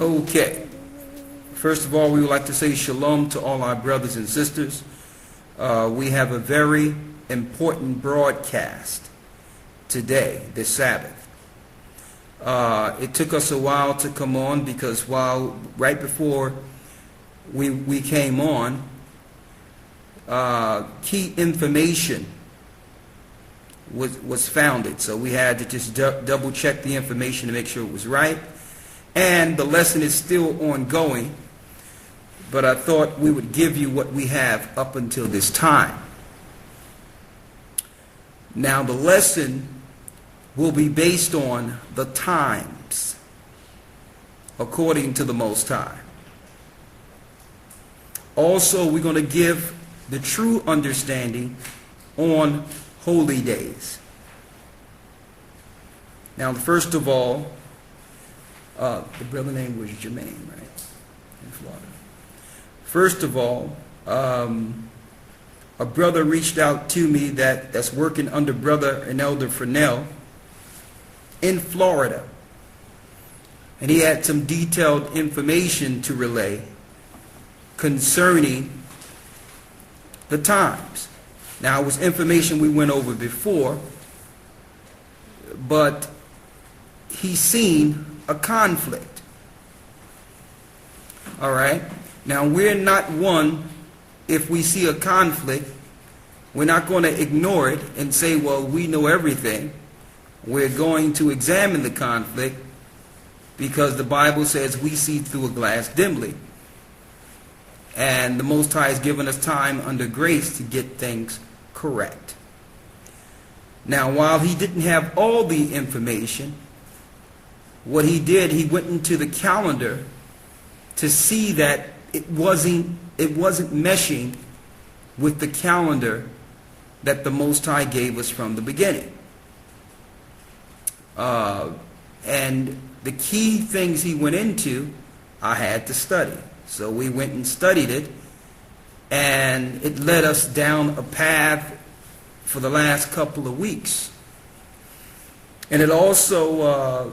Okay. First of all, we would like to say shalom to all our brothers and sisters. We have a very important broadcast today, this Sabbath. It took us a while to come on because right before we came on, key information was founded. So we had to just double check the information to make sure it was right. And the lesson is still ongoing, but I thought we would give you what we have up until this time. Now the lesson will be based on the times according to the Most High. Also, we're going to give the true understanding on holy days. Now, first of all, the brother name was Jermaine, right? In Florida. First of all, a brother reached out to me that's working under Brother and Elder Fresnel in Florida. And he had some detailed information to relay concerning the times. Now, it was information we went over before, but he's seen a conflict. All right? Now, we're not one, if we see a conflict, we're not going to ignore it and say, well, we know everything. We're going to examine the conflict because the Bible says we see through a glass dimly. And the Most High has given us time under grace to get things correct. Now, while he didn't have all the information, what he did, he went into the calendar to see that it wasn't meshing with the calendar that the Most High gave us from the beginning. And the key things he went into, I had to study. So we went and studied it, and it led us down a path for the last couple of weeks. And it also,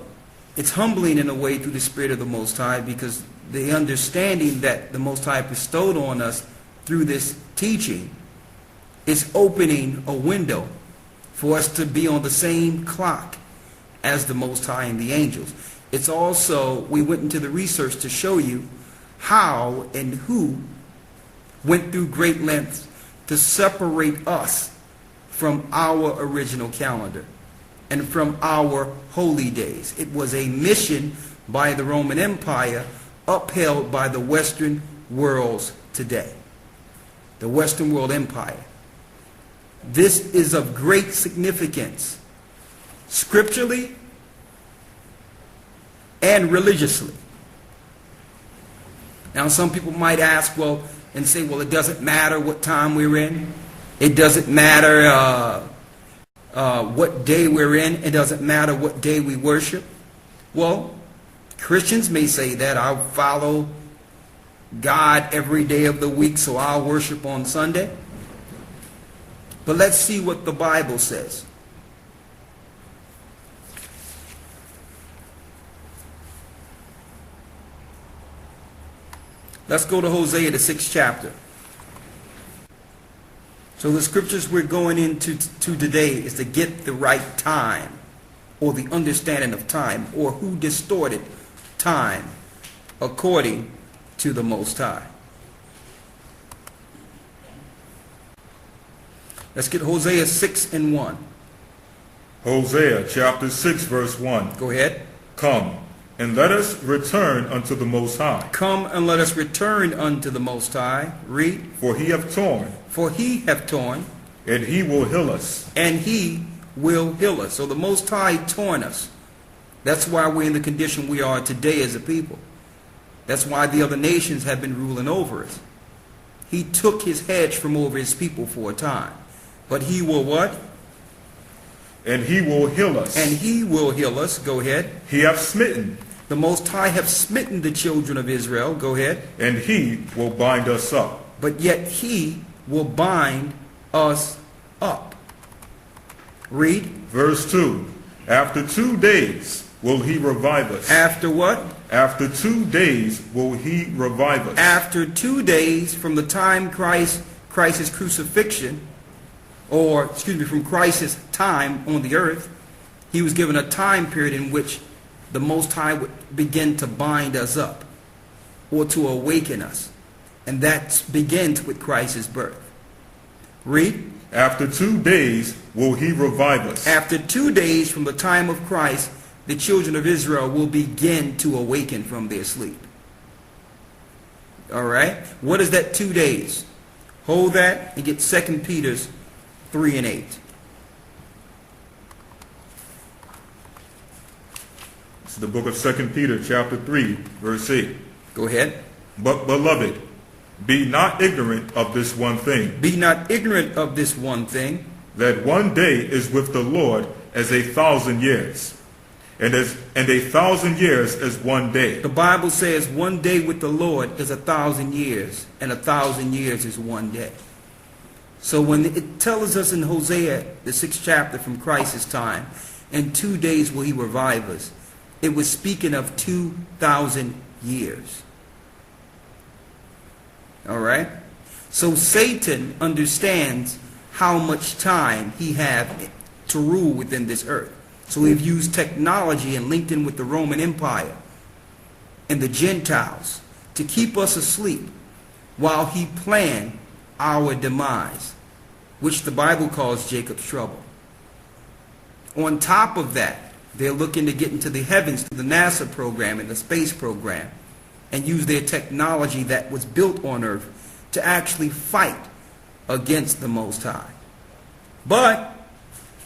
it's humbling in a way through the Spirit of the Most High, because the understanding that the Most High bestowed on us through this teaching is opening a window for us to be on the same clock as the Most High and the angels. It's also, we went into the research to show you how and who went through great lengths to separate us from our original calendar and from our holy days. It was a mission by the Roman Empire upheld by the Western worlds today. The Western World Empire. This is of great significance scripturally and religiously. Now, some people might ask, and say, it doesn't matter what time we're in. It doesn't matter what day we're in. It doesn't matter what day we worship. Well, Christians may say that. I'll follow God every day of the week, so I'll worship on Sunday. But let's see what the Bible says. Let's go to Hosea, the 6th chapter. So the scriptures we're going into today is to get the right time, or the understanding of time, or who distorted time according to the Most High. Let's get Hosea 6 and 1. Hosea chapter 6 verse 1. Go ahead. Come, and let us return unto the Most High. Come and let us return unto the Most High. Read. For he hath torn. For he hath torn. And he will heal us. And he will heal us. So the Most High torn us. That's why we're in the condition we are today as a people. That's why the other nations have been ruling over us. He took his hedge from over his people for a time. But he will what? And he will heal us. And he will heal us. Go ahead. He hath smitten. The Most High have smitten the children of Israel. Go ahead. And he will bind us up. But yet he will bind us up. Read. Verse 2. After 2 days will he revive us. After what? After 2 days will he revive us. After 2 days from the time Christ's crucifixion, or excuse me, from Christ's time on the earth, he was given a time period in which the Most High would begin to bind us up or to awaken us. And that begins with Christ's birth. Read. After 2 days will he revive us. After 2 days from the time of Christ, the children of Israel will begin to awaken from their sleep. All right? What is that 2 days? Hold that and get 2 Peter 3 and 8. This is the book of 2 Peter chapter 3, verse 8. Go ahead. But beloved, be not ignorant of this one thing. Be not ignorant of this one thing. That one day is with the Lord as 1,000 years. And 1,000 years as one day. The Bible says 1 day with the Lord is 1,000 years, and 1,000 years is 1 day. So when it tells us in Hosea, the 6th chapter from Christ's time, in 2 days will he revive us, it was speaking of 2,000 years. All right? So Satan understands how much time he has to rule within this earth. So we've used technology and linked in with the Roman Empire and the Gentiles to keep us asleep while he planned our demise, which the Bible calls Jacob's trouble. On top of that, they're looking to get into the heavens through the NASA program and the space program and use their technology that was built on earth to actually fight against the Most High. But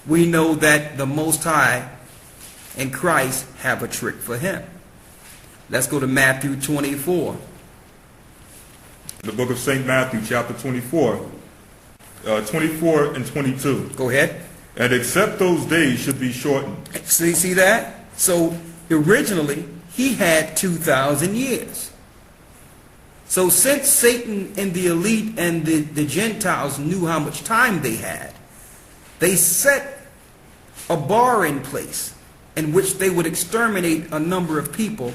we know that the Most High and Christ have a trick for him. Let's go to Matthew 24. The book of St. Matthew, chapter 24, 24 and 22. Go ahead. And except those days should be shortened. See that? So originally, he had 2,000 years. So since Satan and the elite and the Gentiles knew how much time they had, they set a bar in place in which they would exterminate a number of people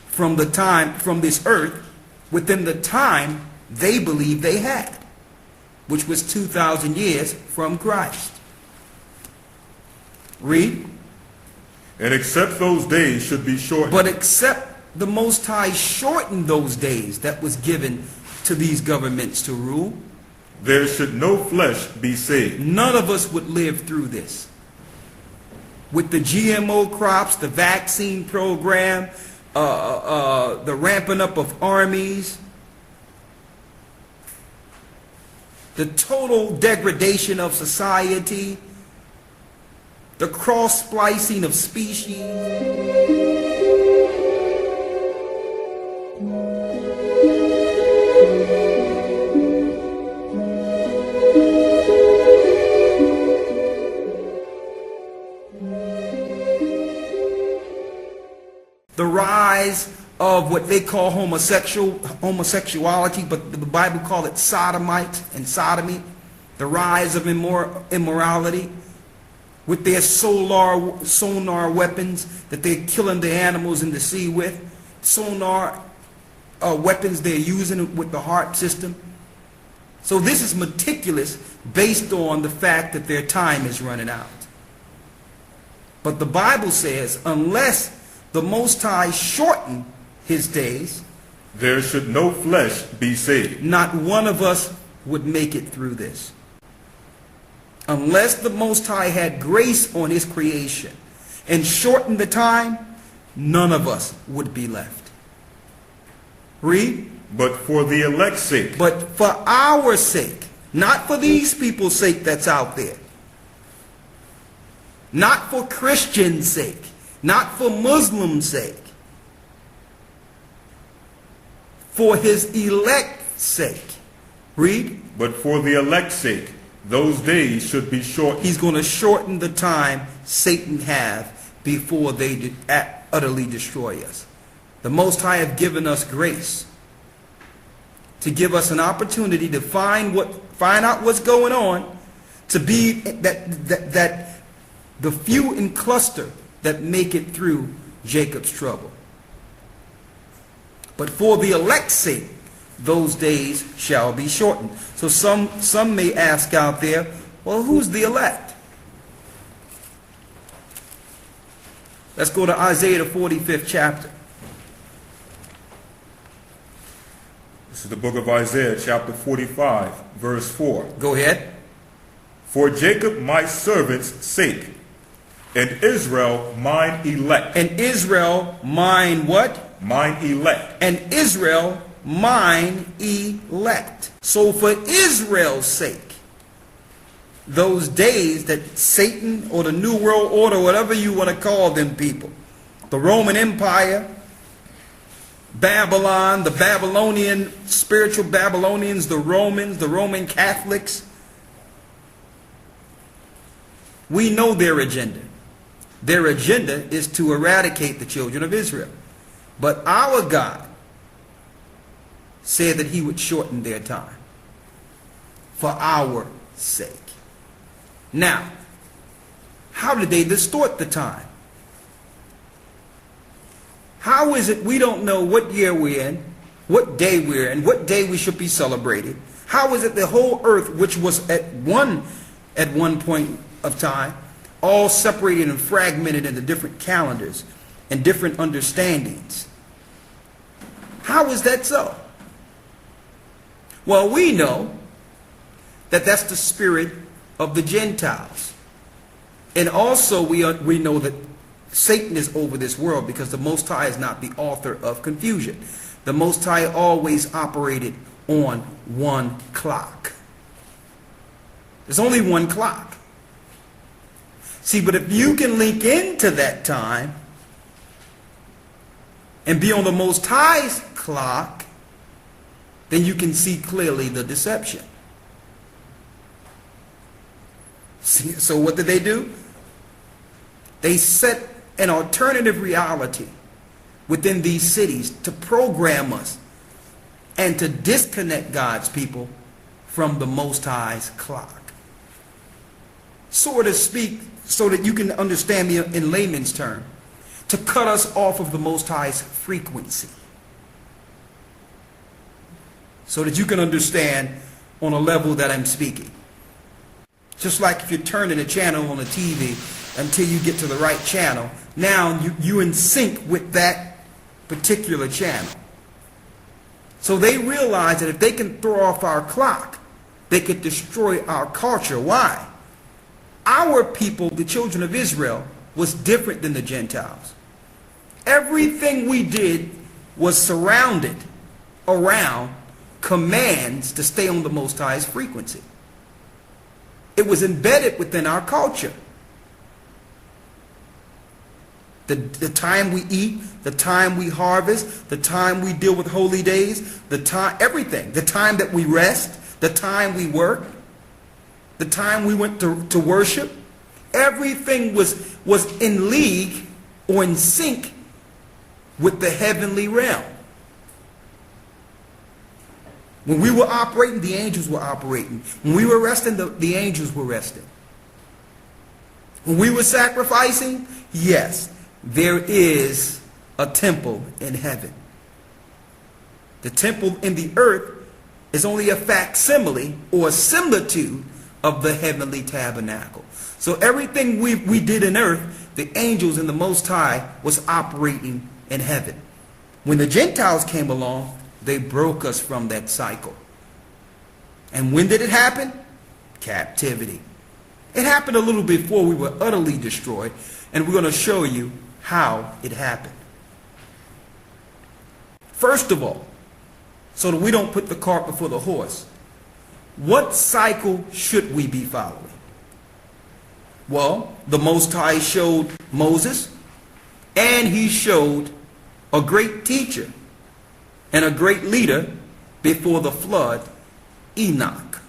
from this earth within the time they believed they had, which was 2,000 years from Christ. Read. And except those days should be shortened. But except the Most High shortened those days that was given to these governments to rule, there should no flesh be saved. none of us would live through this. With the GMO crops, the vaccine program, the ramping up of armies, the total degradation of society, the cross-splicing of species. The rise of what they call homosexuality, but the Bible calls it sodomite and sodomy. The rise of immorality with their sonar weapons that they're killing the animals in the sea with. Sonar weapons they're using with the heart system. So this is meticulous based on the fact that their time is running out. But the Bible says unless the Most High shortened his days, there should no flesh be saved. Not one of us would make it through this. Unless the Most High had grace on his creation and shortened the time, none of us would be left. Read. But for the elect's sake. But for our sake, not for these people's sake that's out there. Not for Christians' sake. Not for Muslims' sake. For his elect's sake. Read. But for the elect's sake, those days should be shortened. He's going to shorten the time Satan have before they utterly destroy us. The Most High have given us grace to give us an opportunity to find out what's going on, to be that the few in cluster that make it through Jacob's trouble. But for the elect's sake, those days shall be shortened. So some may ask out there, well, who's the elect? Let's go to Isaiah, the 45th chapter. This is the book of Isaiah, chapter 45, verse 4. Go ahead. For Jacob my servant's sake, and Israel mine elect. And Israel mine what? Mine elect. And Israel mine elect. So for Israel's sake, those days that Satan or the New World Order, whatever you want to call them people, the Roman Empire, Babylon, the Babylonian, spiritual Babylonians, the Romans, the Roman Catholics, we know their agenda. Their agenda is to eradicate the children of Israel. But our God said that he would shorten their time for our sake. Now, how did they distort the time? How is it we don't know what year we're in, what day we're in, what day we should be celebrating? How is it the whole earth, which was at one point of time, all separated and fragmented into different calendars and different understandings? How is that so? Well, we know that that's the spirit of the Gentiles. And also we know that Satan is over this world, because the Most High is not the author of confusion. The Most High always operated on one clock. There's only one clock. See, but if you can link into that time and be on the Most High's clock, then you can see clearly the deception. See, so what did they do? They set an alternative reality within these cities to program us and to disconnect God's people from the Most High's clock. So to speak, so that you can understand me in layman's term, to cut us off of the Most High's frequency. So that you can understand on a level that I'm speaking. Just like if you're turning a channel on the TV until you get to the right channel, now you're in sync with that particular channel. So they realize that if they can throw off our clock, they could destroy our culture. Why? Our people, the children of Israel, was different than the Gentiles. Everything we did was surrounded around commands to stay on the Most High's frequency. It was embedded within our culture. The time we eat, the time we harvest, the time we deal with holy days, the time, everything. The time that we rest, the time we work, the time we went to worship. Everything was in league or in sync with the heavenly realm. When we were operating, the angels were operating. When we were resting, the angels were resting. When we were sacrificing, yes, there is a temple in heaven. The temple in the earth is only a facsimile or a similitude of the heavenly tabernacle. So everything we did in earth, the angels and the Most High was operating in heaven. When the Gentiles came along, they broke us from that cycle. And when did it happen? Captivity. It happened a little before we were utterly destroyed, and we're going to show you how it happened. First of all, so that we don't put the cart before the horse, what cycle should we be following? Well, the Most High showed Moses, and he showed a great teacher and a great leader before the flood, Enoch.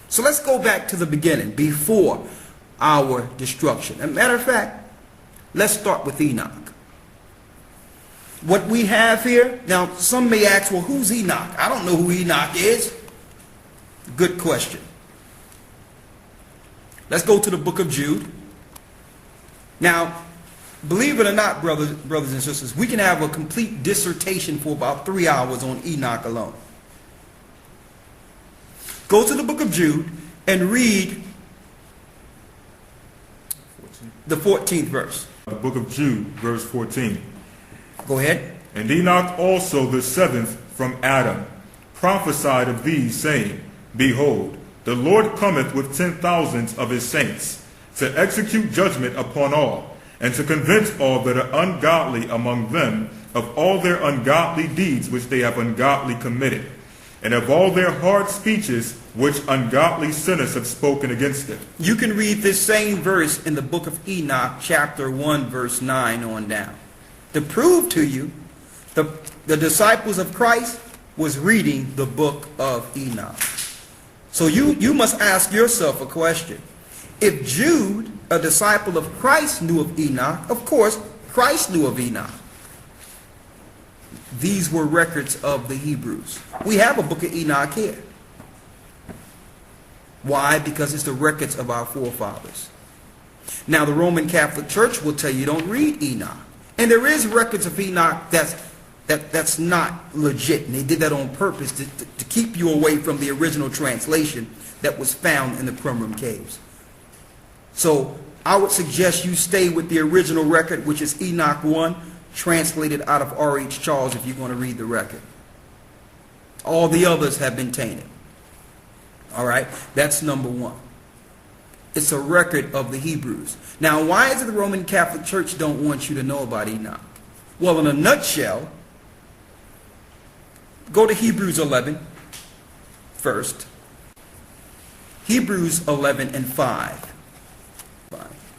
So let's go back to the beginning, before our destruction. As a matter of fact, let's start with Enoch. What we have here, now some may ask, well, who's Enoch? I don't know who Enoch is. Good question. Let's go to the book of Jude. Now, believe it or not, brothers and sisters, we can have a complete dissertation for about 3 hours on Enoch alone. Go to the book of Jude and read the 14th verse. The book of Jude, verse 14. Go ahead. And Enoch also the seventh from Adam prophesied of these, saying, Behold, the Lord cometh with 10,000s of his saints, to execute judgment upon all, and to convince all that are ungodly among them of all their ungodly deeds which they have ungodly committed, and of all their hard speeches which ungodly sinners have spoken against them. You can read this same verse in the book of Enoch, chapter 1, verse 9 on down. To prove to you, the disciples of Christ was reading the book of Enoch. So you must ask yourself a question. If Jude, a disciple of Christ, knew of Enoch, of course, Christ knew of Enoch. These were records of the Hebrews. We have a book of Enoch here. Why? Because it's the records of our forefathers. Now, the Roman Catholic Church will tell you don't read Enoch. And there is records of Enoch that's not legit. And they did that on purpose to keep you away from the original translation that was found in the Qumran caves. So I would suggest you stay with the original record, which is Enoch 1, translated out of R.H. Charles if you're going to read the record. All the others have been tainted. All right, that's number one. It's a record of the Hebrews. Now, why is it the Roman Catholic Church don't want you to know about Enoch? Well, in a nutshell, go to Hebrews 11 first. Hebrews 11 and 5.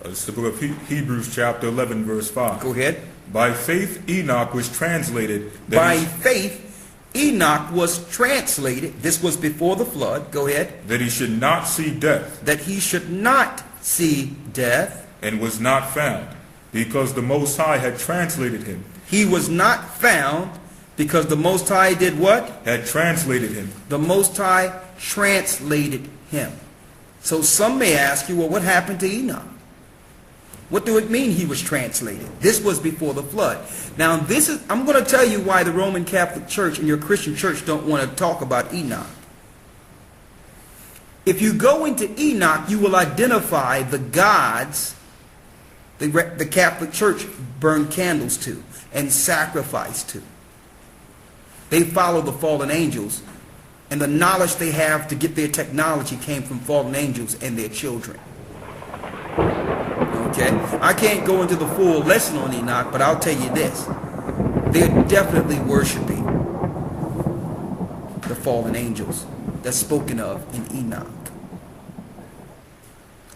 It's the book of Hebrews chapter 11, verse 5. Go ahead. By faith Enoch was translated. By faith Enoch was translated. This was before the flood. Go ahead. That he should not see death. That he should not see death. And was not found, because the Most High had translated him. He was not found because the Most High did what? Had translated him. The Most High translated him. So some may ask you, well, what happened to Enoch? What do it mean he was translated? This was before the flood. Now, I'm going to tell you why the Roman Catholic Church and your Christian church don't want to talk about Enoch. If you go into Enoch, you will identify the gods the Catholic Church burned candles to and sacrificed to. They follow the fallen angels, and the knowledge they have to get their technology came from fallen angels and their children. Okay? I can't go into the full lesson on Enoch, but I'll tell you this. They're definitely worshiping the fallen angels that's spoken of in Enoch.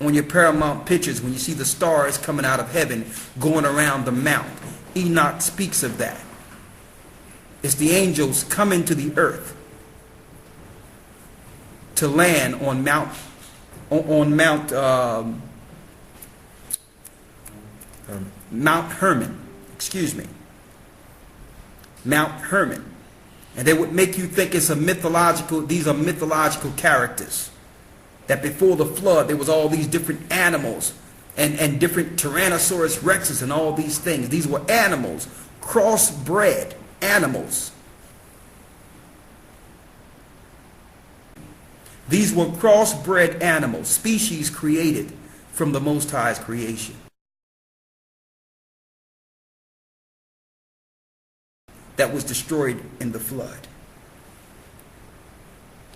On your Paramount pictures, when you see the stars coming out of heaven going around the mount, Enoch speaks of that. It's the angels coming to the earth to land on Mount Hermon. Excuse me. Mount Hermon. And they would make you think these are mythological characters. That before the flood there was all these different animals and different Tyrannosaurus rexes and all these things. These were animals, crossbred animals. These were crossbred animals, species created from the Most High's creation. That was destroyed in the flood.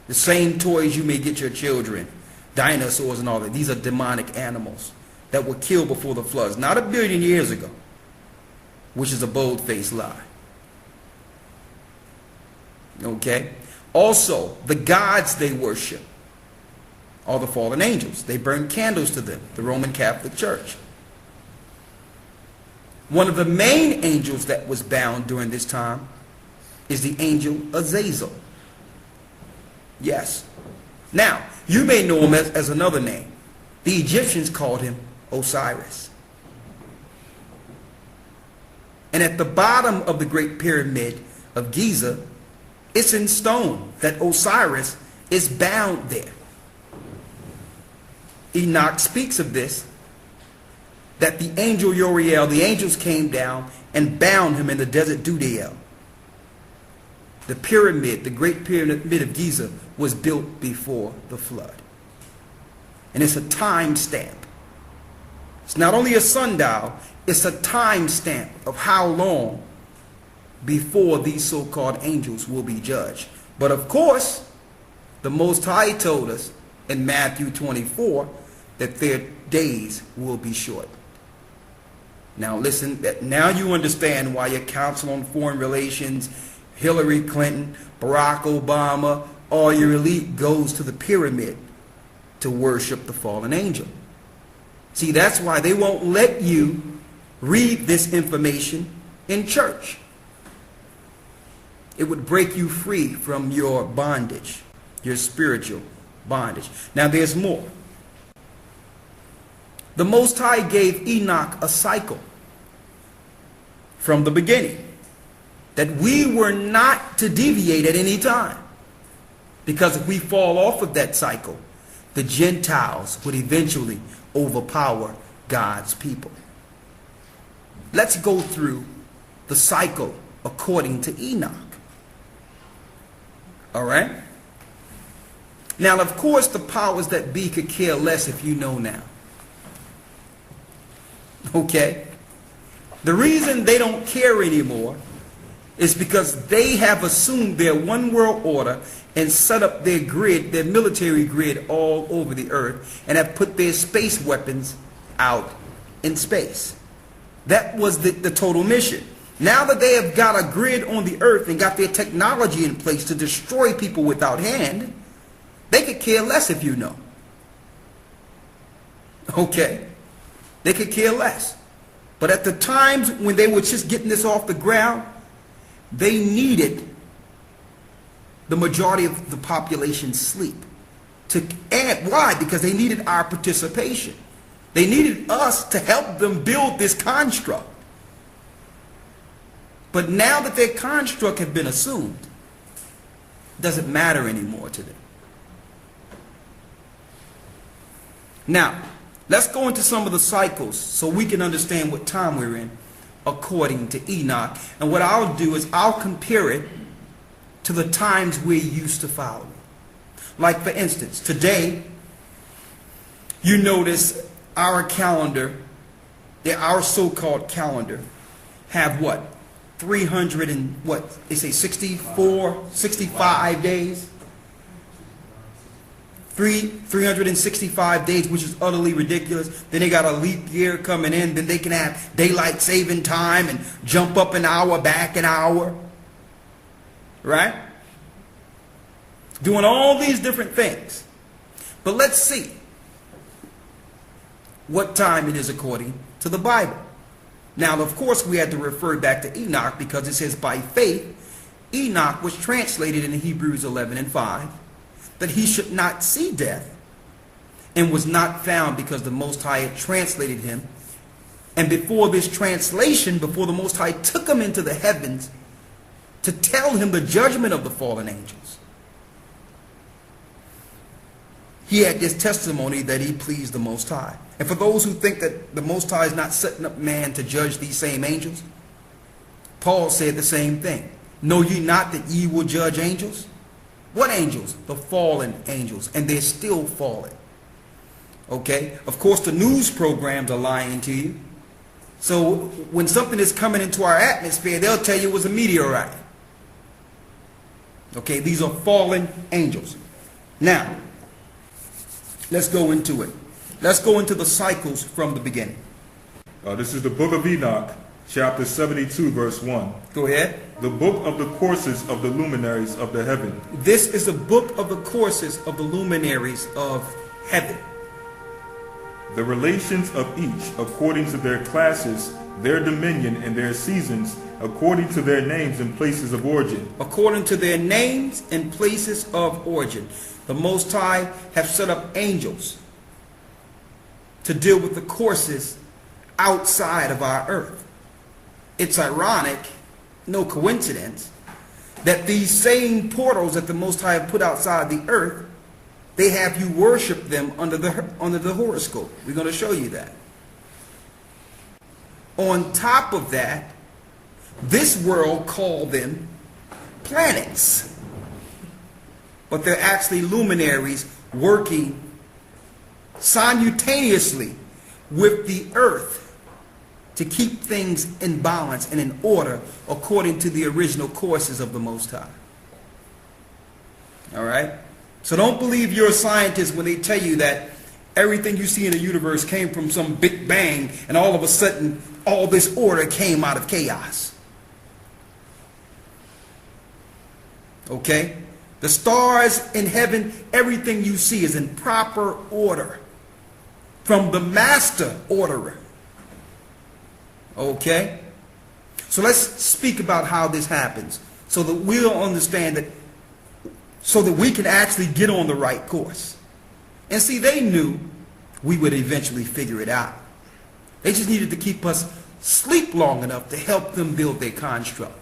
The same toys you may get your children, dinosaurs and all that, these are demonic animals that were killed before the floods, not 1 billion years ago, which is a bold-faced lie. Okay? Also, the gods they worship are the fallen angels. They burn candles to them, the Roman Catholic Church. One of the main angels that was bound during this time is the angel Azazel. Yes. Now, you may know him as another name. The Egyptians called him Osiris. And at the bottom of the Great Pyramid of Giza, it's in stone that Osiris is bound there. Enoch speaks of this that the angel Uriel, the angels came down and bound him in the desert Dudael. The pyramid, the great pyramid of Giza, was built before the flood. And it's a time stamp. It's not only a sundial, it's a time stamp of how long before these so-called angels will be judged. But of course, the Most High told us in Matthew 24 that their days will be short. Now listen, now you understand why your Council on Foreign Relations, Hillary Clinton, Barack Obama, all your elite goes to the pyramid to worship the fallen angel. See, that's why they won't let you read this information in church. It would break you free from your bondage, your spiritual bondage. Now there's more. The Most High gave Enoch a cycle from the beginning, that we were not to deviate at any time. Because if we fall off of that cycle, the Gentiles would eventually overpower God's people. Let's go through the cycle according to Enoch. All right? Now, of course, the powers that be could care less if you know now. Okay? The reason they don't care anymore is because they have assumed their one world order and set up their grid, their military grid all over the earth, and have put their space weapons out in space. That was the total mission. Now that they have got a grid on the earth and got their technology in place to destroy people without hand, they could care less if you know. Okay? They could care less. But at the times when they were just getting this off the ground, they needed the majority of the population sleep. And why? Because they needed our participation. They needed us to help them build this construct. But now that their construct has been assumed, it doesn't matter anymore to them. Now, let's go into some of the cycles so we can understand what time we're in according to Enoch. And what I'll do is I'll compare it to the times we're used to following. Like, for instance, today, you notice our calendar, our so-called calendar, have what? 300 and what? They say 64, 65 days? 365 days, which is utterly ridiculous. Then they got a leap year coming in. Then they can have daylight saving time and jump up an hour, back an hour. Right? Doing all these different things. But let's see what time it is according to the Bible. Now, of course, we had to refer back to Enoch because it says by faith, Enoch was translated in Hebrews 11:5 that he should not see death, and was not found because the Most High had translated him. And before this translation, before the Most High took him into the heavens to tell him the judgment of the fallen angels, he had this testimony that he pleased the Most High. And for those who think that the Most High is not setting up man to judge these same angels, Paul said the same thing. Know ye not that ye will judge angels? What angels? The fallen angels. And they're still fallen. Okay? Of course, the news programs are lying to you. So when something is coming into our atmosphere, they'll tell you it was a meteorite. Okay? These are fallen angels. Now, let's go into it. Let's go into the cycles from the beginning. This is the book of Enoch, chapter 72, verse 1. Go ahead. The book of the courses of the luminaries of the heaven. This is the book of the courses of the luminaries of heaven. The relations of each according to their classes, their dominion, and their seasons, according to their names and places of origin. According to their names and places of origin. The Most High have set up angels to deal with the courses outside of our earth. It's ironic, no coincidence, that these same portals that the Most High have put outside the earth, they have you worship them under the horoscope. We're going to show you that. On top of that, this world called them planets. But they're actually luminaries working simultaneously with the earth to keep things in balance and in order according to the original courses of the Most High. All right? So don't believe you're a scientist when they tell you that everything you see in the universe came from some big bang and all of a sudden all this order came out of chaos. Okay? The stars in heaven, everything you see is in proper order from the master orderer. Okay? So let's speak about how this happens so that we'll understand that, so that we can actually get on the right course. And see, they knew we would eventually figure it out. They just needed to keep us asleep long enough to help them build their construct.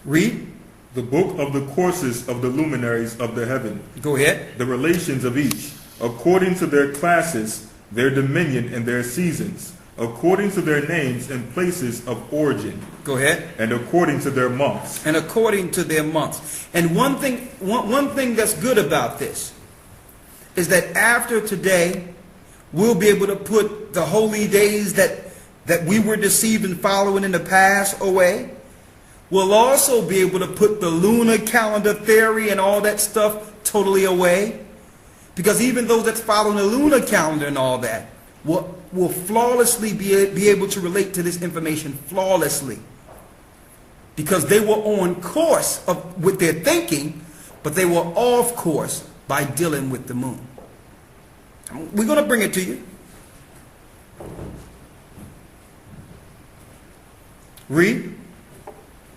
Read. The book of the courses of the luminaries of the heaven. Go ahead. The relations of each, according to their classes, their dominion and their seasons, according to their names and places of origin. Go ahead. And according to their months. And according to their months. And one thing that's good about this is that after today, we'll be able to put the holy days that we were deceived in following in the past away. We'll also be able to put the lunar calendar theory and all that stuff totally away. Because even those that's following the lunar calendar and all that will flawlessly be able to relate to this information flawlessly. Because they were on course with their thinking, but they were off course by dealing with the moon. We're going to bring it to you. Read.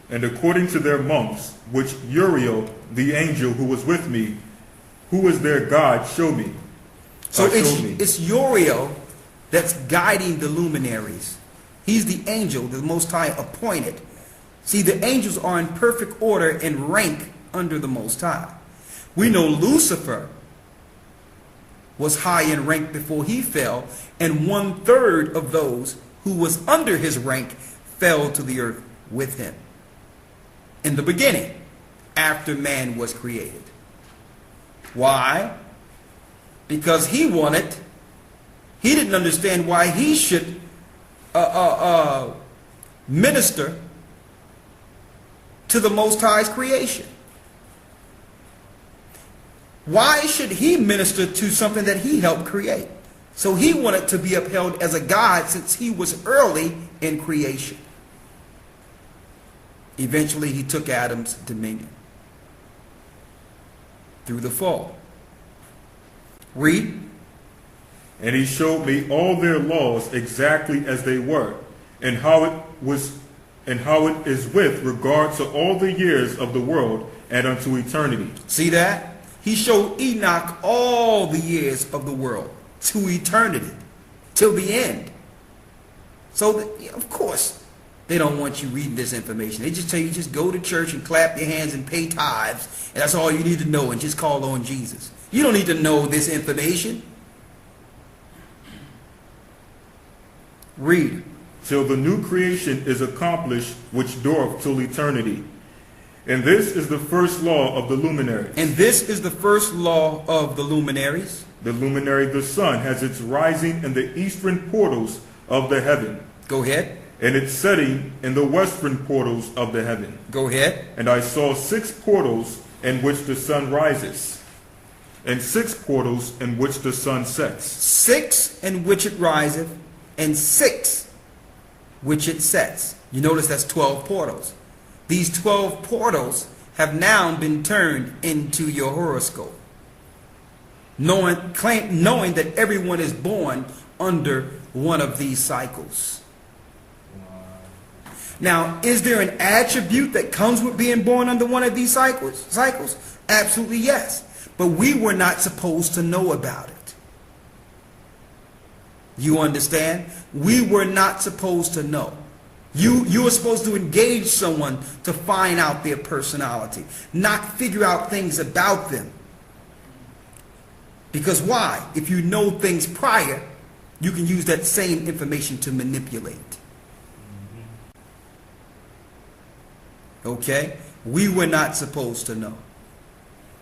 And according to their months, which Uriel, the angel who was with me, who is their God, showed me. So it's Uriel that's guiding the luminaries. He's the angel the Most High appointed. See, the angels are in perfect order and rank under the Most High. We know Lucifer was high in rank before he fell, and 1/3 of those who was under his rank fell to the earth with him. In the beginning, after man was created. Why? Because he didn't understand why he should minister to the Most High's creation. Why should he minister to something that he helped create? So he wanted to be upheld as a God since he was early in creation. Eventually, he took Adam's dominion through the fall. Read. And he showed me all their laws exactly as they were, and how it is with regard to all the years of the world and unto eternity. See that? He showed Enoch all the years of the world to eternity, till the end. So, of course, they don't want you reading this information. They just tell you just go to church and clap your hands and pay tithes. And that's all you need to know, and just call on Jesus. You don't need to know this information. Read. Till the new creation is accomplished, which dureth till eternity. And this is the first law of the luminaries. And this is the first law of the luminaries. The luminary, the sun, has its rising in the eastern portals of the heaven. Go ahead. And its setting in the western portals of the heaven. Go ahead. And I saw 6 portals in which the sun rises, and 6 portals in which the sun sets. 6 in which it riseth, and 6 which it sets. You notice that's 12 portals. These 12 portals have now been turned into your horoscope. Knowing that everyone is born under one of these cycles. Now, is there an attribute that comes with being born under one of these cycles? Absolutely yes. But we were not supposed to know about it. You understand? We were not supposed to know. You were supposed to engage someone to find out their personality, not figure out things about them. Because why? If you know things prior, you can use that same information to manipulate. Okay? We were not supposed to know.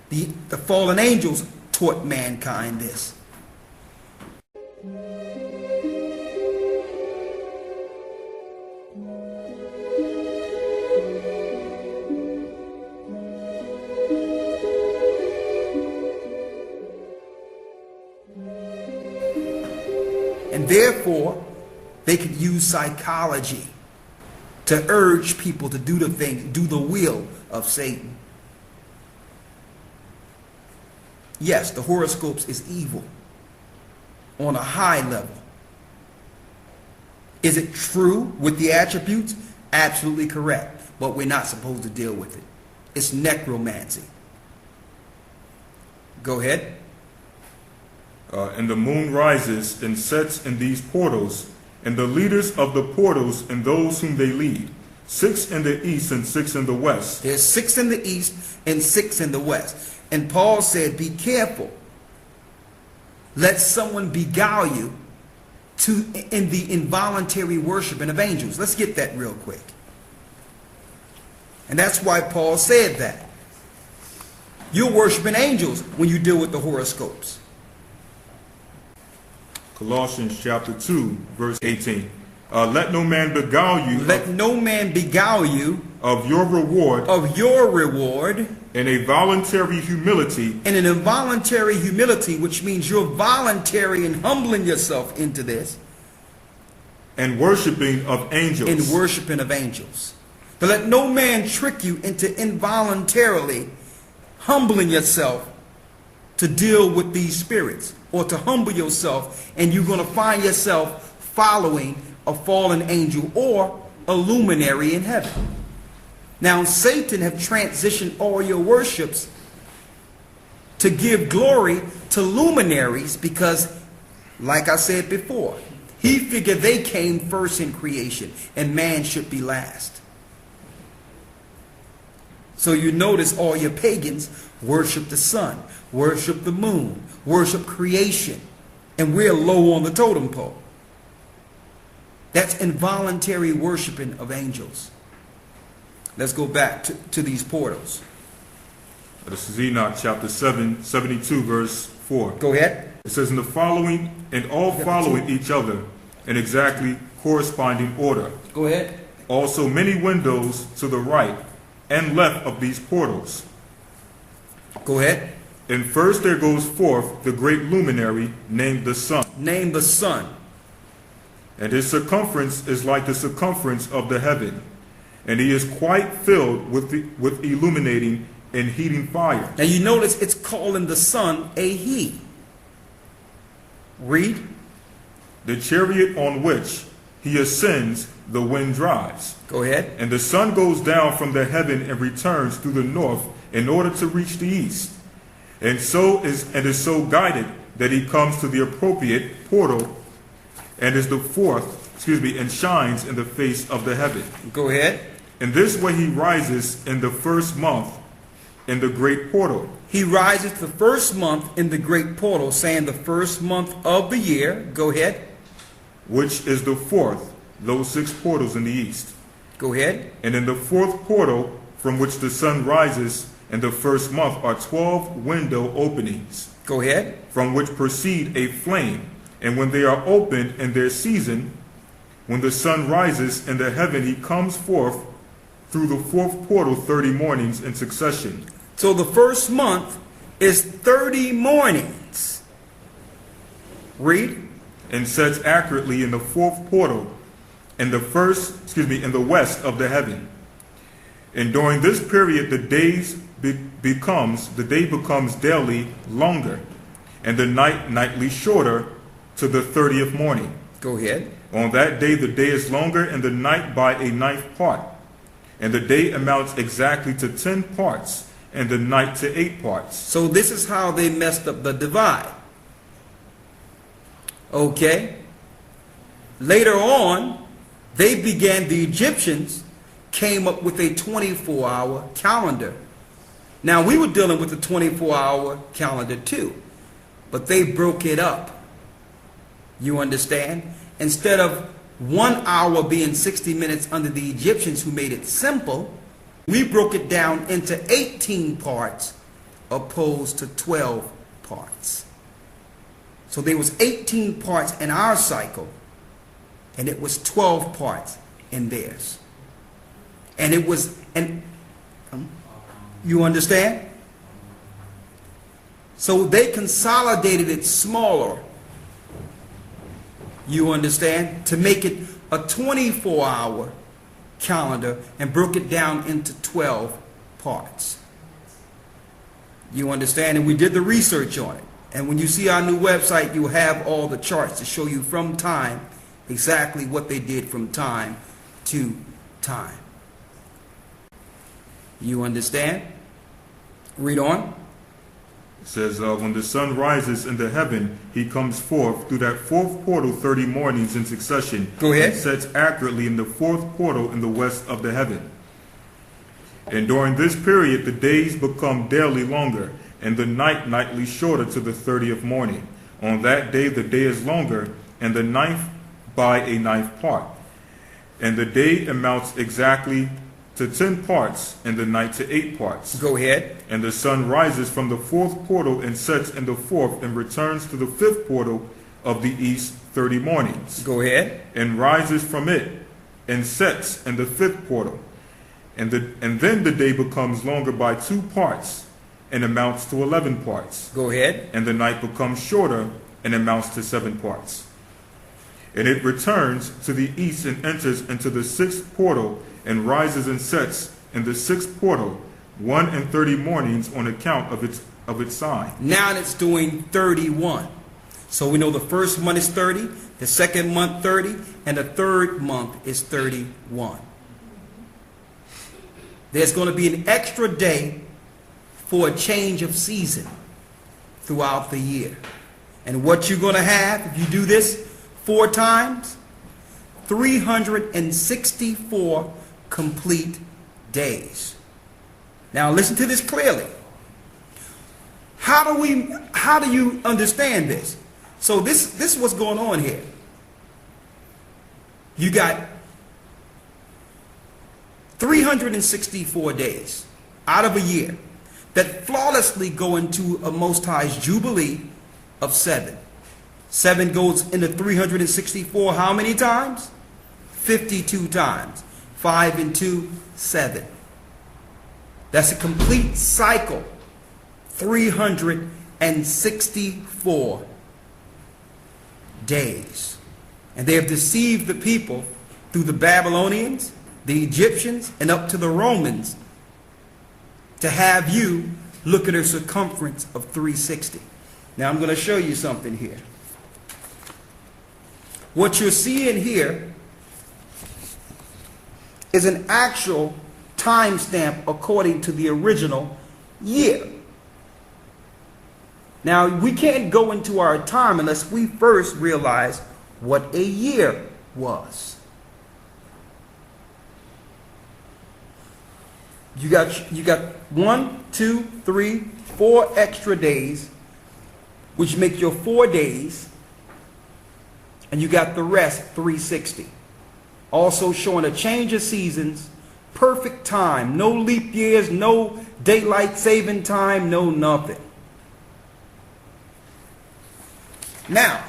The fallen angels taught mankind this. And therefore, they could use psychology to urge people to do the thing, do the will of Satan. Yes, the horoscopes is evil on a high level. Is it true with the attributes? Absolutely correct. But we're not supposed to deal with it. It's necromancy. Go ahead. And the moon rises and sets in these portals, and the leaders of the portals and those whom they lead, 6 in the east and 6 in the west. There's 6 in the east and 6 in the west. And Paul said, be careful. Let someone beguile you in the involuntary worshiping of angels. Let's get that real quick. And that's why Paul said that. You're worshiping angels when you deal with the horoscopes. Colossians chapter 2, verse 18. Let no man beguile you. Let no man beguile you of your reward. Of your reward. In a voluntary humility. In an involuntary humility, which means you're voluntary and humbling yourself into this. And worshiping of angels. In worshiping of angels. But let no man trick you into involuntarily humbling yourself to deal with these spirits, or to humble yourself, and you're going to find yourself following a fallen angel or a luminary in heaven. Now Satan have transitioned all your worships to give glory to luminaries because, like I said before, he figured they came first in creation and man should be last. So you notice all your pagans worship the sun, worship the moon, worship creation, and we're low on the totem pole. That's involuntary worshiping of angels. Let's go back to these portals. This is Enoch chapter 7, 72, verse 4. Go ahead. It says, in the following, and all following each other in exactly corresponding order. Go ahead. Also many windows to the right and left of these portals. Go ahead. And first there goes forth the great luminary named the sun. Named the sun. And his circumference is like the circumference of the heaven. And he is quite filled with illuminating and heating fire. Now you notice it's calling the sun a he. Read. The chariot on which he ascends, the wind drives. Go ahead. And the sun goes down from the heaven and returns through the north in order to reach the east. And is so guided that he comes to the appropriate portal and is the fourth, and shines in the face of the heaven. Go ahead. In this way he rises in the first month in the great portal. He rises the first month in the great portal, saying the first month of the year. Go ahead. Which is the fourth, those 6 portals in the east. Go ahead. And in the fourth portal from which the sun rises in the first month are 12 window openings. Go ahead. From which proceed a flame. And when they are opened in their season, when the sun rises in the heaven, he comes forth through the fourth portal 30 mornings in succession. So the first month is 30 mornings. Read. And sets accurately in the fourth portal in the west of the heaven. And during this period, the day becomes daily longer, and the night nightly shorter to the 30th morning. Go ahead. On that day, the day is longer and the night by a 9th part. And the day amounts exactly to 10 parts, and the night to 8 parts. So this is how they messed up the divide. Okay. Later on, the Egyptians came up with a 24-hour calendar. Now, we were dealing with a 24-hour calendar too, but they broke it up You understand? Instead of 1 hour being 60 minutes under the Egyptians who made it simple, we broke it down into 18 parts opposed to 12 parts. So there was 18 parts in our cycle, and it was 12 parts in theirs. And it was, you understand? So they consolidated it smaller, you understand, to make it a 24-hour calendar and broke it down into 12 parts. You understand? And we did the research on it. And when you see our new website, you'll have all the charts to show you from time exactly what they did from time to time. You understand? Read on. It says, when the sun rises in the heaven, he comes forth through that fourth portal 30 mornings in succession. Go ahead. And sets accurately in the fourth portal in the west of the heaven. And during this period, the days become daily longer, and the night nightly shorter to the 30th morning. On that day the day is longer, and the ninth by a ninth part. And the day amounts exactly to 10 parts, and the night to 8 parts. Go ahead. And the sun rises from the fourth portal and sets in the fourth, and returns to the fifth portal of the east 30 mornings. Go ahead. And rises from it, and sets in the fifth portal. And then the day becomes longer by 2 parts, and amounts to 11 parts. Go ahead. And the night becomes shorter, and amounts to 7 parts. And it returns to the east and enters into the sixth portal, and rises and sets in the sixth portal, 1:30 mornings on account of its sign. Now it's doing 31. So we know the first month is 30, the second month 30, and the third month is 31. There's going to be an extra day for a change of season throughout the year. And what you're going to have, if you do this 4 times, 364 complete days. Now listen to this clearly. How do you understand this? So this is what's going on here. You got 364 days out of a year that flawlessly go into a Most High's Jubilee of 7. 7 goes into 364 how many times? 52 times. 5 and 2, 7. That's a complete cycle. 364 days. And they have deceived the people through the Babylonians, the Egyptians, and up to the Romans to have you look at a circumference of 360. Now I'm going to show you something here. What you're seeing here is an actual timestamp according to the original year. Now, we can't go into our time unless we first realize what a year was. You got 1, 2, 3, 4 extra days, which make your 4 days, and you got the rest 360. Also showing a change of seasons, perfect time, no leap years, no daylight saving time, no nothing. Now,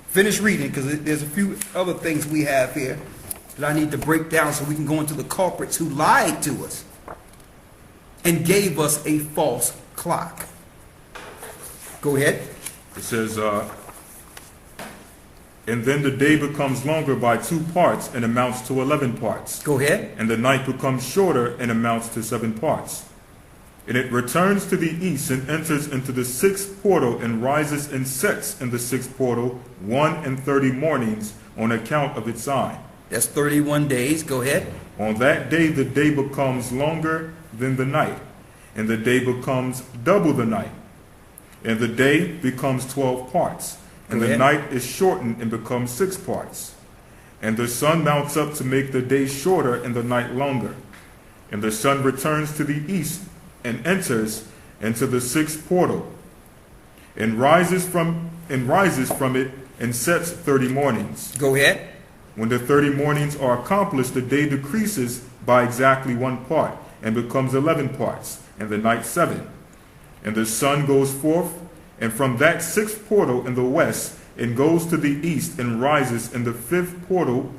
finish reading because there's a few other things we have here that I need to break down so we can go into the culprits who lied to us and gave us a false clock. Go ahead. It says, and then the day becomes longer by 2 parts and amounts to 11 parts. Go ahead. And the night becomes shorter and amounts to 7 parts. And it returns to the east and enters into the sixth portal and rises and sets in the sixth portal 1:30 mornings on account of its sign. That's 31 days. Go ahead. On that day the day becomes longer than the night, and the day becomes double the night. And the day becomes 12 parts, and the night is shortened and becomes 6 parts. And the sun mounts up to make the day shorter and the night longer. And the sun returns to the east and enters and to the sixth portal, and rises from it, and sets 30 mornings. Go ahead. When the 30 mornings are accomplished, the day decreases by exactly 1 part, and becomes 11 parts, and the night 7. And the sun goes forth, and from that sixth portal in the west, and goes to the east, and rises in the fifth portal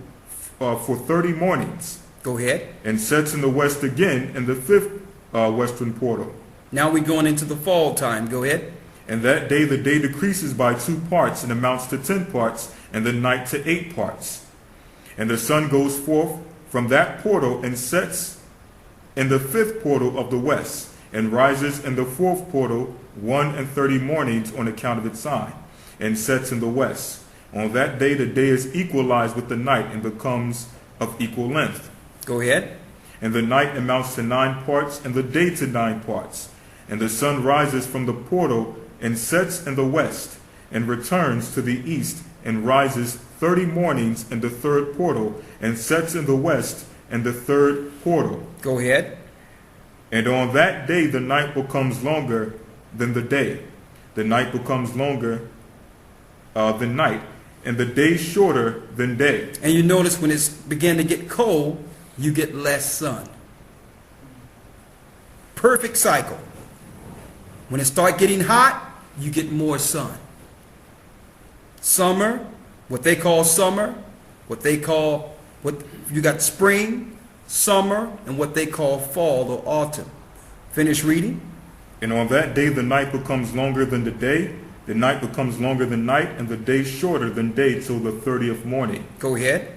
for 30 mornings. Go ahead. And sets in the west again in the fifth western portal. Now we're going into the fall time. Go ahead. And that day the day decreases by 2 parts, and amounts to 10 parts, and the night to 8 parts. And the sun goes forth from that portal, and sets in the fifth portal of the west, and rises in the fourth portal 31 mornings on account of its sign, and sets in the west. On that day the day is equalized with the night, and becomes of equal length. Go ahead. And the night amounts to 9 parts, and the day to 9 parts. And the sun rises from the portal, and sets in the west, and returns to the east, and rises 30 mornings in the third portal, and sets in the west in the third portal. Go ahead. And on that day the night becomes longer than the day. The night becomes longer than night, and the day shorter than day. And you notice when it's began to get cold, you get less sun. Perfect cycle. When it starts getting hot, you get more sun. Summer, what they call summer, what you got spring, summer, and what they call fall or autumn. Finish reading. And on that day the night becomes longer than the day, the night becomes longer than night, and the day shorter than day till the 30th morning. Go ahead.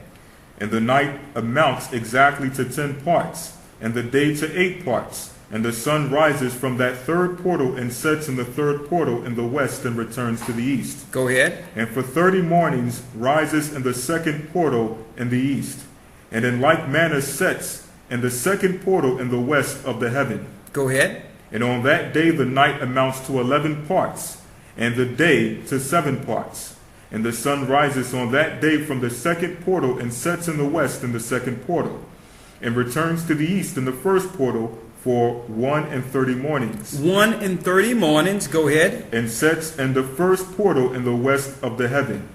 And the night amounts exactly to 10 parts, and the day to 8 parts. And the sun rises from that third portal, and sets in the third portal in the west, and returns to the east. Go ahead. And for 30 mornings rises in the second portal in the east, and in like manner sets in the second portal in the west of the heaven. Go ahead. And on that day the night amounts to 11 parts, and the day to 7 parts. And the sun rises on that day from the second portal, and sets in the west in the second portal, and returns to the east in the first portal for 31 mornings. 31 mornings. Go ahead. And sets in the first portal in the west of the heaven.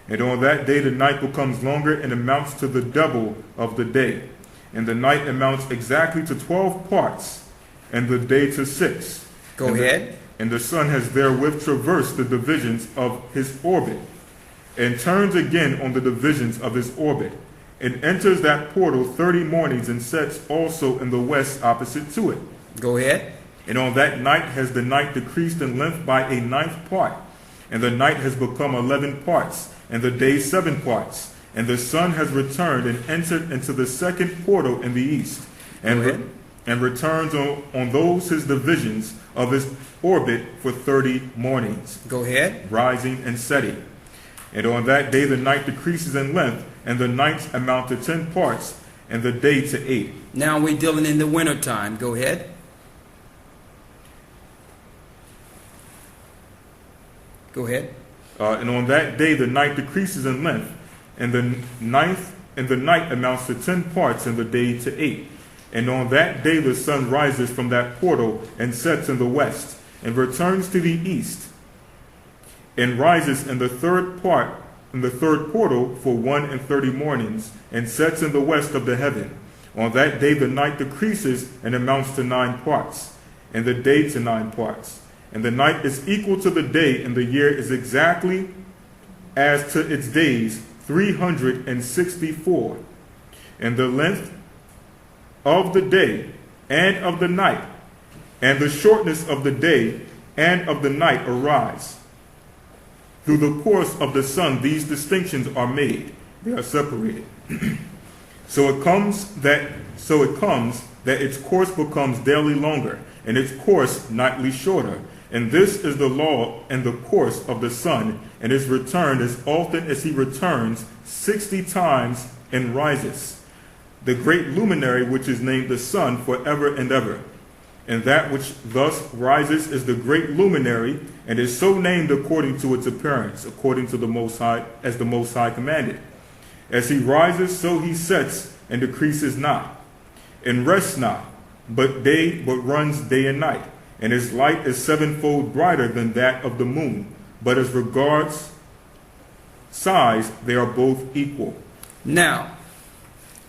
And on that day the night becomes longer, and amounts to the double of the day. And the night amounts exactly to 12 parts, and the day to 6. Go ahead. And the sun has therewith traversed the divisions of his orbit, and turns again on the divisions of his orbit, and enters that portal 30 mornings, and sets also in the west opposite to it. Go ahead. And on that night has the night decreased in length by a 9th part, and the night has become 11 parts, and the day 7 parts. And the sun has returned, and entered into the second portal in the east, and returns on those his divisions of his orbit for 30 mornings. Go ahead. Rising and setting. And on that day the night decreases in length, and the nights amount to 10 parts, and the day to 8. Now we're dealing in the winter time. Go ahead. Go ahead. And on that day the night decreases in length, and the night amounts to 10 parts, and the day to 8. And on that day the sun rises from that portal, and sets in the west, and returns to the east, and rises in the third portal for 31 mornings, and sets in the west of the heaven. On that day the night decreases, and amounts to 9 parts, and the day to 9 parts. And the night is equal to the day, and the year is exactly as to its days 364. And the length of the day and of the night, and the shortness of the day and of the night arise. Through the course of the sun these distinctions are made. They are separated. So it comes that its course becomes daily longer, and its course nightly shorter. And this is the law and the course of the sun, and his return as often as he returns 60 times and rises. The great luminary which is named the sun forever and ever. And that which thus rises is the great luminary, and is so named according to its appearance, according to the Most High, as the Most High commanded. As he rises, so he sets, and decreases not, and rests not, but runs day and night. and his light is sevenfold brighter than that of the moon. But as regards size, they are both equal. Now,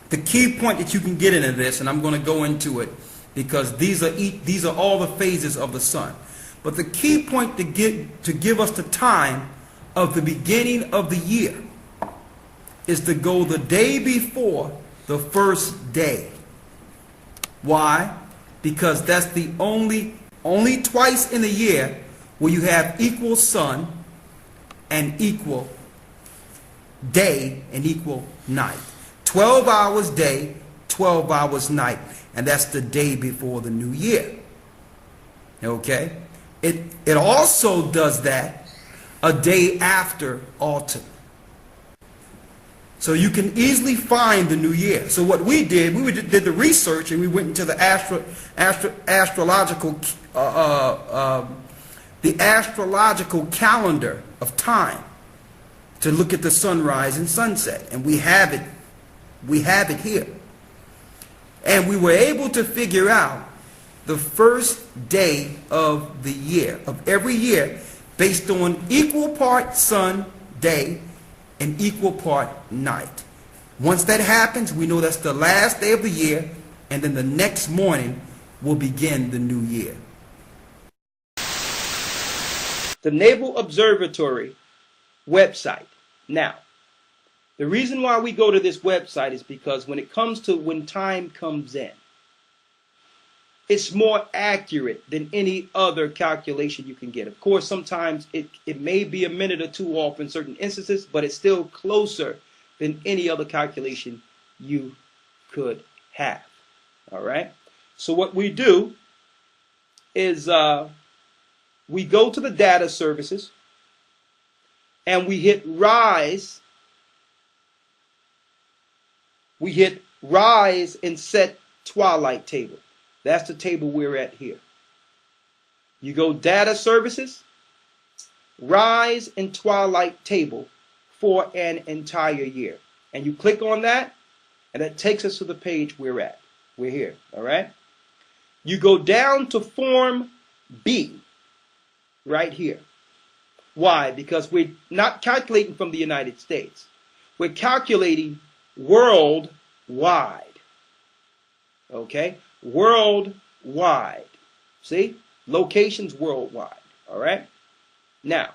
the key point that you can get into this, and I'm going to go into it because these are all the phases of the sun. But the key point to give us the time of the beginning of the year is to go the day before the first day. Why? Because that's the only twice in a year where you have equal sun and equal day and equal night. 12 hours day, 12 hours night. And that's the day before the new year. Okay? It also does that a day after autumn. So you can easily find the new year. So what we did the research, and we went into the astrological calendar of time to look at the sunrise and sunset, and we have it here. And we were able to figure out the first day of the year, of every year, based on equal part sun, day, and equal part night. Once that happens, we know that's the last day of the year, and then the next morning will begin the new year. The Naval Observatory website. Now, the reason why we go to this website is because when it comes to when time comes in, it's more accurate than any other calculation you can get. Of course, sometimes it may be a minute or two off in certain instances, but it's still closer than any other calculation you could have. All right? So what we do is we go to the data services and we hit rise. We hit rise and set twilight table. That's the table we're at here. You go data services, rise and twilight table for an entire year. And you click on that, and that takes us to the page we're at. We're here, all right? You go down to Form B, right here. Why? Because we're not calculating from the United States. We're calculating worldwide. Okay? Worldwide. See? Locations worldwide. All right? Now,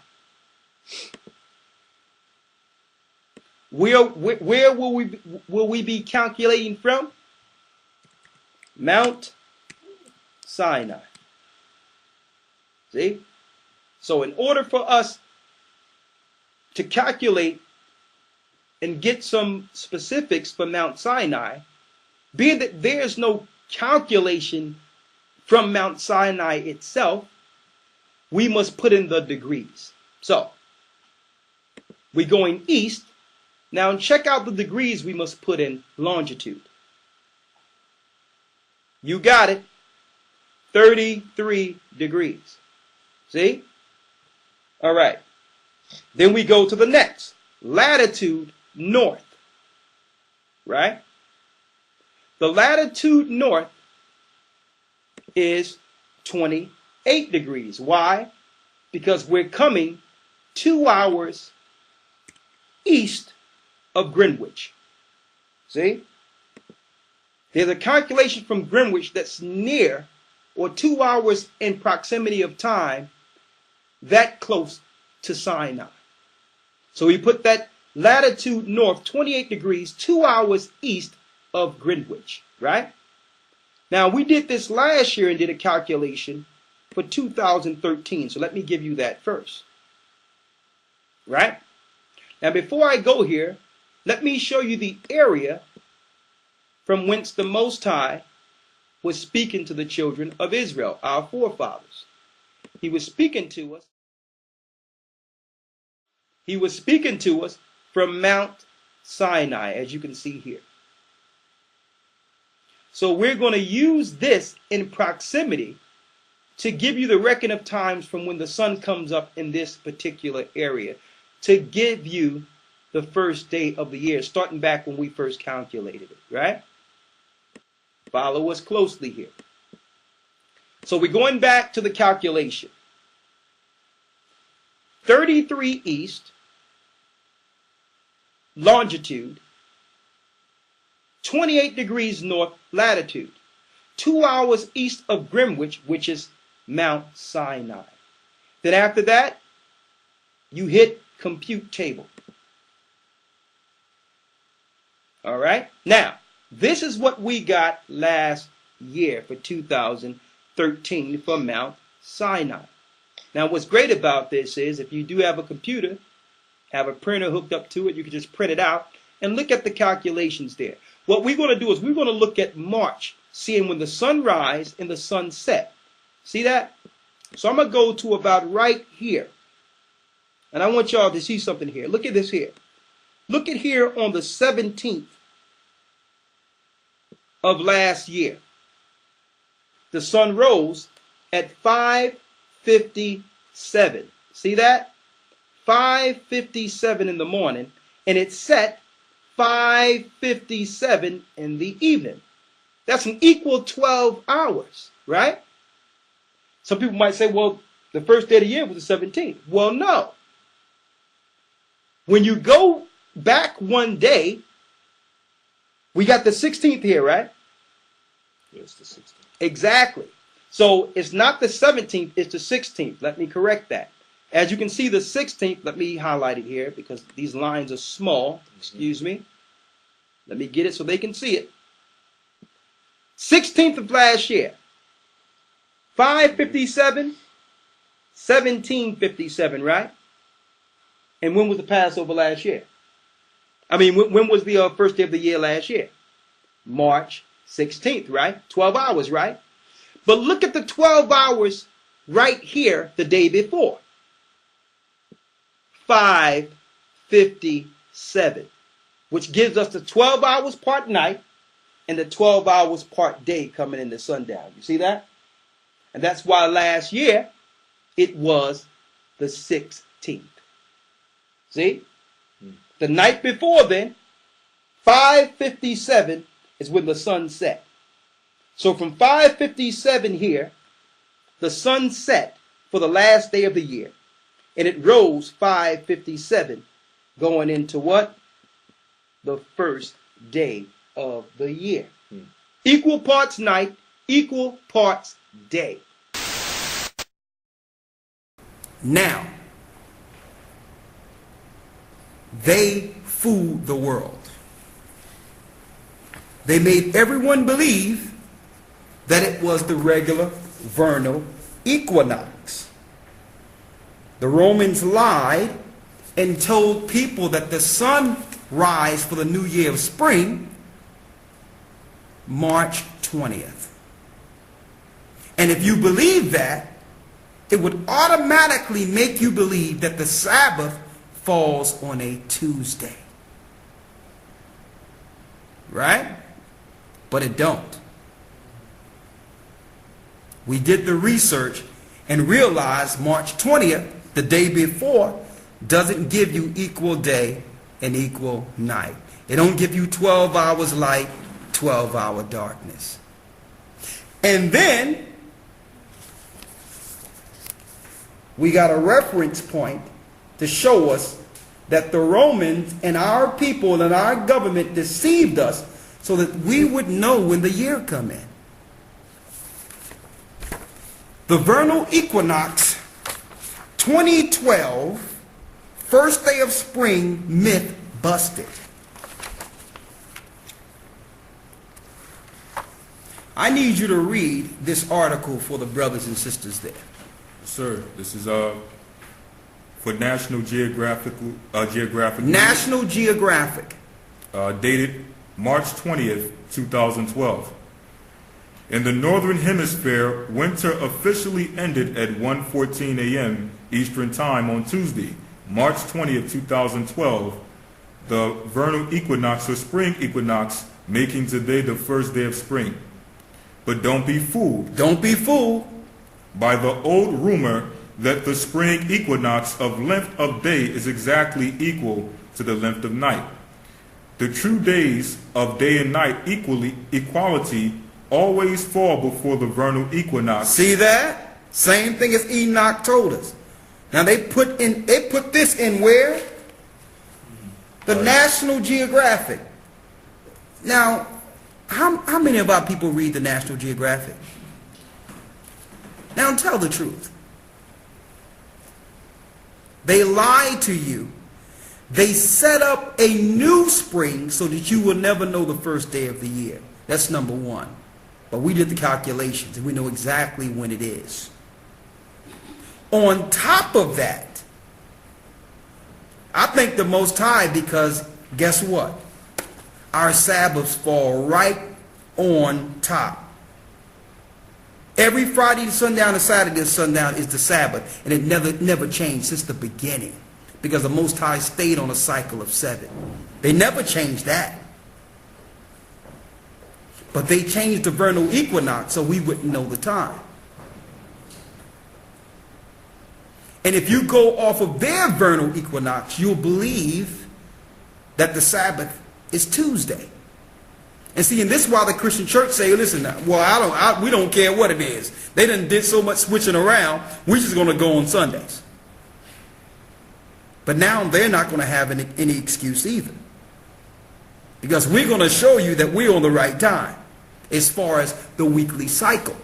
where will we be calculating from? Mount Sinai. See? So in order for us to calculate and get some specifics for Mount Sinai, being that there's no calculation from Mount Sinai itself, we must put in the degrees. So, we're going east. Now, check out the degrees we must put in longitude. You got it. 33 degrees. See? All right. Then we go to the next. Latitude north. Right? The latitude north is 28 degrees. Why? Because we're coming 2 hours east of Greenwich. See? There's a calculation from Greenwich that's near or 2 hours in proximity of time that close to Sinai. So we put that latitude north 28 degrees, 2 hours east of Greenwich, right? Now, we did this last year and did a calculation for 2013. So let me give you that first. Right? Now, before I go here, let me show you the area from whence the Most High was speaking to the children of Israel, our forefathers. He was speaking to us. He was speaking to us from Mount Sinai, as you can see here. So we're going to use this in proximity to give you the reckon of times from when the sun comes up in this particular area, to give you the first day of the year, starting back when we first calculated it, right? Follow us closely here. So we're going back to the calculation. 33 east, longitude, 28 degrees north latitude, 2 hours east of Greenwich, which is Mount Sinai. Then after that, you hit compute table. All right? Now, this is what we got last year for 2013 for Mount Sinai. Now, what's great about this is if you do have a computer, have a printer hooked up to it, you can just print it out and look at the calculations there. What we're going to do is we're going to look at March, seeing when the sun rise and the sun set. See that? So I'm going to go to about right here. And I want y'all to see something here. Look at this here. Look at here on the 17th of last year. The sun rose at 5:57. See that? 5:57 in the morning, and it set 5:57 in the evening. That's an equal 12 hours, right? Some people might say, well, the first day of the year was the 17th. Well, no. When you go back one day, we got the 16th here, right? Yes, the 16th. Exactly. So it's not the 17th, it's the 16th. Let me correct that. As you can see, the 16th, let me highlight it here because these lines are small. Excuse me. Let me get it so they can see it. 16th of last year. 5:57, 17:57, right? And when was the Passover last year? I mean, when was the first day of the year last year? March 16th, right? 12 hours, right? But look at the 12 hours right here the day before. 5:57, which gives us the 12 hours part night and the 12 hours part day coming into sundown. You see that? And that's why last year it was the 16th. See? The night before then, 5:57 is when the sun set. So from 5:57 here, the sun set for the last day of the year. And it rose 5:57 going into what? The first day of the year. Equal parts night, equal parts day. Now, they fooled the world. They made everyone believe that it was the regular vernal equinox. The Romans lied and told people that the sun rise for the new year of spring, March 20th. And if you believe that, it would automatically make you believe that the Sabbath falls on a Tuesday. Right? But it don't. We did the research and realized March 20th, the day before, doesn't give you equal day and equal night. It don't give you 12 hours light, 12-hour darkness. And then we got a reference point to show us that the Romans and our people and our government deceived us so that we would know when the year come in. The vernal equinox 2012, first day of spring myth busted. I need you to read this article for the brothers and sisters there. Sir, this is for National Geographic. National Geographic. Dated March 20th, 2012. In the Northern Hemisphere, winter officially ended at 1:14 a.m. Eastern Time on Tuesday, March 20th, 2012, the vernal equinox or spring equinox, making today the first day of spring. But don't be fooled. Don't be fooled by the old rumor that the spring equinox of length of day is exactly equal to the length of night. The true days of day and night equality always fall before the vernal equinox. See that? Same thing as Enoch told us. Now they put this in where? The National Geographic. Now, how many of our people read the National Geographic? Now tell the truth. They lie to you. They set up a new spring so that you will never know the first day of the year. That's number one. But we did the calculations and we know exactly when it is. On top of that, I thank the Most High because guess what? Our Sabbaths fall right on top. Every Friday to sundown and Saturday to sundown is the Sabbath, and it never changed since the beginning because the Most High stayed on a cycle of 7. They never changed that. But they changed the vernal equinox so we wouldn't know the time. And if you go off of their vernal equinox, you'll believe that the Sabbath is Tuesday. And see, and this is why the Christian church say, listen, well, we don't care what it is. They done did so much switching around, we're just going to go on Sundays. But now they're not going to have any excuse either. Because we're going to show you that we're on the right time as far as the weekly cycle.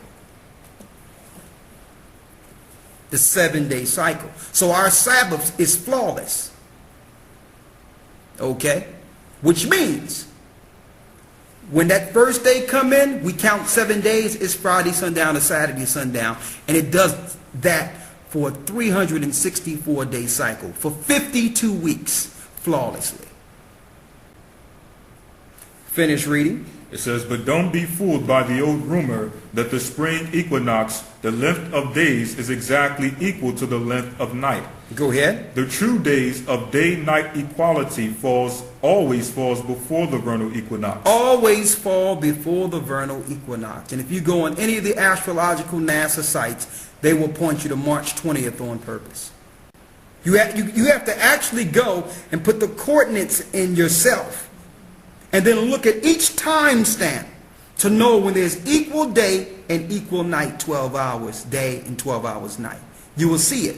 The 7-day cycle. So our Sabbath is flawless. Okay? Which means when that first day come in, we count 7 days. It's Friday sundown to Saturday sundown. And it does that for a 364-day cycle. For 52 weeks flawlessly. Finish reading. It says, but don't be fooled by the old rumor that the spring equinox, the length of days is exactly equal to the length of night. Go ahead. The true days of day-night equality always falls before the vernal equinox. Always fall before the vernal equinox. And if you go on any of the astrological NASA sites, they will point you to March 20th on purpose. You have to actually go and put the coordinates in yourself. And then look at each time stamp to know when there's equal day and equal night, 12 hours day and 12 hours night. You will see it.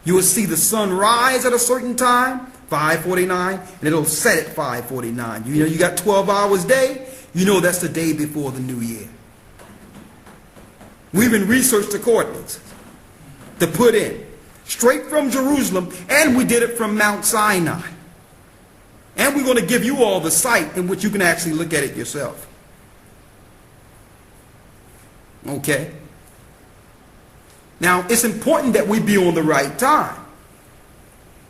You will see the sun rise at a certain time, 5:49, and it'll set at 5:49. You know you got 12 hours day, you know that's the day before the new year. We even researched the coordinates to put in, straight from Jerusalem, and we did it from Mount Sinai. And we're going to give you all the site in which you can actually look at it yourself. Okay? Now, it's important that we be on the right time.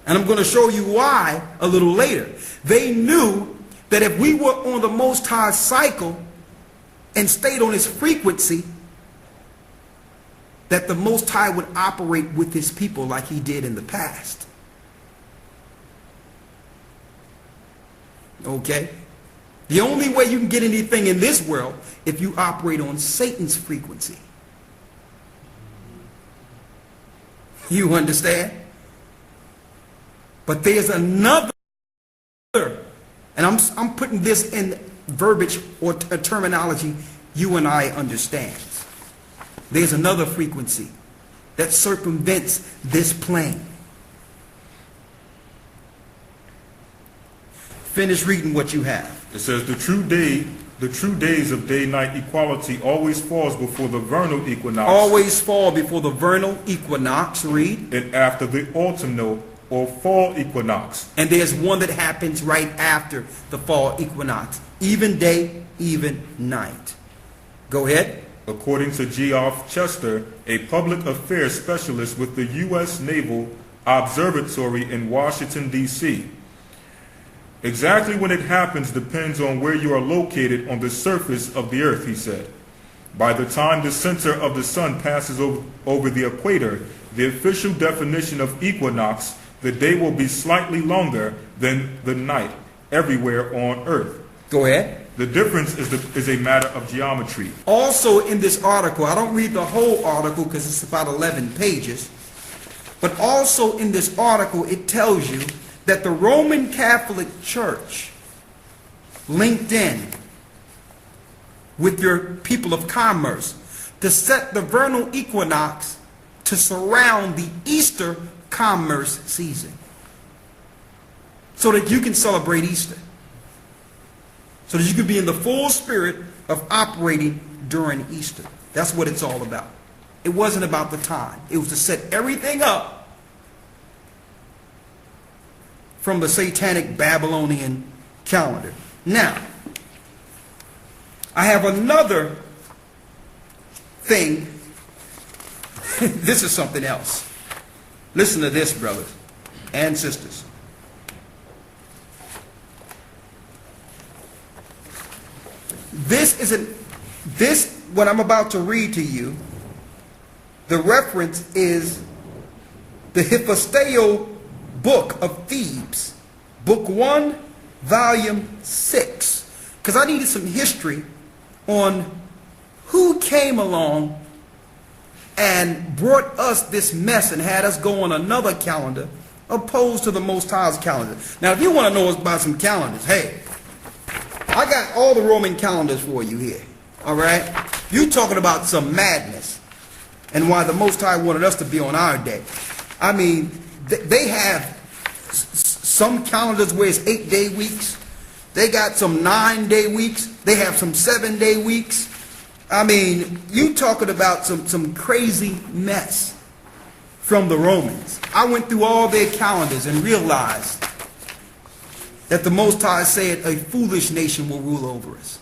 And I'm going to show you why a little later. They knew that if we were on the Most High cycle and stayed on his frequency, that the Most High would operate with his people like he did in the past. Okay? The only way you can get anything in this world if you operate on Satan's frequency. You understand? But there's another, and I'm putting this in verbiage or terminology you and I understand. There's another frequency that circumvents this plane. Finish reading what you have. It says the true days of day-night equality always falls before the vernal equinox. Always fall before the vernal equinox. Read. And after the autumnal or fall equinox. And there's one that happens right after the fall equinox. Even day, even night. Go ahead. According to Geoff Chester, a public affairs specialist with the U.S. Naval Observatory in Washington, D.C. Exactly when it happens depends on where you are located on the surface of the earth, he said. By the time the center of the sun passes over the equator, the official definition of equinox, the day will be slightly longer than the night everywhere on earth. Go ahead. The difference is a matter of geometry. Also in this article, I don't read the whole article because it's about 11 pages, but also in this article it tells you that the Roman Catholic Church linked in with your people of commerce, to set the vernal equinox to surround the Easter commerce season, so that you can celebrate Easter, so that you can be in the full spirit of operating during Easter. That's what it's all about. It wasn't about the time. It was to set everything up from the satanic Babylonian calendar. Now, I have another thing. This is something else. Listen to this, brothers and sisters. What I'm about to read to you, the reference is the Hiphosteo Book of Thebes, Book 1, Volume 6. Because I needed some history on who came along and brought us this mess and had us go on another calendar opposed to the Most High's calendar. Now, if you want to know about some calendars, hey, I got all the Roman calendars for you here. All right? You talking about some madness and why the Most High wanted us to be on our day. I mean, they have some calendars where it's 8-day weeks. They got some 9-day weeks. They have some 7-day weeks. I mean, you talking about some crazy mess from the Romans. I went through all their calendars and realized that the Most High said a foolish nation will rule over us.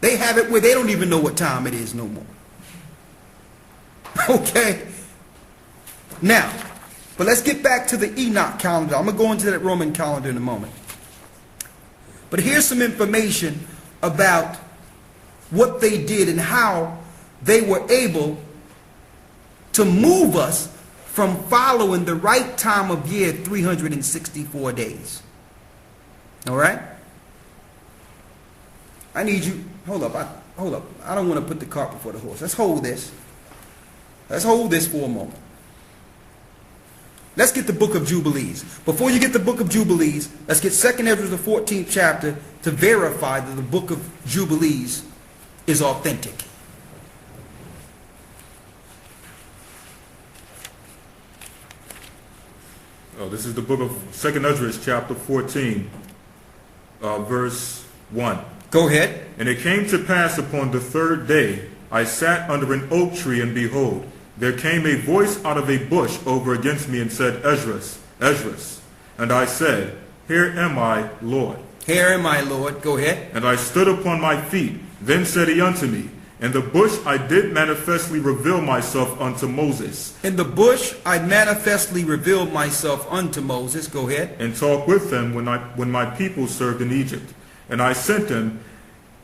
They have it where they don't even know what time it is no more. Okay? Now, but let's get back to the Enoch calendar. I'm going to go into that Roman calendar in a moment. But here's some information about what they did and how they were able to move us from following the right time of year 364 days. All right? I need you, hold up. I don't want to put the cart before the horse. Let's hold this. Let's hold this for a moment. Let's get the book of Jubilees. Before you get the book of Jubilees, let's get 2nd Ezra, the 14th chapter, to verify that the book of Jubilees is authentic. Oh, this is the book of 2nd Ezra, chapter 14, verse 1. Go ahead. And it came to pass upon the 3rd day, I sat under an oak tree, and behold, there came a voice out of a bush over against me, and said, Esdras, Esdras. And I said, Here am I, Lord. Here am I, Lord. Go ahead. And I stood upon my feet. Then said he unto me, In the bush I did manifestly reveal myself unto Moses. In the bush I manifestly revealed myself unto Moses. Go ahead. And talked with them when my people served in Egypt. And I sent them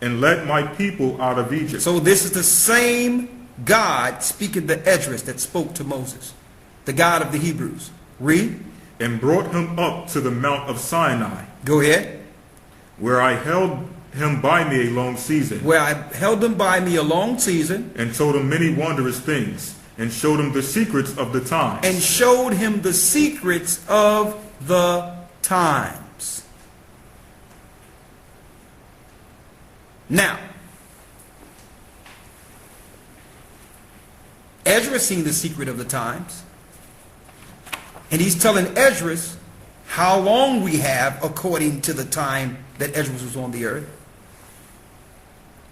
and led my people out of Egypt. So this is the same God speaking to Esdras that spoke to Moses, the God of the Hebrews. Read. And brought him up to the Mount of Sinai. Go ahead. Where I held him by me a long season. Where I held him by me a long season. And told him many wondrous things. And showed him the secrets of the times. And showed him the secrets of the times. Now, Ezra seen the secret of the times, and he's telling Esdras how long we have according to the time that Esdras was on the earth.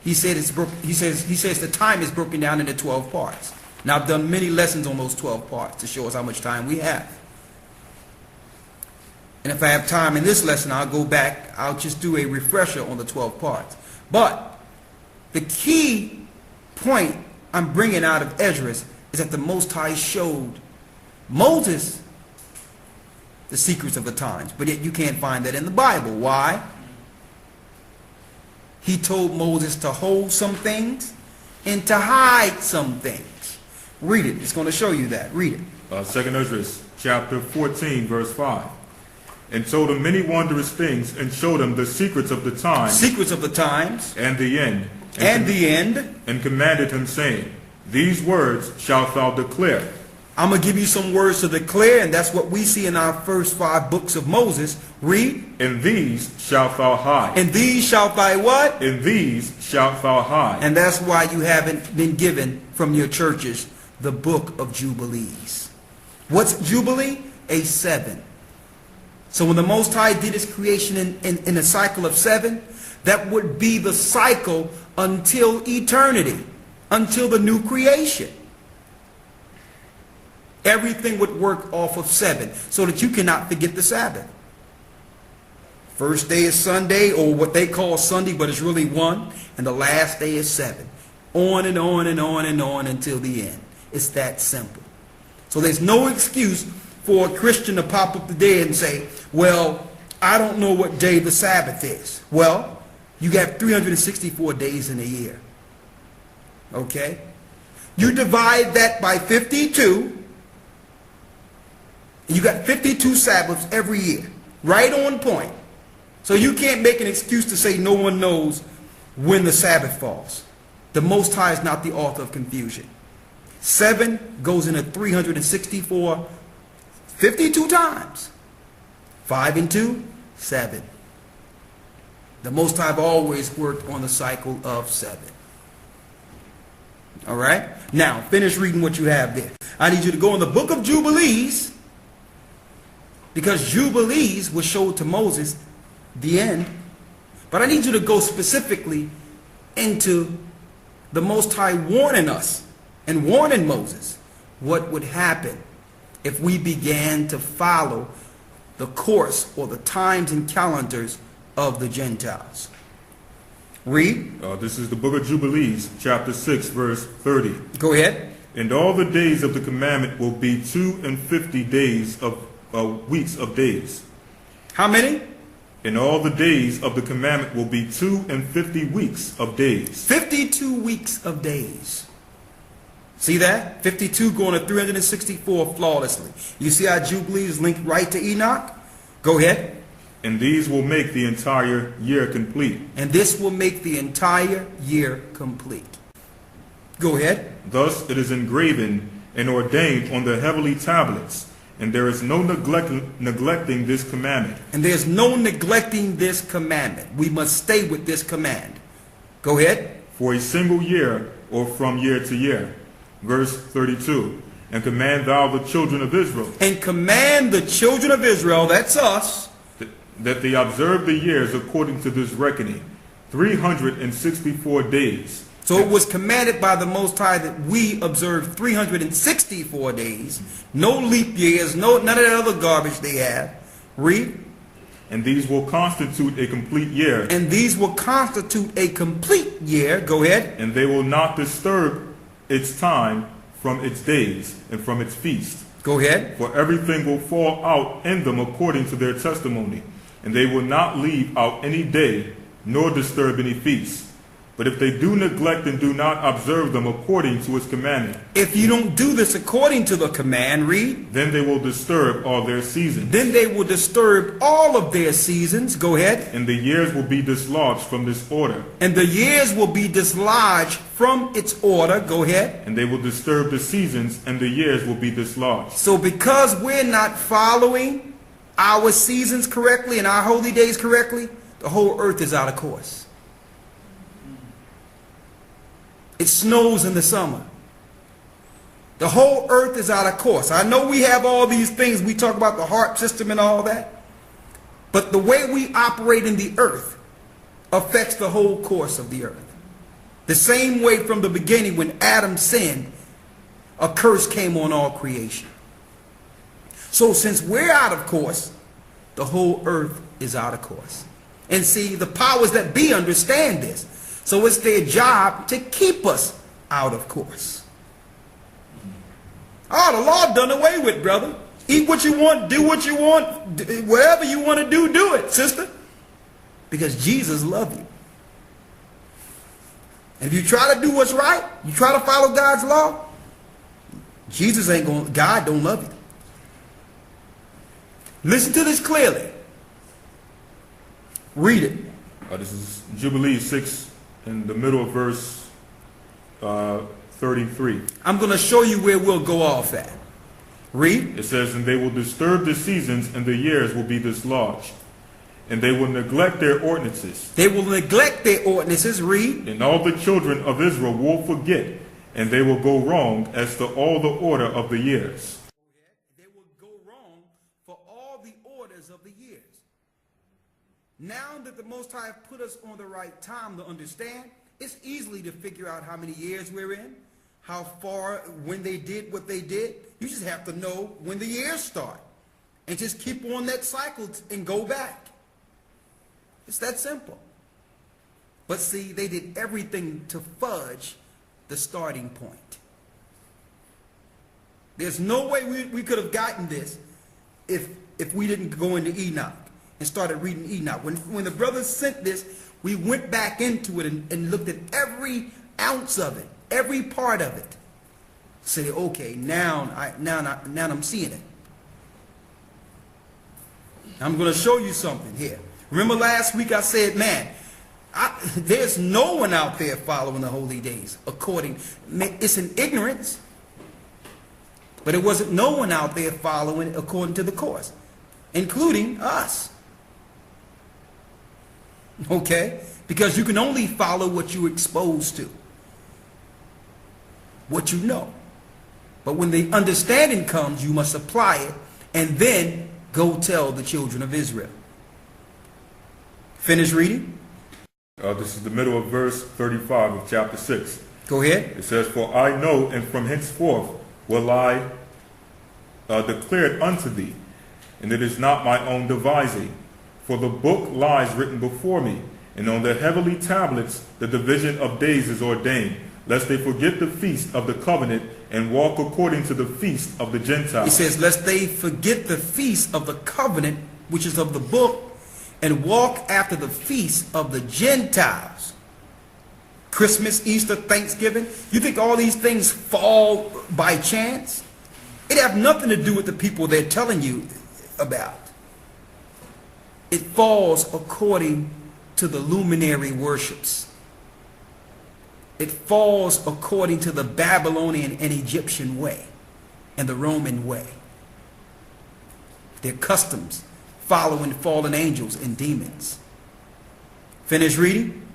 He says the time is broken down into 12 parts. Now, I've done many lessons on those 12 parts to show us how much time we have. And if I have time in this lesson, I'll go back. I'll just do a refresher on the 12 parts. But the key point I'm bringing out of Esdras is that the Most High showed Moses the secrets of the times. But yet you can't find that in the Bible. Why? He told Moses to hold some things and to hide some things. Read it. It's going to show you that. Read it. 2nd Ezra, chapter 14, verse 5. And told him many wondrous things, and showed him the secrets of the times. Secrets of the times. And the end. And the end. And commanded him, saying, These words shalt thou declare I'm going to give you some words to declare, and that's what we see in our first 5 books of Moses. Read. In these shalt thou hide. And these shalt thy what? In these shalt thou hide. And that's why you haven't been given from your churches the book of Jubilees. What's Jubilee? A 7. So when the Most High did his creation in a cycle of 7, that would be the cycle until eternity, until the new creation. Everything would work off of 7, so that you cannot forget the Sabbath. First day is Sunday, or what they call Sunday, but it's really 1, and the last day is 7. On and on and on and on until the end. It's that simple. So there's no excuse for a Christian to pop up today and say, well, I don't know what day the Sabbath is. Well, you got 364 days in a year. Okay? You divide that by 52, and you got 52 Sabbaths every year. Right on point. So you can't make an excuse to say no one knows when the Sabbath falls. The Most High is not the author of confusion. 7 goes into 364, 52 times. 5 and 2, 7. The Most High have always worked on the cycle of 7. All right? Now, finish reading what you have there. I need you to go in the book of Jubilees, because Jubilees was showed to Moses the end. But I need you to go specifically into the Most High warning us and warning Moses what would happen if we began to follow the course or the times and calendars of the Gentiles. Read. This is the book of Jubilees, chapter 6, verse 30. Go ahead. And all the days of the commandment will be 52 days of weeks of days. How many? And all the days of the commandment will be 52 weeks of days. 52 weeks of days. See that? 52 going to 364 flawlessly. You see how Jubilee is linked right to Enoch? Go ahead. And these will make the entire year complete. And this will make the entire year complete. Go ahead. Thus it is engraven and ordained on the heavenly tablets, and there is no neglecting this commandment. And there's no neglecting this commandment. We must stay with this command. Go ahead. For a single year, or from year to year. Verse 32. And command thou the children of Israel. And command the children of Israel, that's us, that they observe the years according to this reckoning, 364 days. So it was commanded by the Most High that we observe 364 days. No leap years, none of that other garbage they have. Read. And these will constitute a complete year. And these will constitute a complete year. Go ahead. And they will not disturb its time from its days and from its feast. Go ahead. For everything will fall out in them according to their testimony. And they will not leave out any day, nor disturb any feast. But if they do neglect and do not observe them according to its commandment. If you don't do this according to the command, read. Then they will disturb all their seasons. Then they will disturb all of their seasons. Go ahead. And the years will be dislodged from this order. And the years will be dislodged from its order. Go ahead. And they will disturb the seasons, and the years will be dislodged. So because we're not following our seasons correctly and our holy days correctly, the whole earth is out of course. It snows in the summer. The whole earth is out of course. I know we have all these things. We talk about the HARP system and all that. But the way we operate in the earth affects the whole course of the earth. The same way from the beginning when Adam sinned, a curse came on all creation. So since we're out of course, the whole earth is out of course. And see, the powers that be understand this. So it's their job to keep us out of course. Oh, the law done away with, brother. Eat what you want, do what you want, whatever you want to do it, sister. Because Jesus loves you. And if you try to do what's right, you try to follow God's law, Jesus ain't going, God don't love you. Listen to this clearly. Read it. This is Jubilees 6 in the middle of verse 33. I'm going to show you where we'll go off at. Read. It says, and they will disturb the seasons, and the years will be dislodged. And they will neglect their ordinances. They will neglect their ordinances. Read. And all the children of Israel will forget, and they will go wrong as to all the order of the years. They will go wrong for all the orders of the years. Now that the Most High have put us on the right time to understand, it's easily to figure out how many years we're in, how far, when they did what they did. You just have to know when the years start. And just keep on that cycle and go back. It's that simple. But see, they did everything to fudge the starting point. There's no way we could have gotten this if we didn't go into Enoch and started reading Enoch. When the brothers sent this, we went back into it and looked at every ounce of it, every part of it. Say, okay, now I'm seeing it. I'm going to show you something here. Remember last week I said, man, there's no one out there following the holy days it's an ignorance, but it wasn't no one out there following according to the course, including us. Okay? Because you can only follow what you're exposed to, what you know. But when the understanding comes, you must apply it and then go tell the children of Israel. Finish reading. This is the middle of verse 35 of chapter 6. Go ahead. It says, for I know, and from henceforth will I declare it unto thee, and it is not my own devising. For the book lies written before me, and on the heavenly tablets the division of days is ordained, lest they forget the feast of the covenant, and walk according to the feast of the Gentiles. He says, lest they forget the feast of the covenant, which is of the book, and walk after the feast of the Gentiles. Christmas, Easter, Thanksgiving. You think all these things fall by chance? It have nothing to do with the people they're telling you about. It falls according to the luminary worships. It falls according to the Babylonian and Egyptian way and the Roman way. Their customs following fallen angels and demons. Finish reading.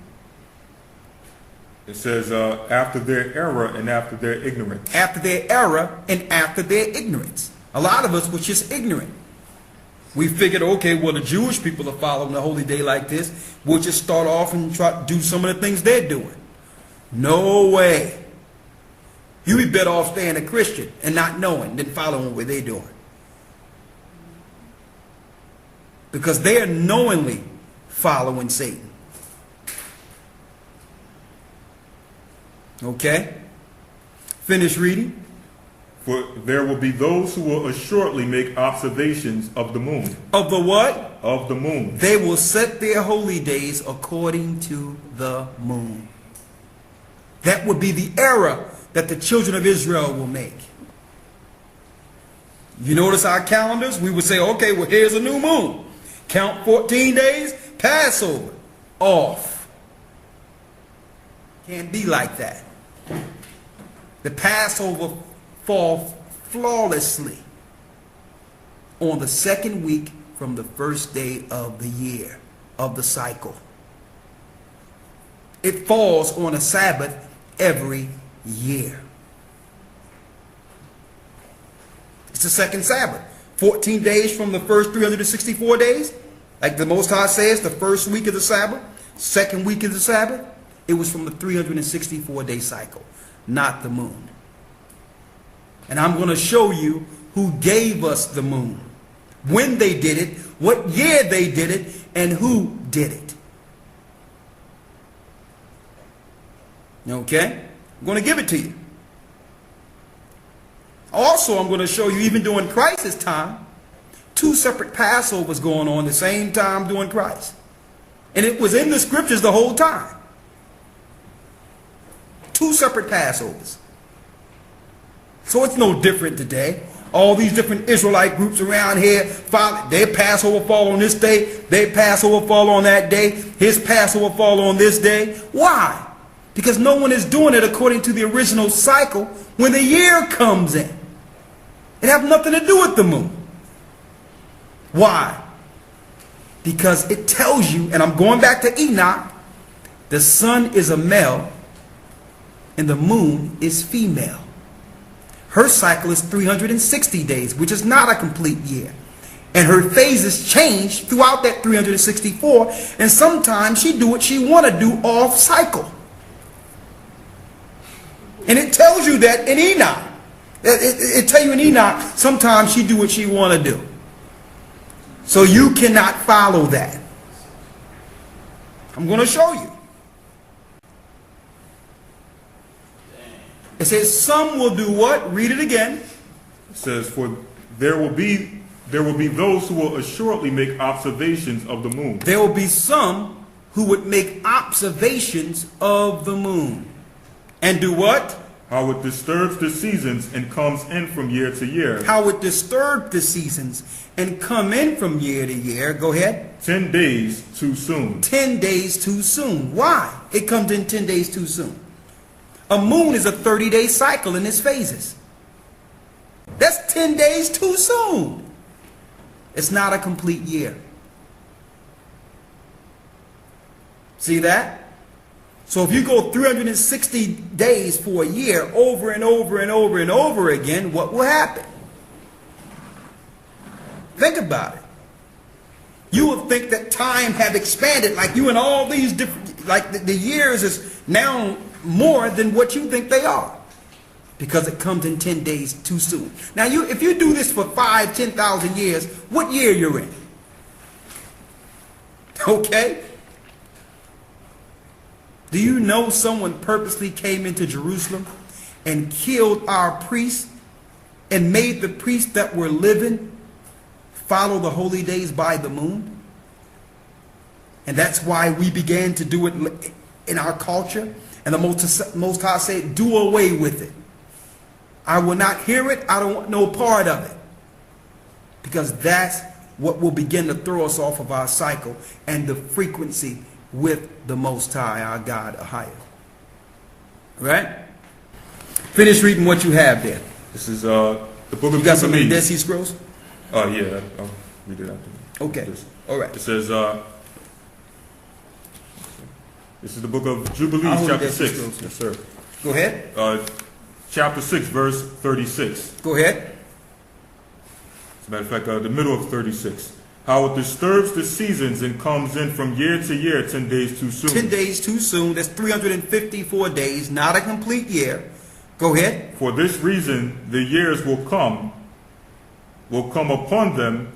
It says, after their error and after their ignorance. After their error and after their ignorance. A lot of us were just ignorant. We figured, okay, well, the Jewish people are following the holy day like this. We'll just start off and try to do some of the things they're doing. No way. You'd be better off staying a Christian and not knowing than following what they're doing. Because they are knowingly following Satan. Okay? Finish reading. For there will be those who will assuredly make observations of the moon. Of the what? Of the moon. They will set their holy days according to the moon. That would be the error that the children of Israel will make. You notice our calendars? We would say, okay, well, here's a new moon. Count 14 days, Passover, off. Can't be like that. The Passover falls flawlessly on the second week from the first day of the year, of the cycle. It falls on a Sabbath every year. It's the second Sabbath. 14 days from the first 364 days. Like the Most High says, the first week of the Sabbath, second week of the Sabbath, it was from the 364-day cycle, not the moon. And I'm going to show you who gave us the moon, when they did it, what year they did it, and who did it. Okay? I'm going to give it to you. Also, I'm going to show you, even during Christ's time, 2 separate Passovers going on the same time during Christ. And it was in the scriptures the whole time. 2 separate Passovers. So it's no different today. All these different Israelite groups around here, their Passover fall on this day, their Passover fall on that day, his Passover fall on this day. Why? Because no one is doing it according to the original cycle when the year comes in. It has nothing to do with the moon. Why? Because it tells you, and I'm going back to Enoch, the sun is a male and the moon is female. Her cycle is 360 days, which is not a complete year. And her phases change throughout that 364, and sometimes she do what she want to do off cycle. And it tells you that in Enoch. It tells you in Enoch, sometimes she do what she want to do. So you cannot follow that. I'm going to show you. It says some will do what? Read it again. It says, for there will be those who will assuredly make observations of the moon. There will be some who would make observations of the moon. And do what? How it disturbs the seasons and comes in from year to year. How it disturbs the seasons and come in from year to year. Go ahead. 10 days too soon. 10 days too soon. Why? It comes in 10 days too soon. A moon is a 30-day cycle in its phases. That's 10 days too soon. It's not a complete year. See that? So if you go 360 days for a year over and over and over and over again, what will happen? Think about it. You will think that time have expanded, like you in all these different, like the years is now more than what you think they are, because it comes in 10 days too soon. Now, if you do this for 5,000, 10,000 years, what year you're in? Okay? Do you know someone purposely came into Jerusalem and killed our priests and made the priests that were living follow the holy days by the moon? And that's why we began to do it in our culture. And the Most High said, do away with it. I will not hear it. I don't want no part of it. Because that's what will begin to throw us off of our cycle and the frequency with the Most High, our God, Ahia. Right? Finish reading what you have there. This is the book of You got some Jubilees. Dead Sea Scrolls? Oh, yeah. I'll read it after. Okay. This. All right. It says, this is the book of Jubilees, I'll hold chapter Dead Sea 6. Scrolls. Yes, sir. Go ahead. Chapter 6, verse 36. Go ahead. As a matter of fact, the middle of 36. How it disturbs the seasons and comes in from year to year, 10 days too soon. 10 days too soon. That's 354 days, not a complete year. Go ahead. For this reason, the years will come upon them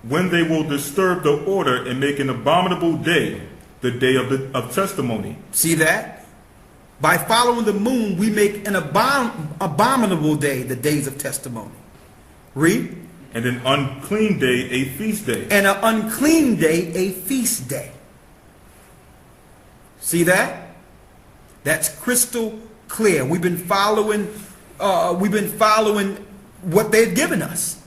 when they will disturb the order and make an abominable day, the day of testimony. See that? By following the moon, we make an abominable day, the days of testimony. Read. And an unclean day, a feast day. And an unclean day, a feast day. See that? That's crystal clear. We've been following what they've given us.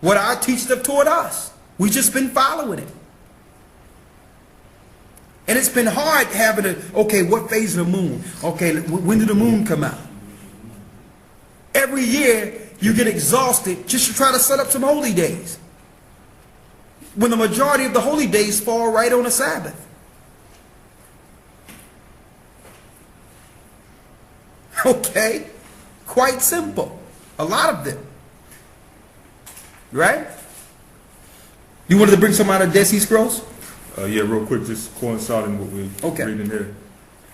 What our teachers have taught us. We've just been following it. And it's been hard having okay, what phase of the moon? Okay, when did the moon come out? Every year, you get exhausted just to try to set up some holy days, when the majority of the holy days fall right on a Sabbath. Okay, quite simple. A lot of them. Right? You wanted to bring some out of Dead Sea Scrolls? Yeah, real quick, just coinciding with what we're reading there.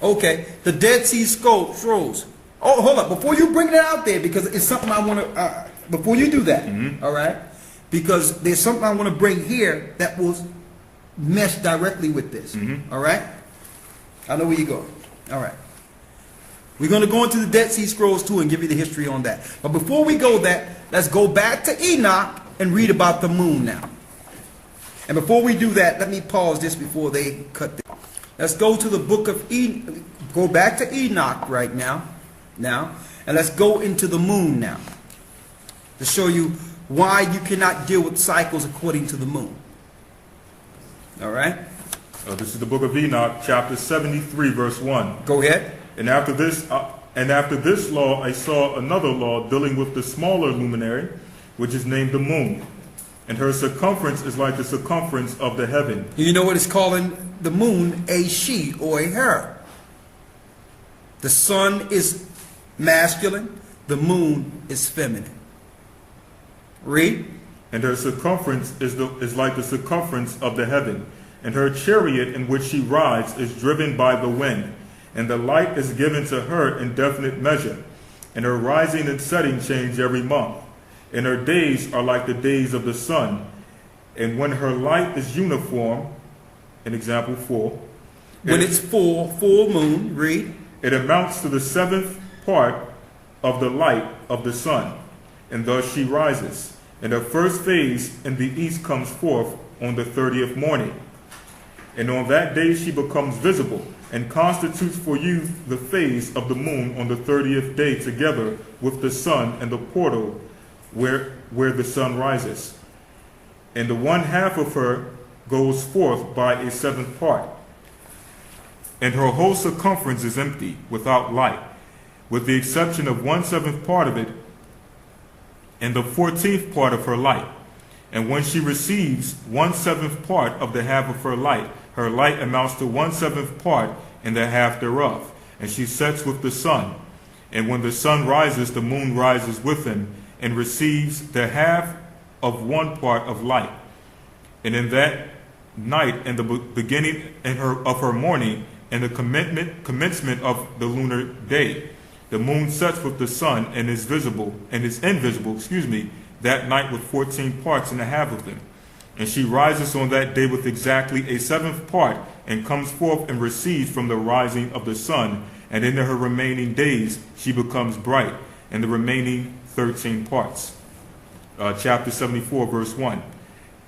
Okay, the Dead Sea Scrolls. Oh, hold up. Before you bring that out there, because it's something I want to, before you do that, all right? Because there's something I want to bring here that will mesh directly with this, all right? I know where you're going. All right. We're going to go into the Dead Sea Scrolls too and give you the history on that. But before we go there, let's go back to Enoch and read about the moon now. And before we do that, let me pause this before they cut this. Let's go to the book of Enoch. Go back to Enoch right now. And let's go into the moon now, to show you why you cannot deal with cycles according to the moon. All right? This is the book of Enoch, chapter 73, verse 1. Go ahead. And after this, And after this law, I saw another law dealing with the smaller luminary, which is named the moon. And her circumference is like the circumference of the heaven. You know what it's calling the moon? A she or a her. The sun is masculine. The moon is feminine. Read. And her circumference is like the circumference of the heaven. And her chariot in which she rides is driven by the wind. And the light is given to her in definite measure. And her rising and setting change every month. And her days are like the days of the sun. And when her light is uniform, in example 4. When it's full moon, read. It amounts to the 7th part of the light of the sun. And thus she rises. And her first phase in the east comes forth on the 30th morning. And on that day she becomes visible, and constitutes for you the phase of the moon on the 30th day, together with the sun and the portal where the sun rises. And the 1/2 of her goes forth by a 7th part. And her whole circumference is empty, without light, with the exception of 1/7 part of it, and the 14th part of her light. And when she receives 1/7 part of the half of her light amounts to 1/7 part and the half thereof. And she sets with the sun. And when the sun rises, the moon rises with him, and receives the half of 1 part of light. And in that night, and the beginning of her morning, and the commencement of the lunar day, the moon sets with the sun and is invisible, that night with 14 parts and a half of them. And she rises on that day with exactly a 7th part, and comes forth and recedes from the rising of the sun. And in her remaining days she becomes bright, and the remaining 13 parts. Chapter 74, verse 1.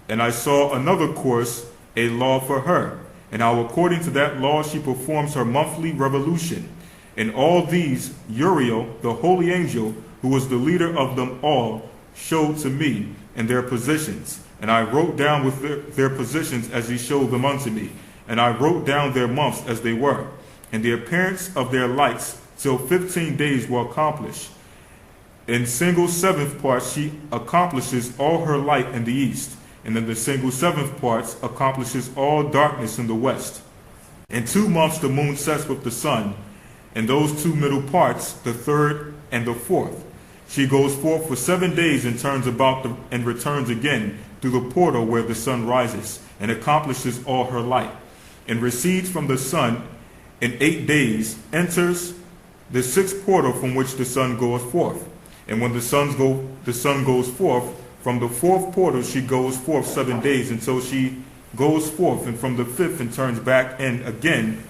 And I saw another course, a law for her. And how according to that law she performs her monthly revolution. And all these Uriel, the holy angel, who was the leader of them all, showed to me in their positions. And I wrote down with their positions as he showed them unto me. And I wrote down their months as they were. And the appearance of their lights till 15 days were accomplished. In single 7th parts she accomplishes all her light in the east. And in the single 7th parts accomplishes all darkness in the west. In 2 months the moon sets with the sun. In those 2 middle parts, the 3rd and the 4th, she goes forth for 7 days and turns about and returns again through the portal where the sun rises, and accomplishes all her light, and recedes from the sun in 8 days, enters the 6th portal from which the sun goeth forth. And when the sun goes forth from the 4th portal, she goes forth 7 days until she goes forth, and from the 5th and turns back again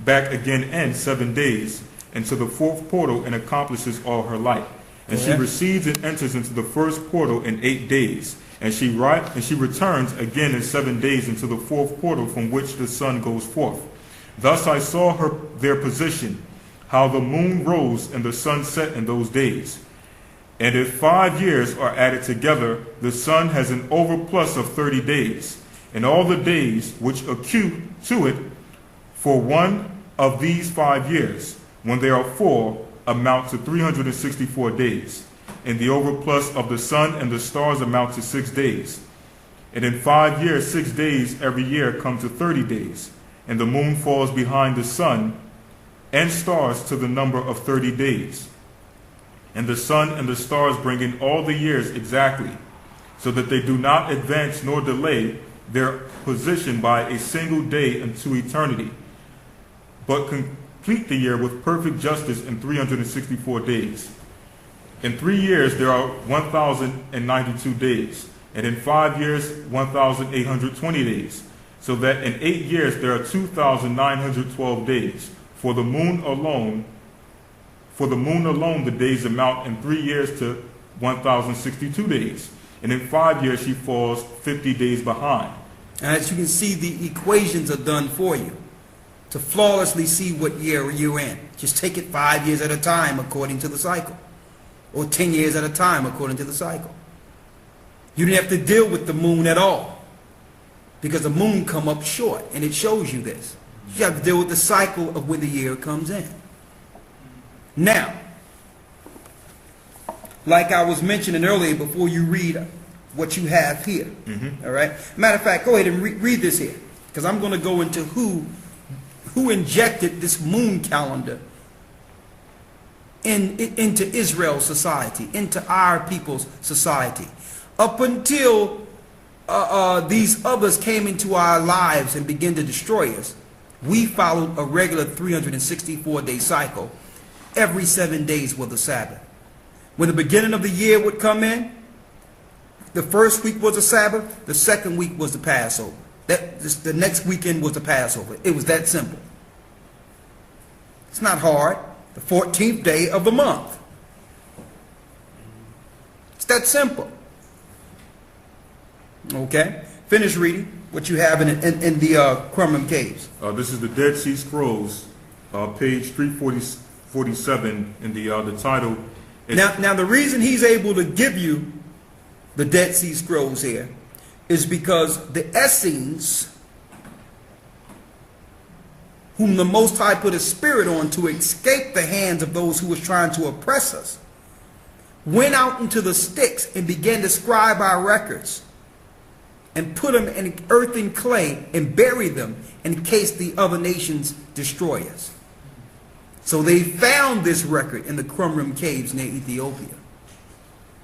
in 7 days, into the 4th portal, and accomplishes all her light. And she recedes and enters into the 1st portal in 8 days. And she returns again in 7 days into the 4th portal from which the sun goes forth. Thus I saw their position, how the moon rose and the sun set in those days. And if 5 years are added together, the sun has an overplus of 30 days. And all the days which accrue to it for one of these 5 years, when they are full, amount to 364 days. And the overplus of the sun and the stars amount to 6 days. And in 5 years, 6 days every year come to 30 days. And the moon falls behind the sun and stars to the number of 30 days. And the sun and the stars bring in all the years exactly, so that they do not advance nor delay their position by a single day into eternity, but complete the year with perfect justice in 364 days. In 3 years there are 1,092 days, and in 5 years 1,820 days, so that in 8 years there are 2,912 days. For the moon alone, the days amount in 3 years to 1,062 days, and in 5 years she falls 50 days behind. As you can see, the equations are done for you to flawlessly see what year you're in. Just take it 5 years at a time according to the cycle, or 10 years at a time according to the cycle. You didn't have to deal with the moon at all, because the moon come up short, and it shows you this. You have to deal with the cycle of when the year comes in. Now, like I was mentioning earlier, before you read what you have here, all right? Matter of fact, go ahead and read this here, because I'm going to go into who injected this moon calendar into Israel's society, into our people's society. Up until these others came into our lives and began to destroy us, we followed a regular 364-day cycle. Every 7 days was the Sabbath. When the beginning of the year would come in, the first week was the Sabbath, the second week was the Passover. The next weekend was the Passover. It was that simple. It's not hard. The 14th day of the month. It's that simple. Okay? Finish reading what you have in the Qumran caves. This is the Dead Sea Scrolls, page 347 in the title. Now the reason he's able to give you the Dead Sea Scrolls here is because the Essenes, whom the Most High put a spirit on to escape the hands of those who was trying to oppress us, went out into the sticks and began to scribe our records and put them in earth and clay and bury them in case the other nations destroy us. So they found this record in the Qumran caves near Ethiopia.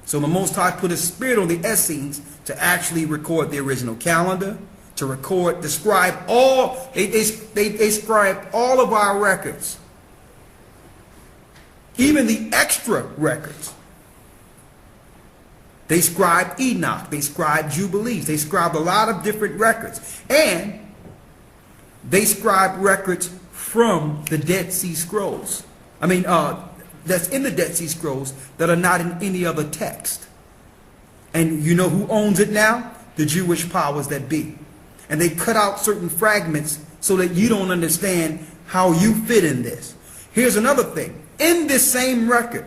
So the Most High put a spirit on the Essenes to actually record the original calendar, to record, describe all, they scribe all of our records. Even the extra records. They scribed Enoch, they scribed Jubilees, they scribed a lot of different records. And they scribed records from the Dead Sea Scrolls. I mean, that's in the Dead Sea Scrolls that are not in any other text. And you know who owns it now? The Jewish powers that be. And they cut out certain fragments so that you don't understand how you fit in this. Here's another thing. In this same record,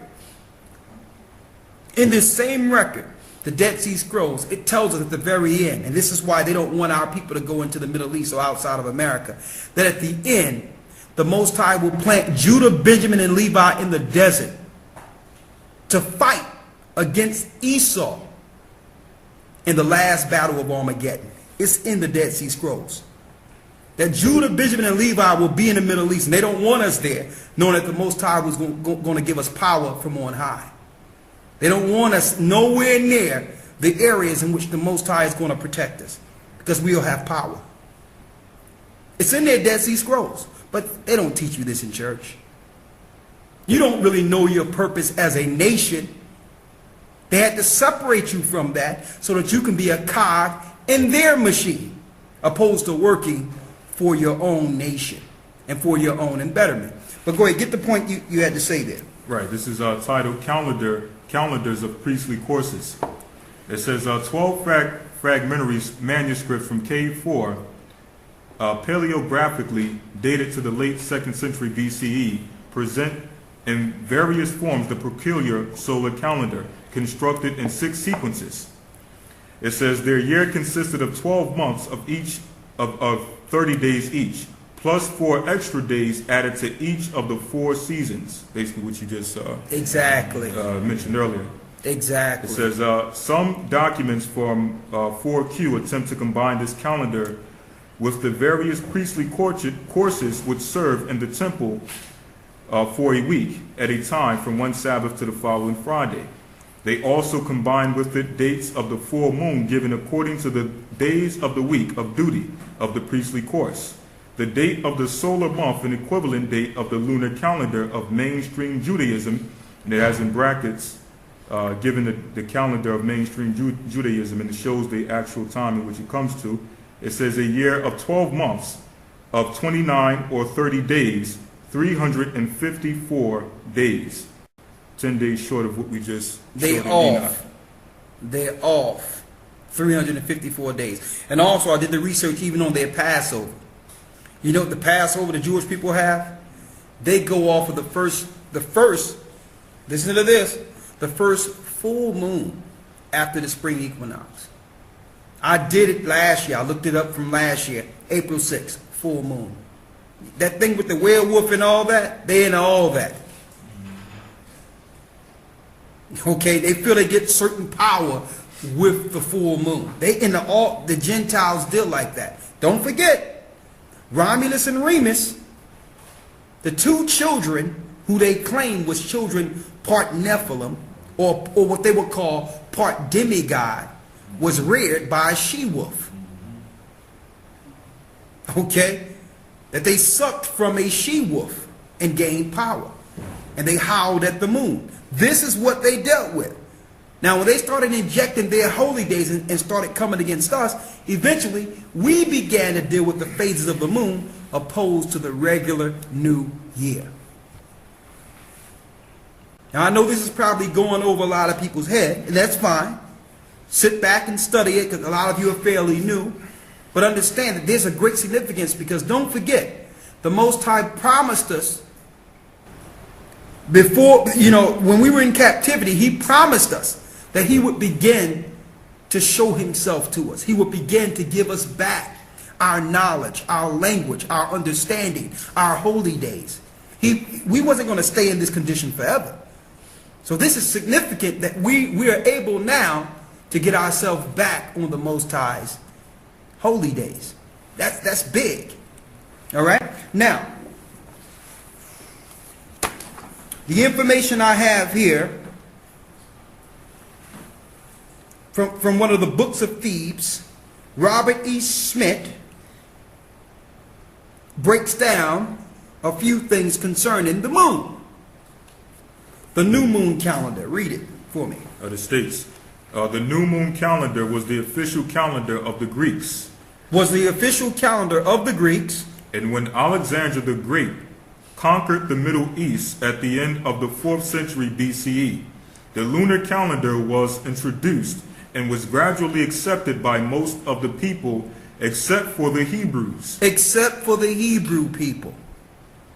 the Dead Sea Scrolls, it tells us at the very end, and this is why they don't want our people to go into the Middle East or outside of America, that at the end, the Most High will plant Judah, Benjamin, and Levi in the desert to fight against Esau in the last battle of Armageddon. It's in the Dead Sea Scrolls. That Judah, Benjamin, and Levi will be in the Middle East, and they don't want us there, knowing that the Most High was going to give us power from on high. They don't want us nowhere near the areas in which the Most High is going to protect us, because we'll have power. It's in their Dead Sea Scrolls, but they don't teach you this in church. You don't really know your purpose as a nation. They had to separate you from that so that you can be a cog in their machine, opposed to working for your own nation and for your own betterment. But go ahead, get the point you had to say there. Right, this is titled Calendars of Priestly Courses. It says 12 fragmentary manuscripts from Cave 4, paleographically dated to the late 2nd century BCE, present in various forms the peculiar solar calendar, constructed in 6 sequences. It says their year consisted of 12 months of each of 30 days each, plus 4 extra days added to each of the 4 seasons, basically what you just mentioned earlier. Exactly. It says some documents from 4Q attempt to combine this calendar with the various priestly courses which serve in the temple for a week at a time from one Sabbath to the following Friday. They also combine with the dates of the full moon given according to the days of the week of duty of the priestly course, the date of the solar month and equivalent date of the lunar calendar of mainstream Judaism, and it has in brackets given the calendar of mainstream Judaism, and it shows the actual time in which it comes to. It says a year of 12 months of 29 or 30 days, 354 days. 10 days short of what we just They're off 354 days. And also I did the research even on their Passover. You know what the Passover the Jewish people have? They go off of the first, listen to this, the first full moon after the spring equinox. I did it last year. I looked it up from last year, April 6th, full moon. That thing with the werewolf and all that, they into all that. Okay, they feel they get certain power with the full moon. The Gentiles deal like that. Don't forget, Romulus and Remus, the two children who they claim was children part Nephilim, or what they would call part demigod, was reared by a she-wolf. Okay? That they sucked from a she-wolf and gained power. And they howled at the moon. This is what they dealt with. Now, when they started injecting their holy days and started coming against us, eventually we began to deal with the phases of the moon opposed to the regular new year. Now, I know this is probably going over a lot of people's head, and that's fine. Sit back and study it, because a lot of you are fairly new. But understand that there's a great significance, because don't forget, the Most High promised us before, when we were in captivity, he promised us that he would begin to show himself to us. He would begin to give us back our knowledge, our language, our understanding, our holy days. We wasn't going to stay in this condition forever. So this is significant that we are able now to get ourselves back on the Most High's holy days. That's big. All right? Now, the information I have here from one of the books of Thebes, Robert E. Smith breaks down a few things concerning the moon. The new moon calendar. Read it for me. It states, the new moon calendar was the official calendar of the Greeks. Was the official calendar of the Greeks. And when Alexander the Great conquered the Middle East at the end of the 4th century BCE, the lunar calendar was introduced and was gradually accepted by most of the people except for the Hebrews. Except for the Hebrew people.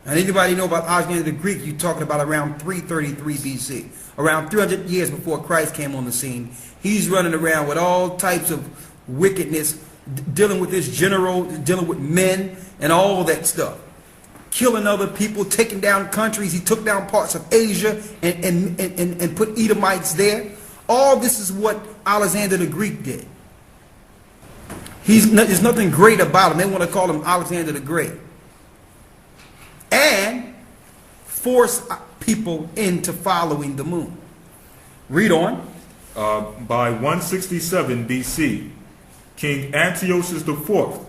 And anybody know about Alexander the Greek, you're talking about around 333 BC. Around 300 years before Christ came on the scene. He's running around with all types of wickedness, dealing with his general, dealing with men and all that stuff. Killing other people, taking down countries. He took down parts of Asia and put Edomites there. All this is what Alexander the Greek did. There's nothing great about him. They want to call him Alexander the Great. And force people into following the moon. Read on. By 167 BC, King Antiochus IV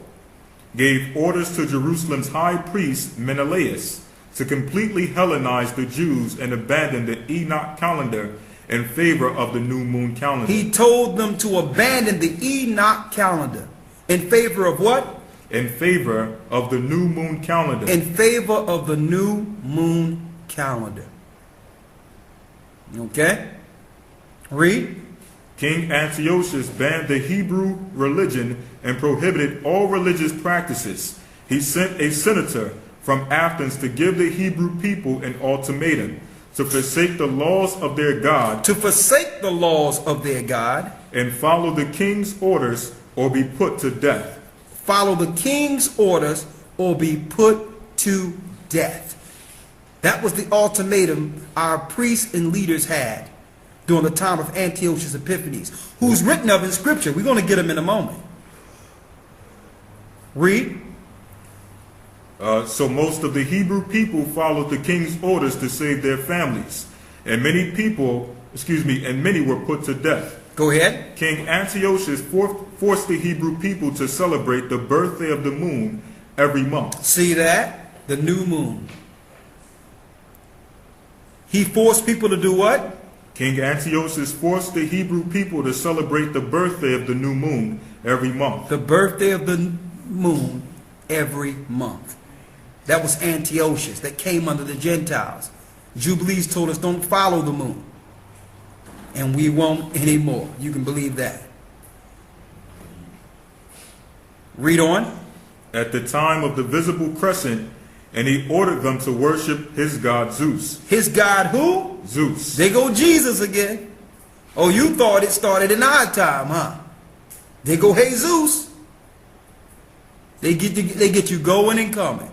gave orders to Jerusalem's high priest Menelaus to completely Hellenize the Jews and abandon the Enoch calendar in favor of the new moon calendar. He told them to abandon the Enoch calendar in favor of what? In favor of the new moon calendar. In favor of the new moon calendar. Okay? Read. King Antiochus banned the Hebrew religion and prohibited all religious practices. He sent a senator from Athens to give the Hebrew people an ultimatum to forsake the laws of their God. To forsake the laws of their God. And follow the king's orders or be put to death. Follow the king's orders or be put to death. That was the ultimatum our priests and leaders had during the time of Antiochus Epiphanes, who's written of in Scripture. We're going to get him in a moment. Read. So most of the Hebrew people followed the king's orders to save their families, and many were put to death. Go ahead. King Antiochus forced the Hebrew people to celebrate the birthday of the moon every month. See that? The new moon. He forced people to do what? King Antiochus forced the Hebrew people to celebrate the birthday of the new moon every month. The birthday of the moon every month. That was Antiochus that came under the Gentiles. Jubilees told us don't follow the moon. And we won't anymore. You can believe that. Read on. At the time of the visible crescent, and he ordered them to worship his god Zeus. His god who? Zeus. There go Jesus again. Oh, you thought it started in our time, huh? They go, hey Zeus. They get you going and coming.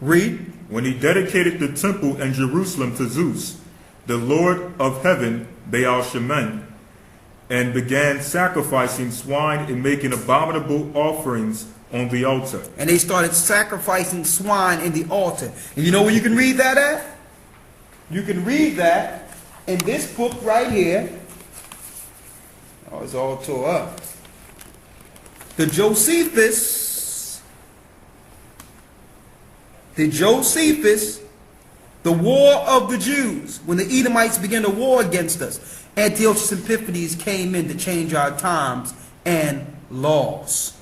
Read. When he dedicated the temple in Jerusalem to Zeus, the Lord of heaven, Baal-Shemen, and began sacrificing swine and making abominable offerings on the altar. And they started sacrificing swine in the altar. And you know where you can read that at? You can read that in this book right here. Oh, it's all tore up. The Josephus, the War of the Jews, when the Edomites began to war against us, Antiochus Epiphanes came in to change our times and laws.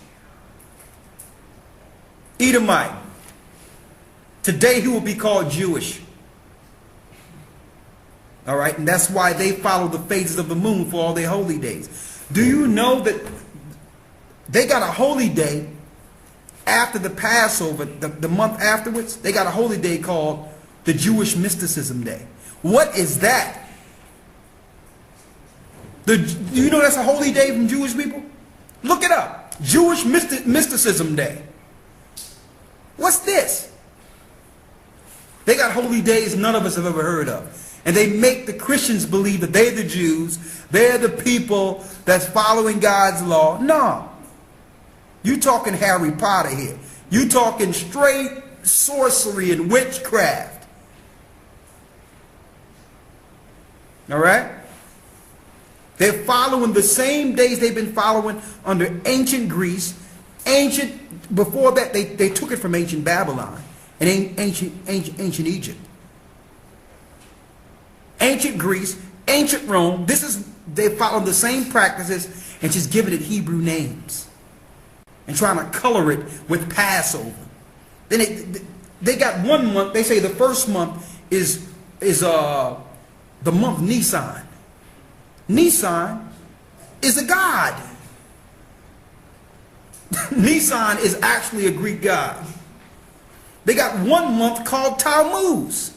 Edomite. Today he will be called Jewish. All right, and that's why they follow the phases of the moon for all their holy days. Do you know that they got a holy day after the Passover, the month afterwards? They got a holy day called the Jewish Mysticism Day. What is that? Do you know that's a holy day from Jewish people? Look it up. Jewish Mysticism Day. What's this? They got holy days none of us have ever heard of. And they make the Christians believe that they're the Jews, they're the people that's following God's law. No. You talking Harry Potter here. You talking straight sorcery and witchcraft. All right? They're following the same days they've been following under ancient Greece. Before that, they took it from ancient Babylon and ancient Egypt. Ancient Greece, ancient Rome. They follow the same practices and just giving it Hebrew names and trying to color it with Passover. Then they got 1 month. They say the first month is the month Nisan. Nisan is a god. Nisan is actually a Greek god. They got 1 month called Tammuz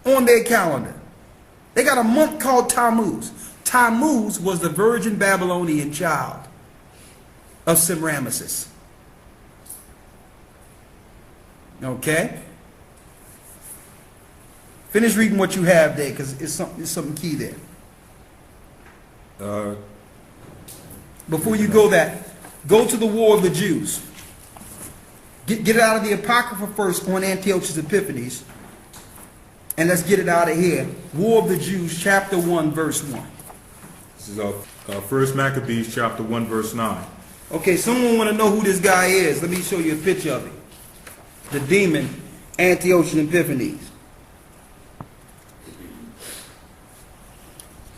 on their calendar. They got a month called Tammuz. Tammuz was the virgin Babylonian child of Semiramis. Okay? Finish reading what you have there, because it's something key there. Before you go to the War of the Jews. Get it out of the Apocrypha first on Antiochus Epiphanes. And let's get it out of here. War of the Jews, chapter 1, verse 1. This is 1 Maccabees, chapter 1, verse 9. Okay, someone want to know who this guy is. Let me show you a picture of him. The demon, Antiochus Epiphanes.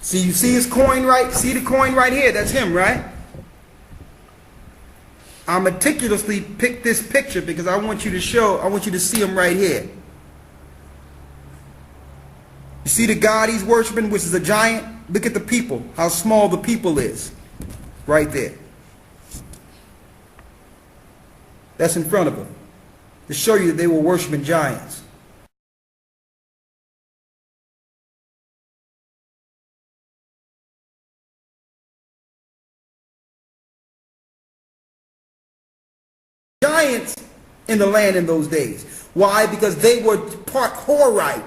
See, you see his coin right? See the coin right here? That's him, right? I meticulously picked this picture because I want you to see him right here. You see the God he's worshiping, which is a giant? Look at the people, how small the people is. Right there. That's in front of him. To show you that they were worshiping giants. Giants in the land in those days. Why? Because they were part Horite.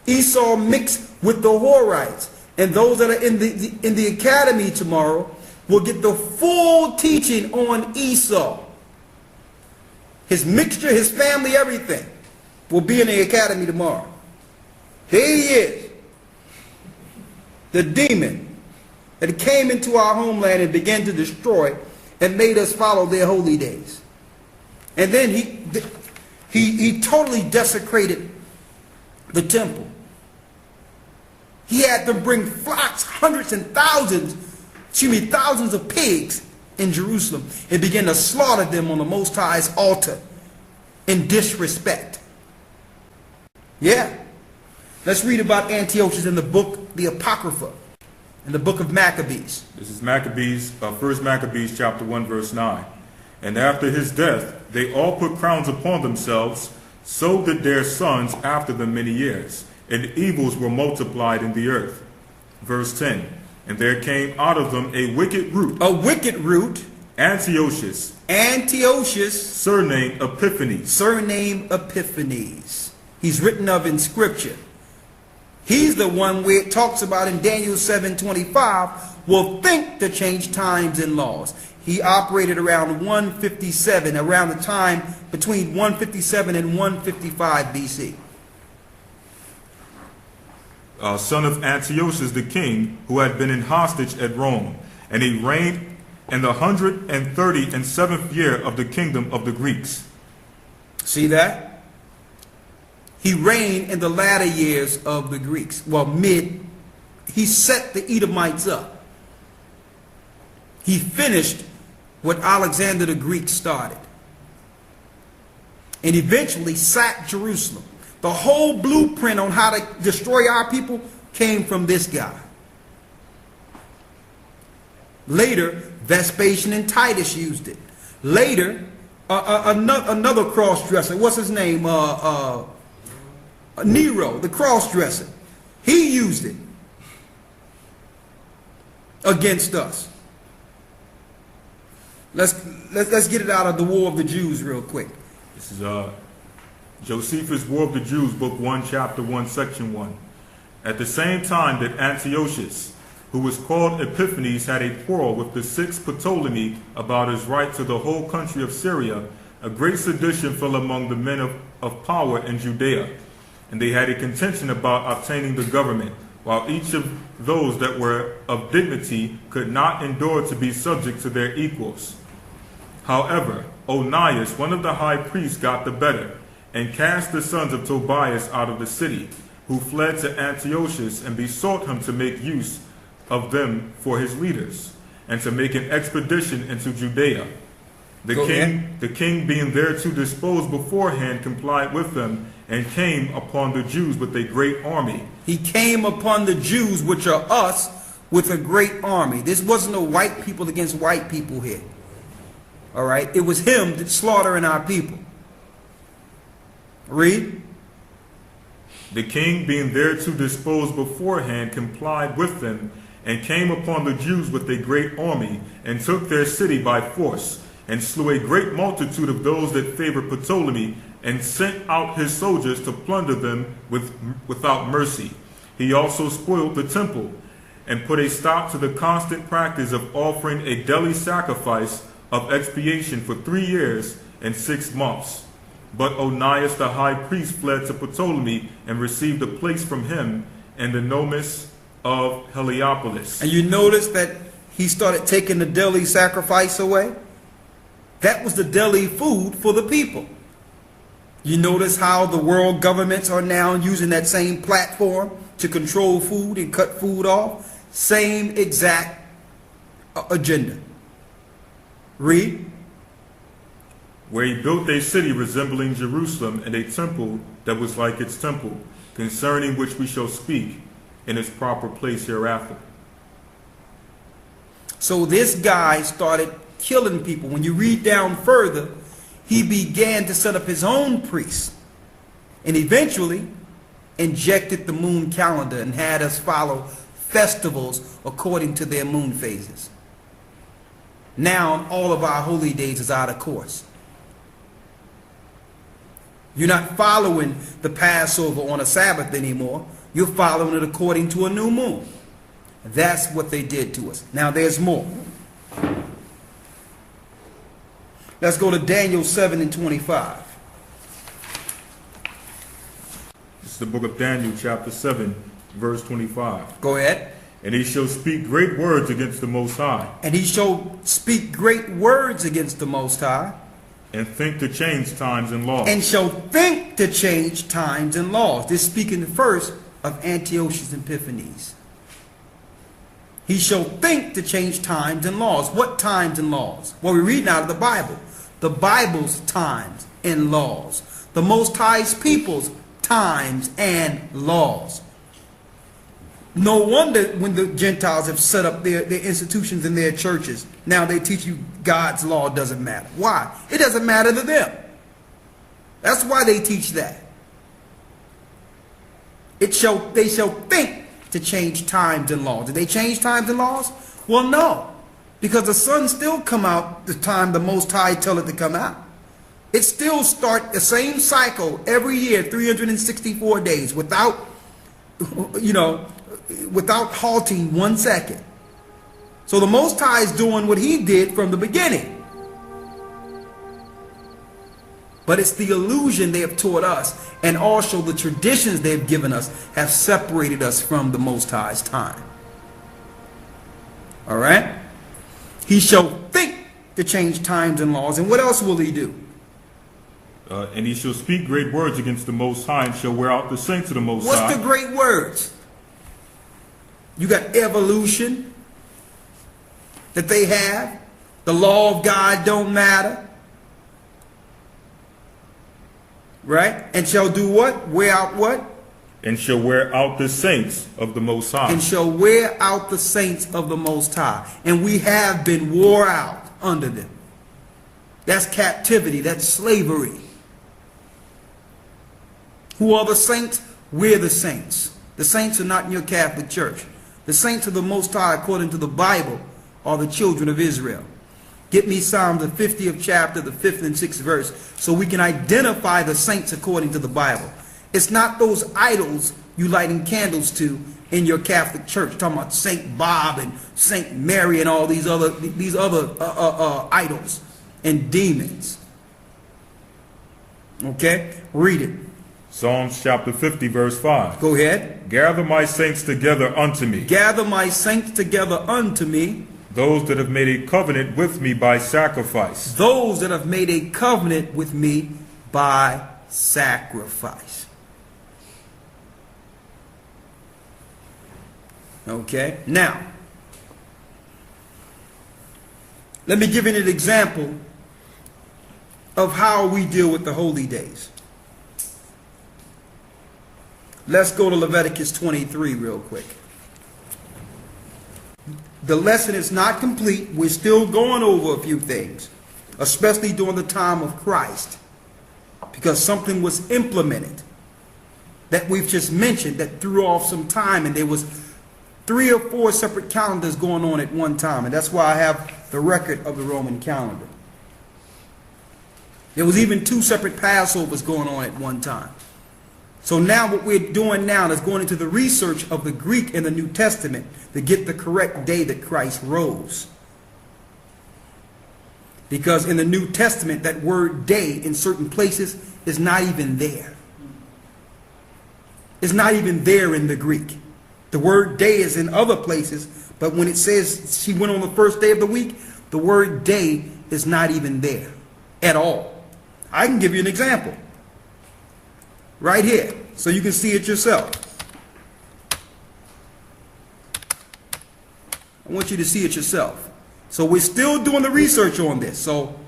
Esau mixed with the Horites. And those that are in the academy tomorrow will get the full teaching on Esau. His mixture, his family, everything will be in the academy tomorrow. There he is. The demon that came into our homeland and began to destroy and made us follow their holy days. And then he totally desecrated the temple. He had them bring flocks, hundreds and thousands of pigs in Jerusalem and began to slaughter them on the Most High's altar in disrespect. Yeah. Let's read about Antiochus in the book, the Apocrypha, in the book of Maccabees. This is Maccabees, 1 Maccabees chapter 1, verse 9. And after his death, they all put crowns upon themselves, so did their sons after them many years, and evils were multiplied in the earth. Verse 10. And there came out of them a wicked root. A wicked root. Antiochus. Antiochus. Surname Epiphanes. Surname Epiphanes. He's written of in Scripture. He's the one where it talks about in Daniel 7:25, will think to change times and laws. He operated around 157, around the time between 157 and 155 BC. Son of Antiochus the king, who had been in hostage at Rome, and he reigned in the 137th year of the kingdom of the Greeks. See that? He reigned in the latter years of the Greeks. Well, he set the Edomites up. He finished what Alexander the Greek started. And eventually sacked Jerusalem. The whole blueprint on how to destroy our people came from this guy. Later, Vespasian and Titus used it. Later, another cross-dresser, what's his name? Nero, the cross-dresser. He used it against us. Let's get it out of the War of the Jews real quick. This is Josephus' War of the Jews, Book 1, Chapter 1, Section 1. At the same time that Antiochus, who was called Epiphanes, had a quarrel with the sixth Ptolemy about his right to the whole country of Syria, a great sedition fell among the men of power in Judea, and they had a contention about obtaining the government, while each of those that were of dignity could not endure to be subject to their equals. However, Onias, one of the high priests, got the better, and cast the sons of Tobias out of the city, who fled to Antiochus and besought him to make use of them for his leaders, and to make an expedition into Judea. The king being thereto disposed beforehand, complied with them, and came upon the Jews with a great army. He came upon the Jews, which are us, with a great army. This wasn't a white people against white people here. All right? It was him that slaughtering our people. Read. The king being thereto disposed beforehand, complied with them, and came upon the Jews with a great army, and took their city by force, and slew a great multitude of those that favored Ptolemy, and sent out his soldiers to plunder them without mercy. He also spoiled the temple, and put a stop to the constant practice of offering a daily sacrifice of expiation for 3 years and 6 months. But Onias the high priest fled to Ptolemy, and received a place from him in the nomus of Heliopolis. And you notice that he started taking the daily sacrifice away? That was the daily food for the people. You notice how the world governments are now using that same platform to control food and cut food off? Same exact agenda. Read. Where he built a city resembling Jerusalem, and a temple that was like its temple, concerning which we shall speak in its proper place hereafter. So this guy started killing people. When you read down further, he began to set up his own priests, and eventually injected the moon calendar and had us follow festivals according to their moon phases. Now all of our holy days is out of course. You're not following the Passover on a Sabbath anymore. You're following it according to a new moon. That's what they did to us. Now there's more. Let's go to Daniel 7:25. This is the book of Daniel, chapter 7, verse 25. Go ahead. And he shall speak great words against the Most High. And he shall speak great words against the Most High. And think to change times and laws. And shall think to change times and laws. This speaking first of Antiochus Epiphanes. He shall think to change times and laws. What times and laws? Well, we're reading out of the Bible. The Bible's times and laws. The Most High's people's times and laws. No wonder when the Gentiles have set up their institutions in their churches, now they teach you God's law doesn't matter. Why? It doesn't matter to them. That's why they teach that. They shall think to change times and laws. Did they change times and laws? Well, no. Because the sun still come out the time the Most High tell it to come out. It still start the same cycle every year, 364 days, without you know, without halting 1 second. So the Most High is doing what he did from the beginning. But it's the illusion they have taught us, and also the traditions they've given us have separated us from the Most High's time. All right? He shall think to change times and laws. And what else will he do? And he shall speak great words against the Most High, and shall wear out the saints of the Most High. What's the great words? You got evolution that they have. The law of God don't matter. Right? And shall do what? Wear out what? And shall wear out the saints of the Most High. And shall wear out the saints of the Most High. And we have been wore out under them. That's captivity. That's slavery. Who are the saints? We're the saints. The saints are not in your Catholic Church. The saints of the Most High, according to the Bible, are the children of Israel. Get me Psalm the 50th chapter, the 5th and 6th verse, so we can identify the saints according to the Bible. It's not those idols you lighting candles to in your Catholic Church, talking about Saint Bob and Saint Mary and all these other idols and demons. Okay, read it. Psalms chapter 50 verse 5. Go ahead. Gather my saints together unto me. Gather my saints together unto me. Those that have made a covenant with me by sacrifice. Those that have made a covenant with me by sacrifice. Okay, now, let me give you an example of how we deal with the holy days. Let's go to Leviticus 23 real quick. The lesson is not complete. We're still going over a few things, especially during the time of Christ, because something was implemented that we've just mentioned that threw off some time, and there was 3 or 4 separate calendars going on at one time, and that's why I have the record of the Roman calendar. There was even 2 separate Passovers going on at one time. So now what we're doing now is going into the research of the Greek in the New Testament to get the correct day that Christ rose. Because in the New Testament, that word day in certain places is not even there. It's not even there in the Greek. The word day is in other places, but when it says she went on the first day of the week, the word day is not even there at all. I can give you an example. Right here, so you can see it yourself. I want you to see it yourself. So we're still doing the research on this. So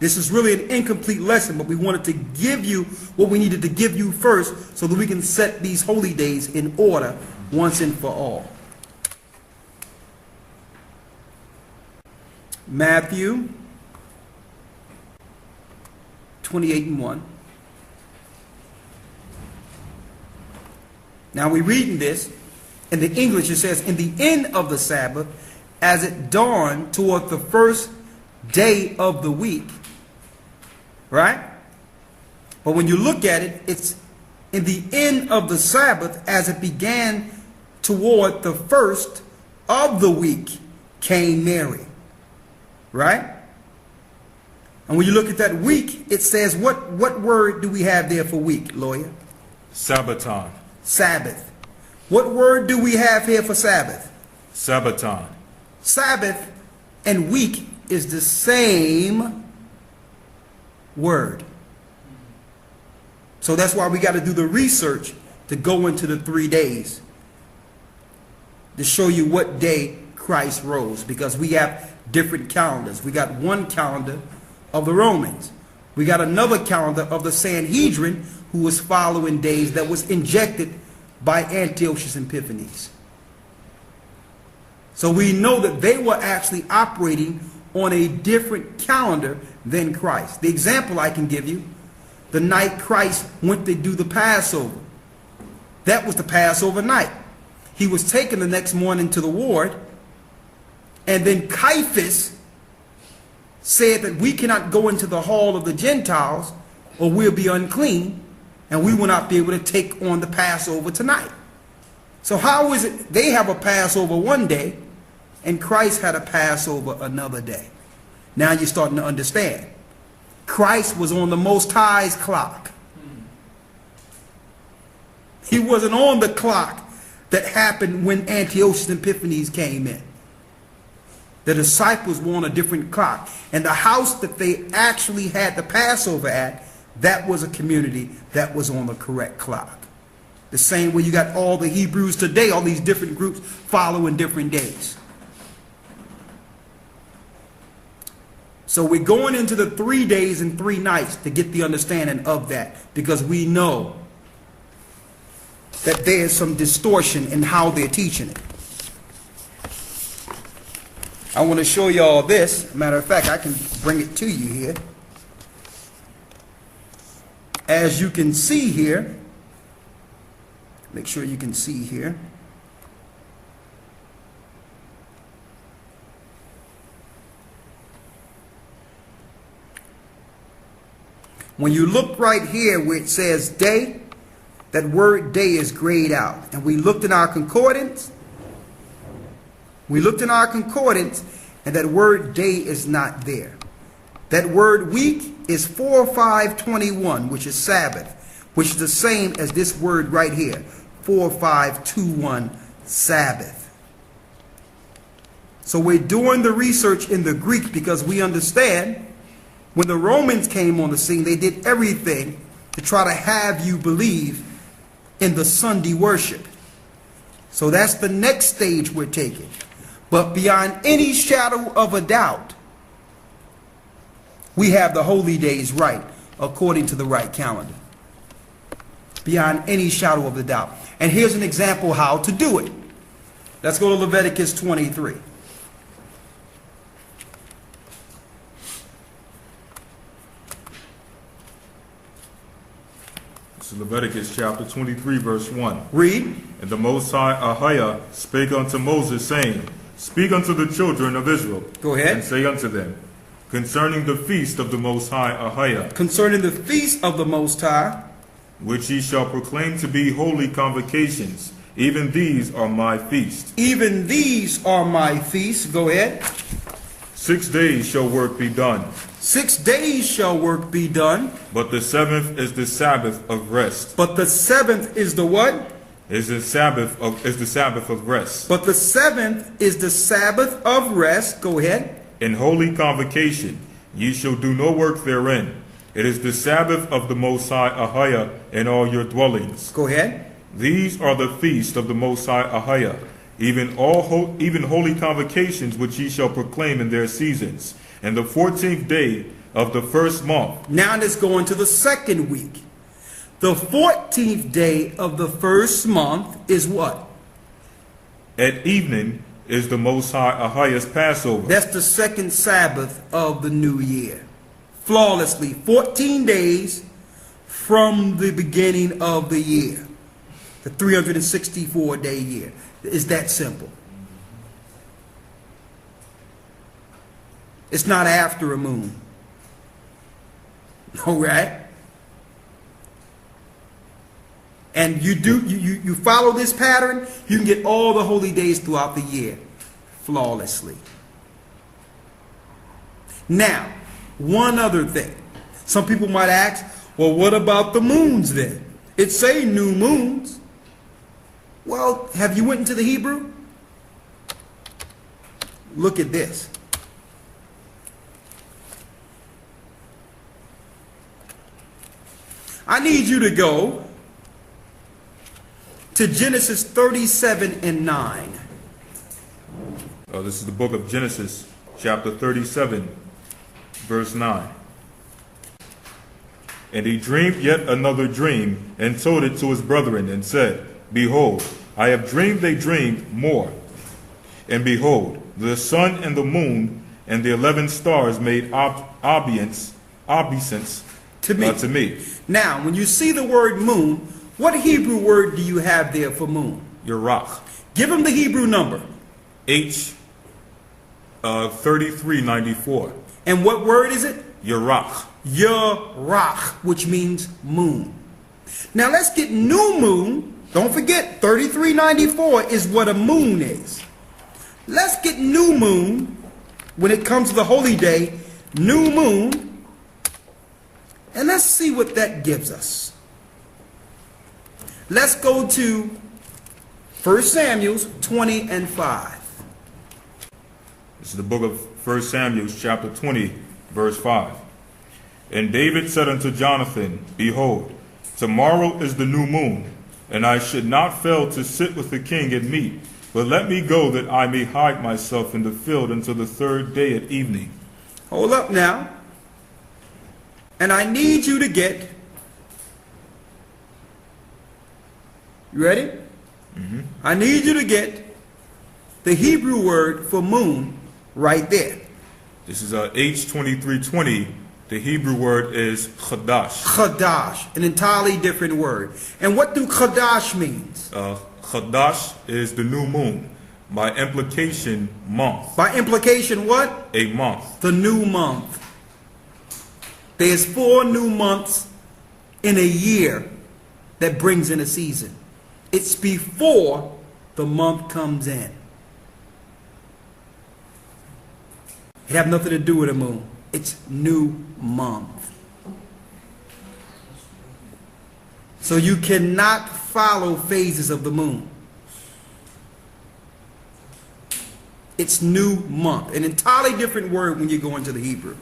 this is really an incomplete lesson, but we wanted to give you what we needed to give you first so that we can set these holy days in order once and for all. Matthew 28:1. Now we're reading this. In the English it says, in the end of the Sabbath, as it dawned toward the first day of the week. Right? But when you look at it, it's in the end of the Sabbath, as it began toward the first of the week, came Mary. Right? And when you look at that week, it says, what word do we have there for week, lawyer? Sabbaton. Sabbath. What word do we have here for Sabbath? Sabbaton. Sabbath and week is the same word. So that's why we got to do the research to go into the 3 days to show you what day Christ rose, because we have different calendars. We got one calendar of the Romans. We got another calendar of the Sanhedrin, who was following days that was injected by Antiochus Epiphanes. So we know that they were actually operating on a different calendar than Christ. The example I can give you, the night Christ went to do the Passover. That was the Passover night. He was taken the next morning to the ward, and then Caiaphas said that we cannot go into the hall of the Gentiles or we'll be unclean. and we will not be able to take on the Passover tonight. So how is it they have a Passover one day and Christ had a Passover another day? Now you're starting to understand. Christ was on the Most High's clock. He wasn't on the clock that happened when Antiochus Epiphanes came in. The disciples were on a different clock. And the house that they actually had the Passover at, that was a community that was on the correct clock. The same way you got all the Hebrews today, all these different groups following different days. So we're going into the 3 days and 3 nights to get the understanding of that, because we know that there's some distortion in how they're teaching it. I want to show you all this. Matter of fact, I can bring it to you here. As you can see here, make sure you can see here. When you look right here where it says day, that word day is grayed out. And we looked in our concordance. We looked in our concordance, and that word day is not there. That word week is 4-5-21, which is Sabbath, which is the same as this word right here, 4-5-2-1, Sabbath. So we're doing the research in the Greek because we understand when the Romans came on the scene, they did everything to try to have you believe in the Sunday worship. So that's the next stage we're taking. But beyond any shadow of a doubt, we have the holy days right, according to the right calendar. Beyond any shadow of a doubt. And here's an example how to do it. Let's go to Leviticus 23. It's Leviticus chapter 23, verse 1. Read. And the Most High Ahiah spake unto Moses, saying, Speak unto the children of Israel. Go ahead. And say unto them, concerning the feast of the Most High Ahiah, Concerning the feast of the Most High, which ye shall proclaim to be holy convocations, even these are my feasts. even these are my feasts. Go ahead. 6 days shall work be done, 6 days shall work be done, but the 7th is the Sabbath of rest. but the 7th is the what? Is the Sabbath of rest. But the 7th is the Sabbath of rest. Go ahead. In holy convocation ye shall do no work therein. It is the Sabbath of the Most High Ahiah in all your dwellings. Go ahead. These are the feasts of the Most High Ahiah, even holy convocations which ye shall proclaim in their seasons, and the 14th day of the first month. Now let's go into the second week. The 14th day of the first month is what? At evening is the Most High Ahiah's Passover. That's the second Sabbath of the new year. Flawlessly, 14 days from the beginning of the year. The 364-day year. It's that simple. It's not after a moon. All right? And you follow this pattern, you can get all the holy days throughout the year flawlessly. Now, one other thing. Some people might ask, well, what about the moons then? It say new moons. Well, have you went into the Hebrew? Look at this. I need you to go to Genesis 37 and 9. This is the book of Genesis, chapter 37, verse 9. And he dreamed yet another dream, and told it to his brethren, and said, Behold, I have dreamed a dream more. And behold, the sun and the moon and the 11 stars made obeisance to me. Now, when you see the word moon, what Hebrew word do you have there for moon? Yerach. Give him the Hebrew number. H 3394. And what word is it? Yerach. Yerach, which means moon. Now let's get new moon. Don't forget, 3394 is what a moon is. Let's get new moon when it comes to the holy day, new moon, and let's see what that gives us. Let's go to 1 Samuel 20 and 5. This is the book of 1 Samuel, chapter 20, verse 5. And David said unto Jonathan, Behold, tomorrow is the new moon, and I should not fail to sit with the king and meat, but let me go that I may hide myself in the field until the third day at evening. Hold up now. And I need you to get, you ready? I need you to get the Hebrew word for moon right there. This is H2320. The Hebrew word is chadash. Chadash, an entirely different word. And what do chadash means? Chadash is the new moon. By implication, month. By implication, what? A month. The new month. There's 4 new months in a year that brings in a season. It's before the month comes in. It have nothing to do with the moon. It's new month. So you cannot follow phases of the moon. It's new month. An entirely different word when you go into the Hebrew.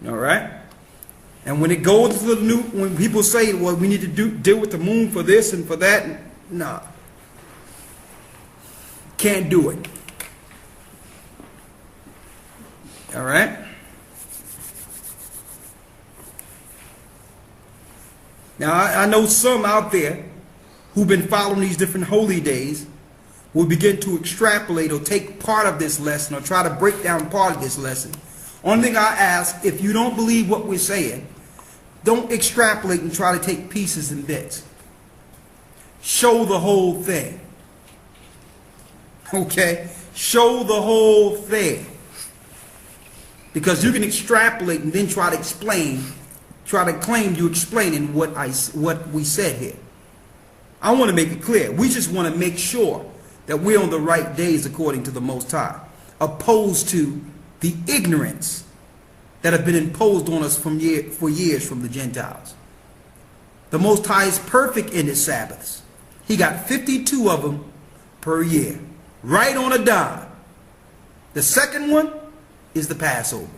All right? And when it goes to the new, when people say, well, we need to deal with the moon for this and for that, no. Can't do it. All right? Now, I know some out there who've been following these different holy days will begin to extrapolate or take part of this lesson or try to break down part of this lesson. Only thing I ask, if you don't believe what we're saying, don't extrapolate and try to take pieces and bits. Show the whole thing. Okay? Show the whole thing. Because you can extrapolate and then try to explain, try to claim you explaining what we said here. I want to make it clear. We just want to make sure that we're on the right days according to the Most High, opposed to the ignorance that have been imposed on us for years from the Gentiles. The Most High is perfect in his Sabbaths. He got 52 of them per year, right on a dime. The second one is the Passover.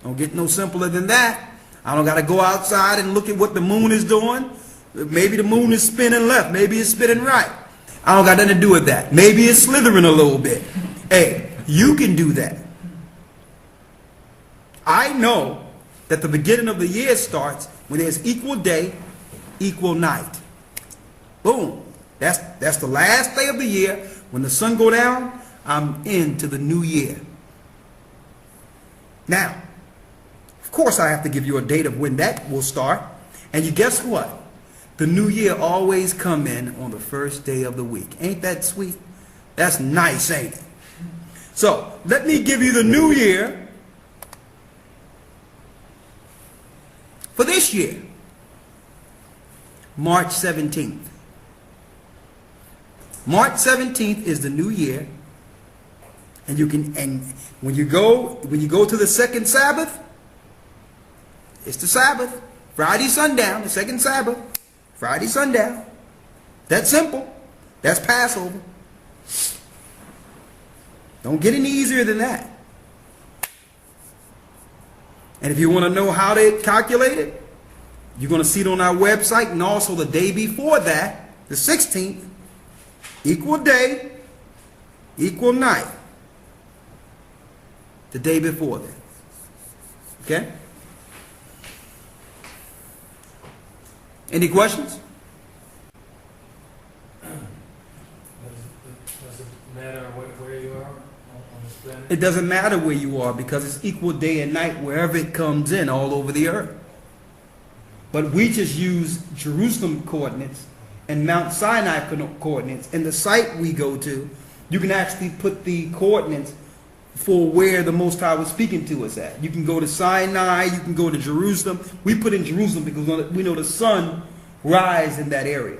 Don't get no simpler than that. I don't got to go outside and look at what the moon is doing. Maybe the moon is spinning left. Maybe it's spinning right. I don't got nothing to do with that. Maybe it's slithering a little bit. Hey, you can do that. I know that the beginning of the year starts when there's equal day, equal night. Boom. That's the last day of the year. When the sun go down, I'm into the new year. Now, of course I have to give you a date of when that will start. And you guess what? The new year always come in on the first day of the week. Ain't that sweet? That's nice, ain't it? So, let me give you the new year for this year, March 17th. March 17th is the new year, and when you go to the second Sabbath, it's the Sabbath, Friday sundown, the second Sabbath, Friday sundown. That's simple. That's Passover. Don't get any easier than that. And if you want to know how they calculate it, you're going to see it on our website, and also the day before that, the 16th, equal day, equal night. The day before that. Okay? Any questions? Does it matter where you are on this planet? It doesn't matter where you are because it's equal day and night wherever it comes in all over the earth. But we just use Jerusalem coordinates and Mount Sinai coordinates. And the site we go to, you can actually put the coordinates for where the Most High was speaking to us at. You can go to Sinai, you can go to Jerusalem. We put in Jerusalem because we know the sun rise in that area.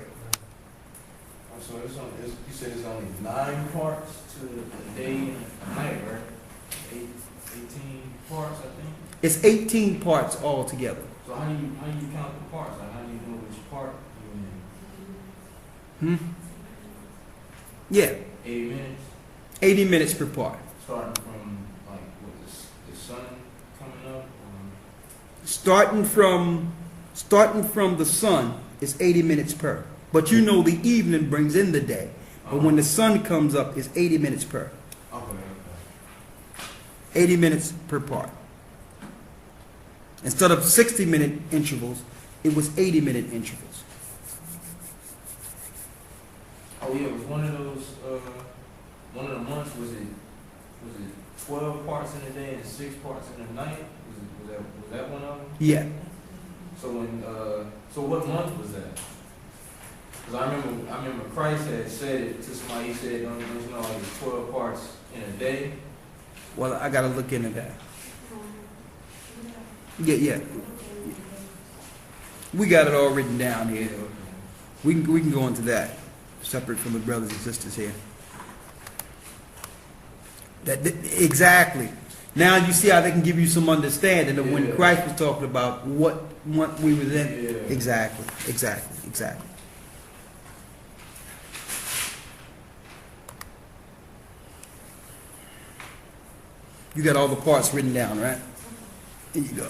So you said there's only 9 parts to the day and night, right? 18 parts, I think. It's 18 parts altogether. So how do you count the parts? Like how do you know which part you're in? Yeah, 80 minutes, 80 minutes per part. starting from like what the sun coming up. Starting from the sun is 80 minutes per. But you know the evening brings in the day. But when the sun comes up, it's 80 minutes per. Okay. 80 minutes per part. Instead of 60-minute intervals, it was 80-minute intervals. Oh yeah, was one of those one of the months was it 12 parts in the day and 6 parts in the night? Was that one of them? Yeah. So so what month was that? Because I remember Christ had said it to somebody. He said, "Don't you know there's 12 parts in a day?" Well, I got to look into that. Yeah. We got it all written down here. We can go into that, separate from the brothers and sisters here. Exactly. Now you see how they can give you some understanding of when Christ was talking about what month we was in. Yeah. Exactly. You got all the parts written down, right? Here you go.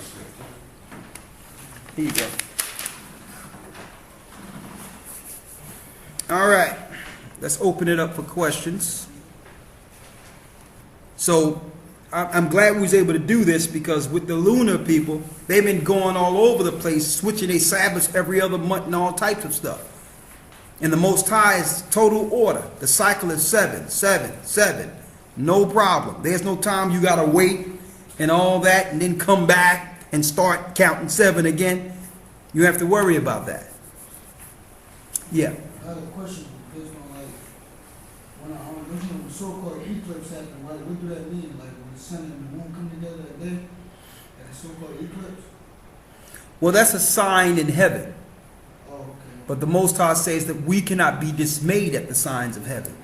All right. Let's open it up for questions. So I'm glad we was able to do this because with the lunar people, they've been going all over the place, switching their Sabbaths every other month and all types of stuff. And the Most High is total order. The cycle is 7, 7, 7. No problem. There's no time you got to wait and all that and then come back and start counting 7 again. You have to worry about that. Yeah. I have a question based on like when the so-called eclipse happened. What do that mean? Like when the sun and the moon come together that day, and the so-called eclipse? Well, that's a sign in heaven. Oh, okay. But the Most High says that we cannot be dismayed at the signs of heaven.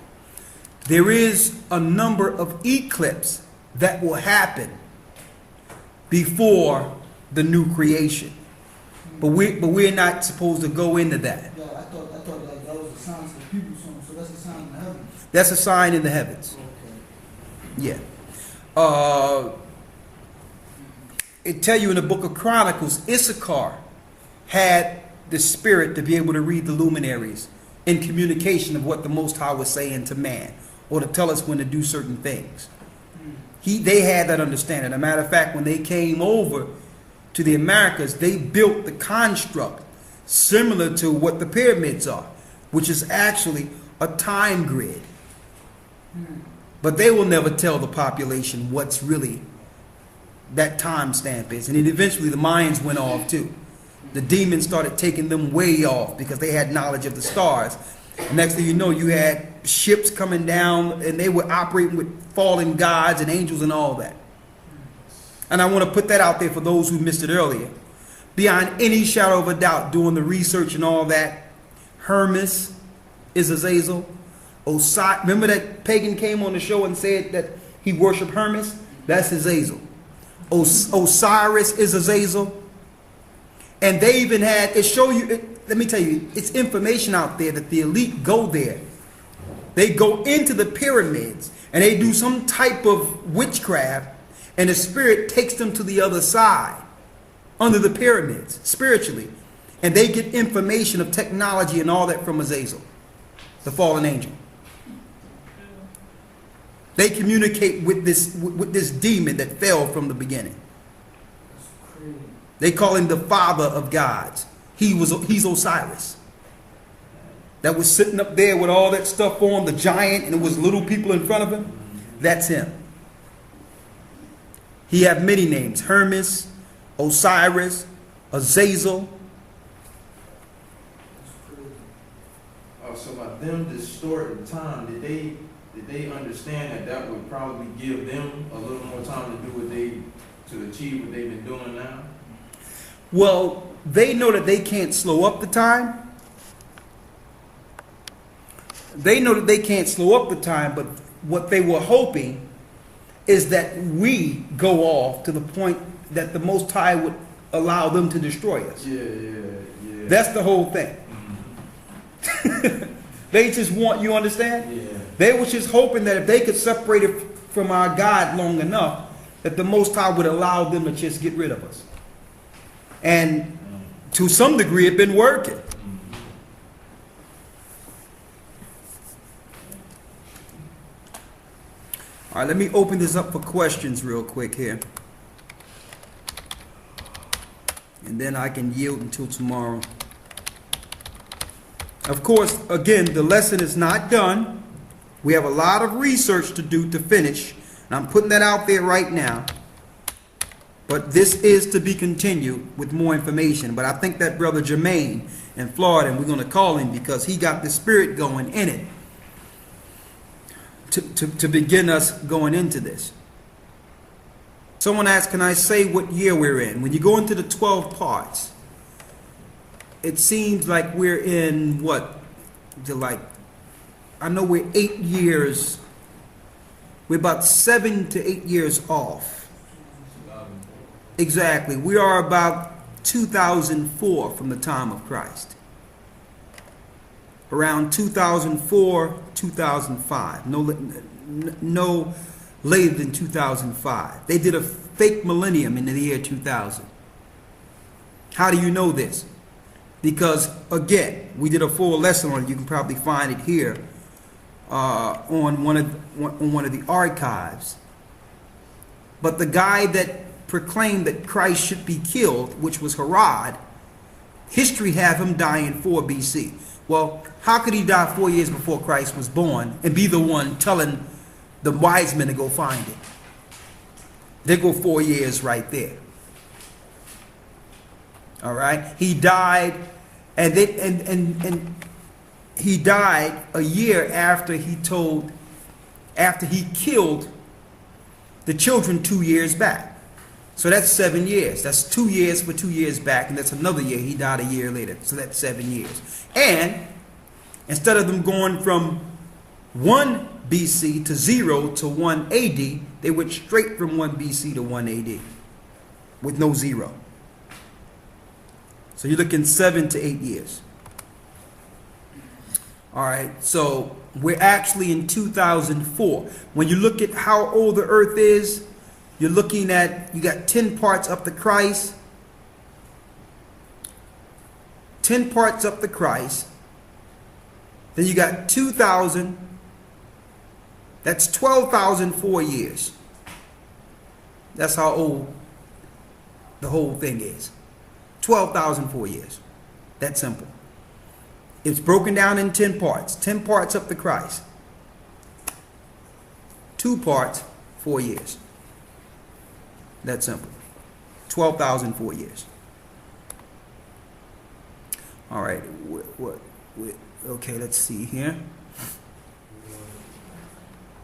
There is a number of eclipses that will happen before the new creation. But we're not supposed to go into that. Yeah, I thought like that was a sign to the people, so that's a sign in heaven. That's a sign in the heavens. Okay. Yeah. It tell you in the book of Chronicles, Issachar had the spirit to be able to read the luminaries in communication of what the Most High was saying to man, or to tell us when to do certain things. They had that understanding. As a matter of fact, when they came over to the Americas, they built the construct similar to what the pyramids are, which is actually a time grid. But they will never tell the population what's really that time stamp is. And then eventually the Mayans went off too. The demons started taking them way off because they had knowledge of the stars. Next thing you know, you had ships coming down and they were operating with fallen gods and angels and all that. And I want to put that out there for those who missed it earlier. Beyond any shadow of a doubt, doing the research and all that, Hermes is Azazel. Remember that pagan came on the show and said that he worshiped Hermes? That's Azazel. Osiris is Azazel. And they even had, let me tell you, it's information out there that the elite go there. They go into the pyramids and they do some type of witchcraft, and the spirit takes them to the other side, under the pyramids, spiritually. And they get information of technology and all that from Azazel, the fallen angel. They communicate with this demon that fell from the beginning. They call him the father of gods. He's Osiris. That was sitting up there with all that stuff on, the giant, and it was little people in front of him. That's him. He had many names: Hermes, Osiris, Azazel. them distorting time, did they understand that that would probably give them a little more time to do to achieve what they've been doing now? Well, they know that they can't slow up the time. They know that they can't slow up the time, but what they were hoping is that we go off to the point that the Most High would allow them to destroy us. Yeah. That's the whole thing. They just want, you understand? Yeah. They were just hoping that if they could separate it from our God long enough, that the Most High would allow them to just get rid of us. And to some degree, it's been working. All right, let me open this up for questions real quick here. And then I can yield until tomorrow. Of course, again, the lesson is not done. We have a lot of research to do to finish. And I'm putting that out there right now. But this is to be continued with more information. But I think that Brother Jermaine in Florida, and we're going to call him because he got the spirit going in it to begin us going into this. Someone asked, can I say what year we're in? When you go into the 12 parts, it seems like we're in what? I know we're 8 years. We're about 7 to 8 years off. Exactly. We are about 2004 from the time of Christ. Around 2004, 2005. No later than 2005. They did a fake millennium in the year 2000. How do you know this? Because, again, we did a full lesson on it. You can probably find it here on one of the archives. But the guy that proclaimed that Christ should be killed, which was Herod, history have him die in 4 BC. Well, how could he die 4 years before Christ was born and be the one telling the wise men to go find it? They go 4 years right there. All right, he died, and he died a year after he killed the children 2 years back. So that's 7 years. That's 2 years for 2 years back, and that's another year. He died a year later. So that's 7 years. And instead of them going from 1 BC to 0 to 1 AD, they went straight from 1 BC to 1 AD with no 0. So you're looking 7 to 8 years. All right, so we're actually in 2004. When you look at how old the earth is, you're looking at, you got 10 parts up to Christ. 10 parts up to Christ. Then you got 2,000. That's 12,004 years. That's how old the whole thing is. 12,004 years. That's simple. It's broken down in 10 parts. 10 parts up to Christ. 2 parts, 4 years. That's simple. 12,004 years. All right. Okay, let's see here.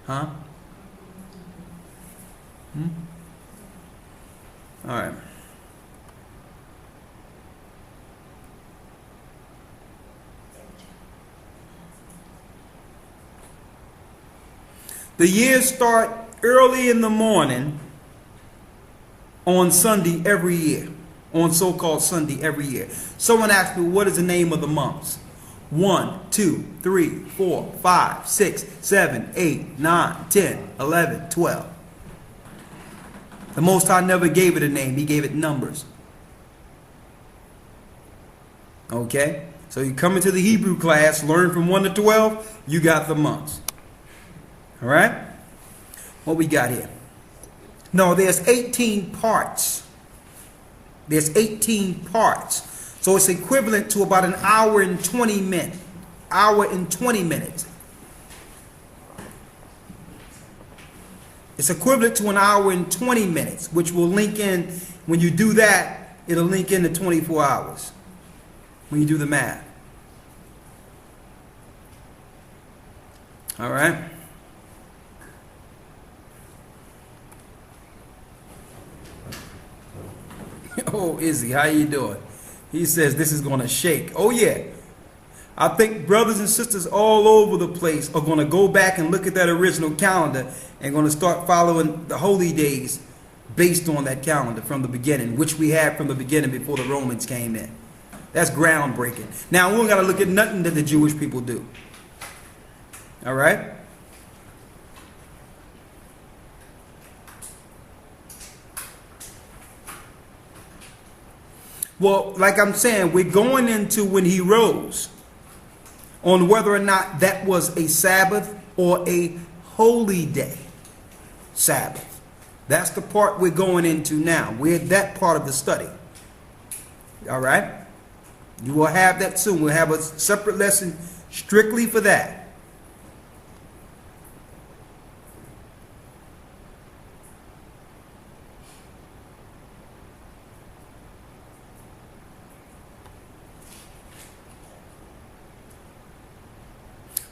Huh? All right. The years start early in the morning on Sunday every year, on so-called Sunday every year. Someone asked me, what is the name of the months? 1, 2, 3, 4, 5, 6, 7, 8, 9, 10, 11, 12. The Most High never gave it a name. He gave it numbers. Okay? So you come into the Hebrew class, learn from 1 to 12, you got the months. All right? What we got here? No, there's 18 parts. There's 18 parts. So it's equivalent to about an hour and 20 minutes. Hour and 20 minutes. It's equivalent to an hour and 20 minutes, which will link in, when you do that, it'll link into 24 hours. When you do the math. All right. Oh, Izzy, how you doing? He says this is going to shake. Oh, yeah. I think brothers and sisters all over the place are going to go back and look at that original calendar and going to start following the holy days based on that calendar from the beginning, which we had from the beginning before the Romans came in. That's groundbreaking. Now, we don't got to look at nothing that the Jewish people do. All right? Well, like I'm saying, we're going into when he rose on whether or not that was a Sabbath or a holy day Sabbath. That's the part we're going into now. We're at that part of the study. All right? You will have that soon. We'll have a separate lesson strictly for that.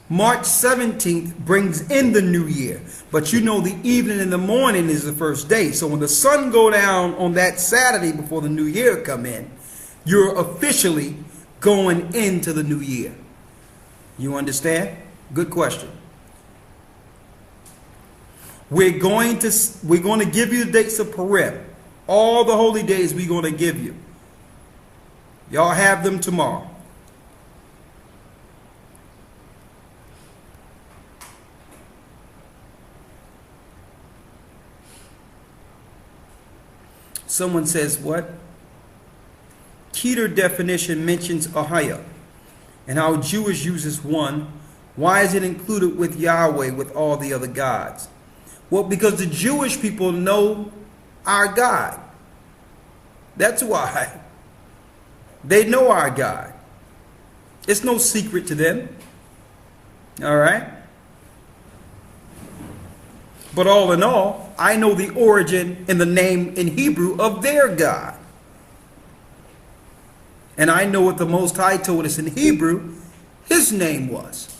March 17th brings in the new year. But you know the evening and the morning is the first day. So when the sun go down on that Saturday before the new year come in, you're officially going into the new year. You understand? Good question. We're going to give you the dates of Purim. All the holy days we're going to give you. Y'all have them tomorrow. Someone says, what? Keter definition mentions Ahia and how Jewish uses one. Why is it included with Yahweh with all the other gods? Well, because the Jewish people know our God. That's why. They know our God. It's no secret to them. All right? But all in all, I know the origin and the name in Hebrew of their God. And I know what the Most High told us in Hebrew his name was.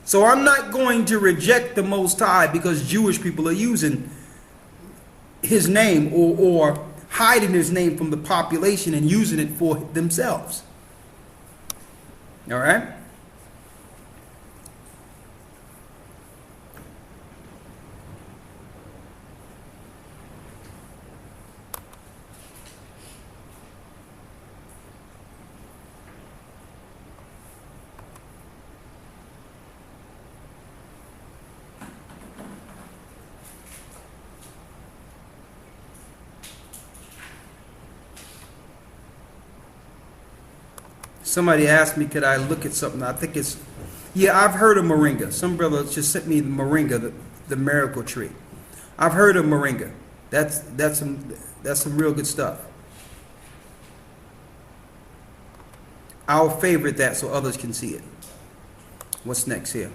So I'm not going to reject the Most High because Jewish people are using his name or hiding his name from the population and using it for themselves. All right? Somebody asked me, could I look at something? I think it's, yeah, I've heard of moringa. Some brother just sent me the moringa, the miracle tree. I've heard of moringa. That's some real good stuff. I'll favorite that so others can see it. What's next here?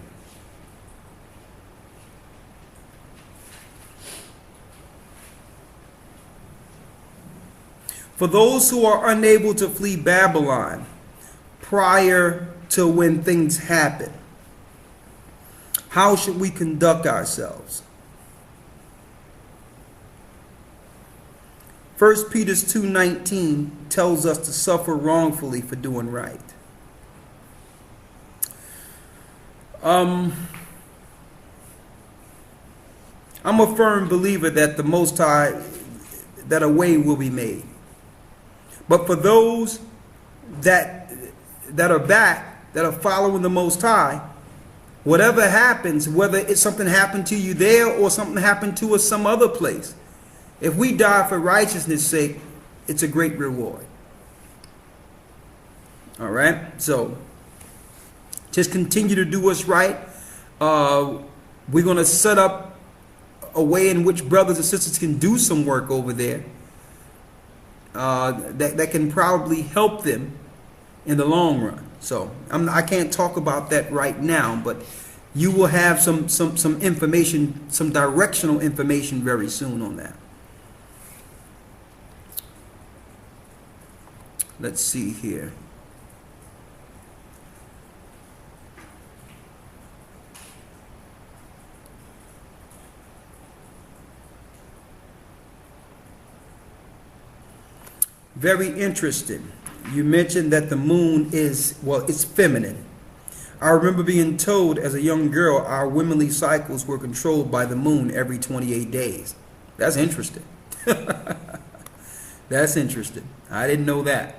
For those who are unable to flee Babylon prior to when things happen, how should we conduct ourselves? 1 Peter 2:19 tells us to suffer wrongfully for doing right. I'm a firm believer that the Most High, that a way will be made. But for those that are back, that are following the Most High, whatever happens, whether it's something happened to you there or something happened to us some other place, if we die for righteousness' sake, it's a great reward. All right? So, just continue to do what's right. We're going to set up a way in which brothers and sisters can do some work over there that can probably help them in the long run. So I can't talk about that right now, but you will have some information, some directional information very soon on that. Let's see here. Very interesting. You mentioned that the moon is, well, it's feminine. I remember being told as a young girl our womanly cycles were controlled by the moon every 28 days. That's interesting. That's interesting. I didn't know that.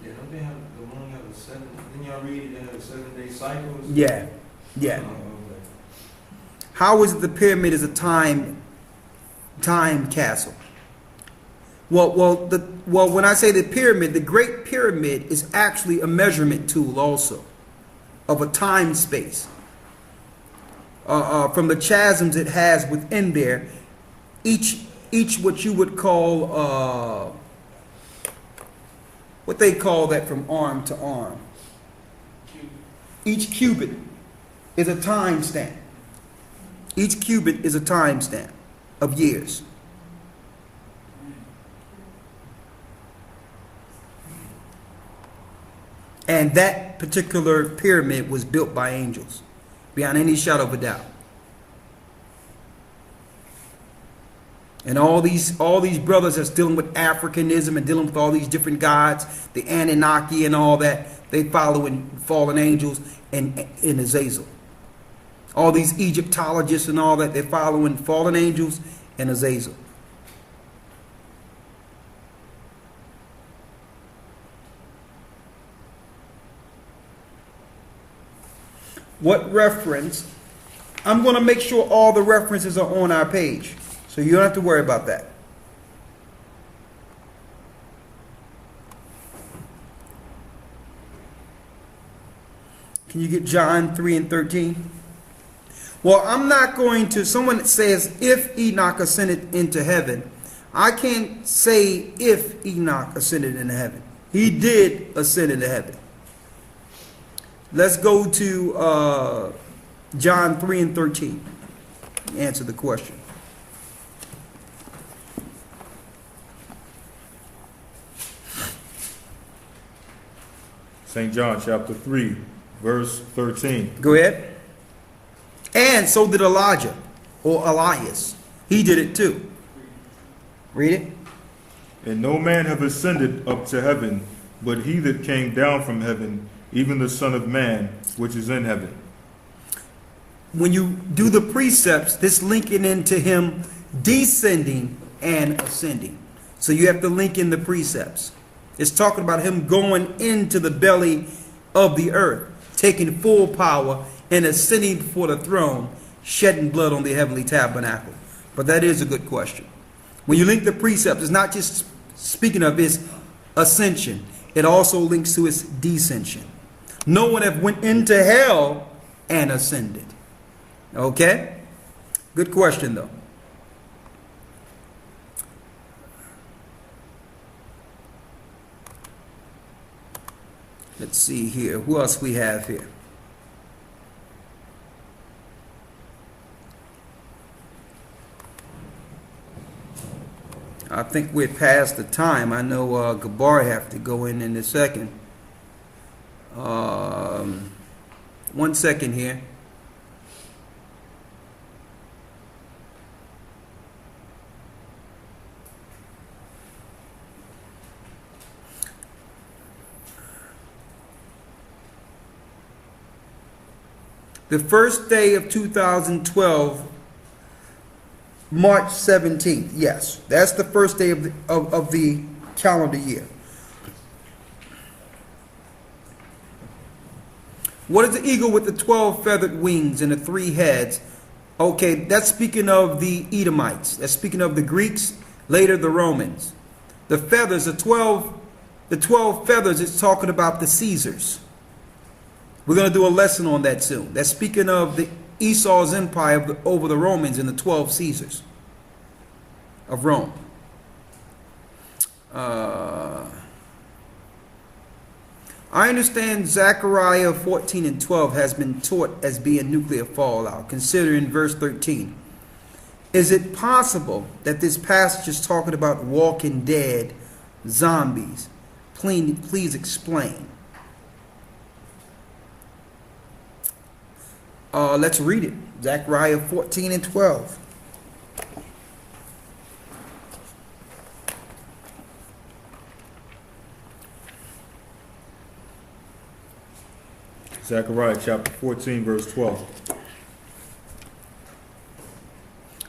Yeah, don't they have the moon have a 7? Didn't y'all read it? They have a 7-day cycles. Yeah, yeah. Oh, okay. How is it the pyramid is a time castle? Well, when I say the pyramid, the Great Pyramid is actually a measurement tool also of a time space. From the chasms it has within there, each what you would call what they call that from arm to arm. Each cubit is a time stamp. Each cubit is a time stamp of years. And that particular pyramid was built by angels, beyond any shadow of a doubt. And all these brothers that's dealing with Africanism and dealing with all these different gods, the Anunnaki and all that, they follow in fallen angels and in Azazel. All these Egyptologists and all that, they're following fallen angels and Azazel. What reference? I'm going to make sure all the references are on our page, so you don't have to worry about that. Can you get John 3 and 13? Well, I'm not going to, someone says if Enoch ascended into heaven. I can't say if Enoch ascended into heaven. He did ascend into heaven. Let's go to John 3 and 13. Answer the question. St. John chapter 3, verse 13. Go ahead. And so did Elijah or Elias. He did it too. Read it. And no man have ascended up to heaven, but he that came down from heaven, even the Son of Man, which is in heaven. When you do the precepts, this linking into him descending and ascending. So you have to link in the precepts. It's talking about him going into the belly of the earth, taking full power and ascending before the throne, shedding blood on the heavenly tabernacle. But that is a good question. When you link the precepts, it's not just speaking of his ascension. It also links to his descension. No one have went into hell and ascended. Okay? Good question, though. Let's see here. Who else we have here? I think we're past the time. I know Gabar have to go in a second. 1 second here. The first day of 2012, March 17th. Yes, that's the first day of the calendar year. What is the eagle with the 12 feathered wings and the 3 heads? Okay, that's speaking of the Edomites. That's speaking of the Greeks, later the Romans. The feathers, the 12 feathers, it's talking about the Caesars. We're going to do a lesson on that soon. That's speaking of the Esau's empire over the Romans and the 12 Caesars of Rome. I understand Zechariah 14 and 12 has been taught as being nuclear fallout, considering verse 13. Is it possible that this passage is talking about walking dead zombies? Please explain. Let's read it. Zechariah 14 and 12. Zechariah chapter 14, verse 12.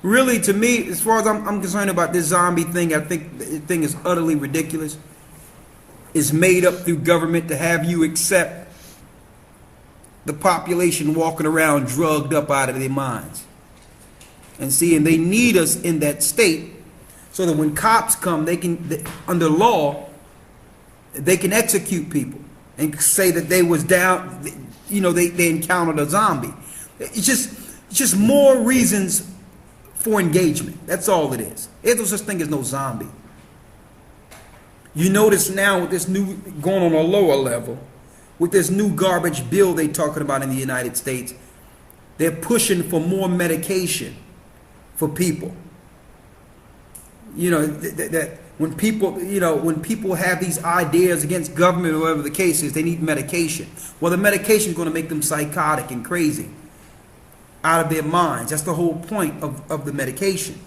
Really, to me, as far as I'm concerned about this zombie thing, I think the thing is utterly ridiculous. It's made up through government to have you accept the population walking around drugged up out of their minds. And they need us in that state so that when cops come, under law, they can execute people and say that they was down, they encountered a zombie. It's just more reasons for engagement. That's all it is. There's no such thing as no zombie. You notice now with this new, going on a lower level, with this new garbage bill they're talking about in the United States, they're pushing for more medication for people. That when people have these ideas against government or whatever the case is, they need medication. Well, the medication is going to make them psychotic and crazy, out of their minds. That's the whole point of the medication.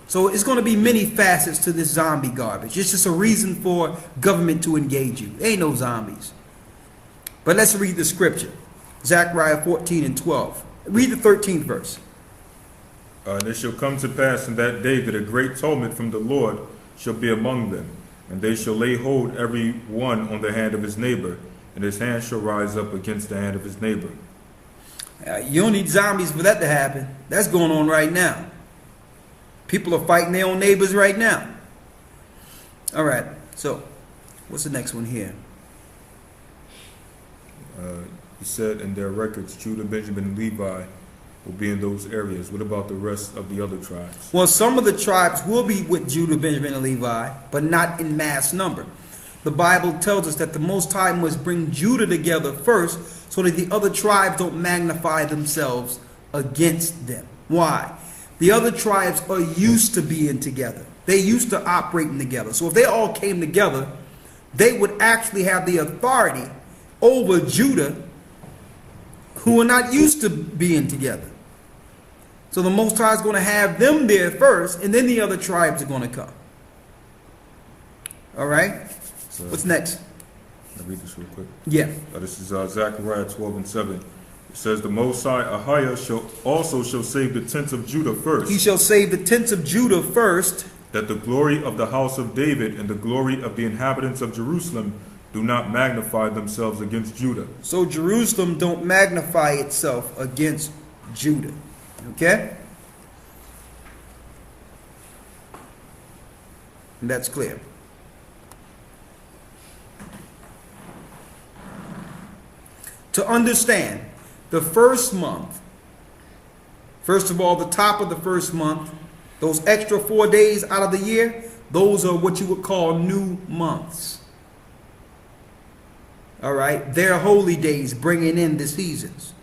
So it's going to be many facets to this zombie garbage. It's just a reason for government to engage you. There ain't no zombies. But let's read the scripture. Zechariah 14 and 12. Read the 13th verse. And it shall come to pass in that day that a great tumult from the Lord shall be among them, and they shall lay hold every one on the hand of his neighbor, and his hand shall rise up against the hand of his neighbor. You don't need zombies for that to happen. That's going on right now. People are fighting their own neighbors right now. All right, so what's the next one here? He said in their records, Judah, Benjamin, and Levi will be in those areas. What about the rest of the other tribes? Well, some of the tribes will be with Judah, Benjamin, and Levi, but not in mass number. The Bible tells us that the Most High must bring Judah together first so that the other tribes don't magnify themselves against them. Why? The other tribes are used to being together. They're used to operating together. So if they all came together, they would actually have the authority over Judah, who are not used to being together. So the Most High is going to have them there first, and then the other tribes are going to come. All right? So, what's next? I'll read this real quick. Yeah. This is Zechariah 12 and 7. It says, the Most High, Ahiah, shall save the tents of Judah first. He shall save the tents of Judah first, that the glory of the house of David and the glory of the inhabitants of Jerusalem do not magnify themselves against Judah. So Jerusalem don't magnify itself against Judah. Okay? And that's clear. To understand, the first month, first of all, the top of the first month, those extra 4 days out of the year, those are what you would call new months. All right? They're holy days bringing in the seasons,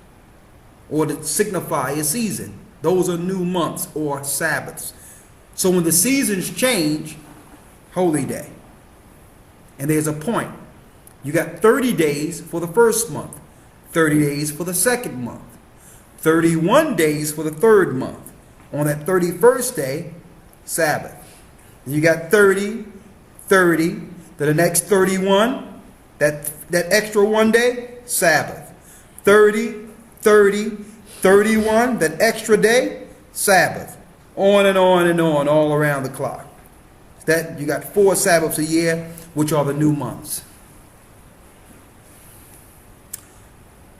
or to signify a season. Those are new months or Sabbaths. So when the seasons change, holy day. And there's a point. You got 30 days for the first month, 30 days for the second month, 31 days for the third month. On that 31st day, Sabbath. You got 30, 30, to the next 31, that extra 1 day, Sabbath. 30, 30, 31, that extra day, Sabbath. On and on and on, all around the clock. That you got 4 Sabbaths a year, which are the new months.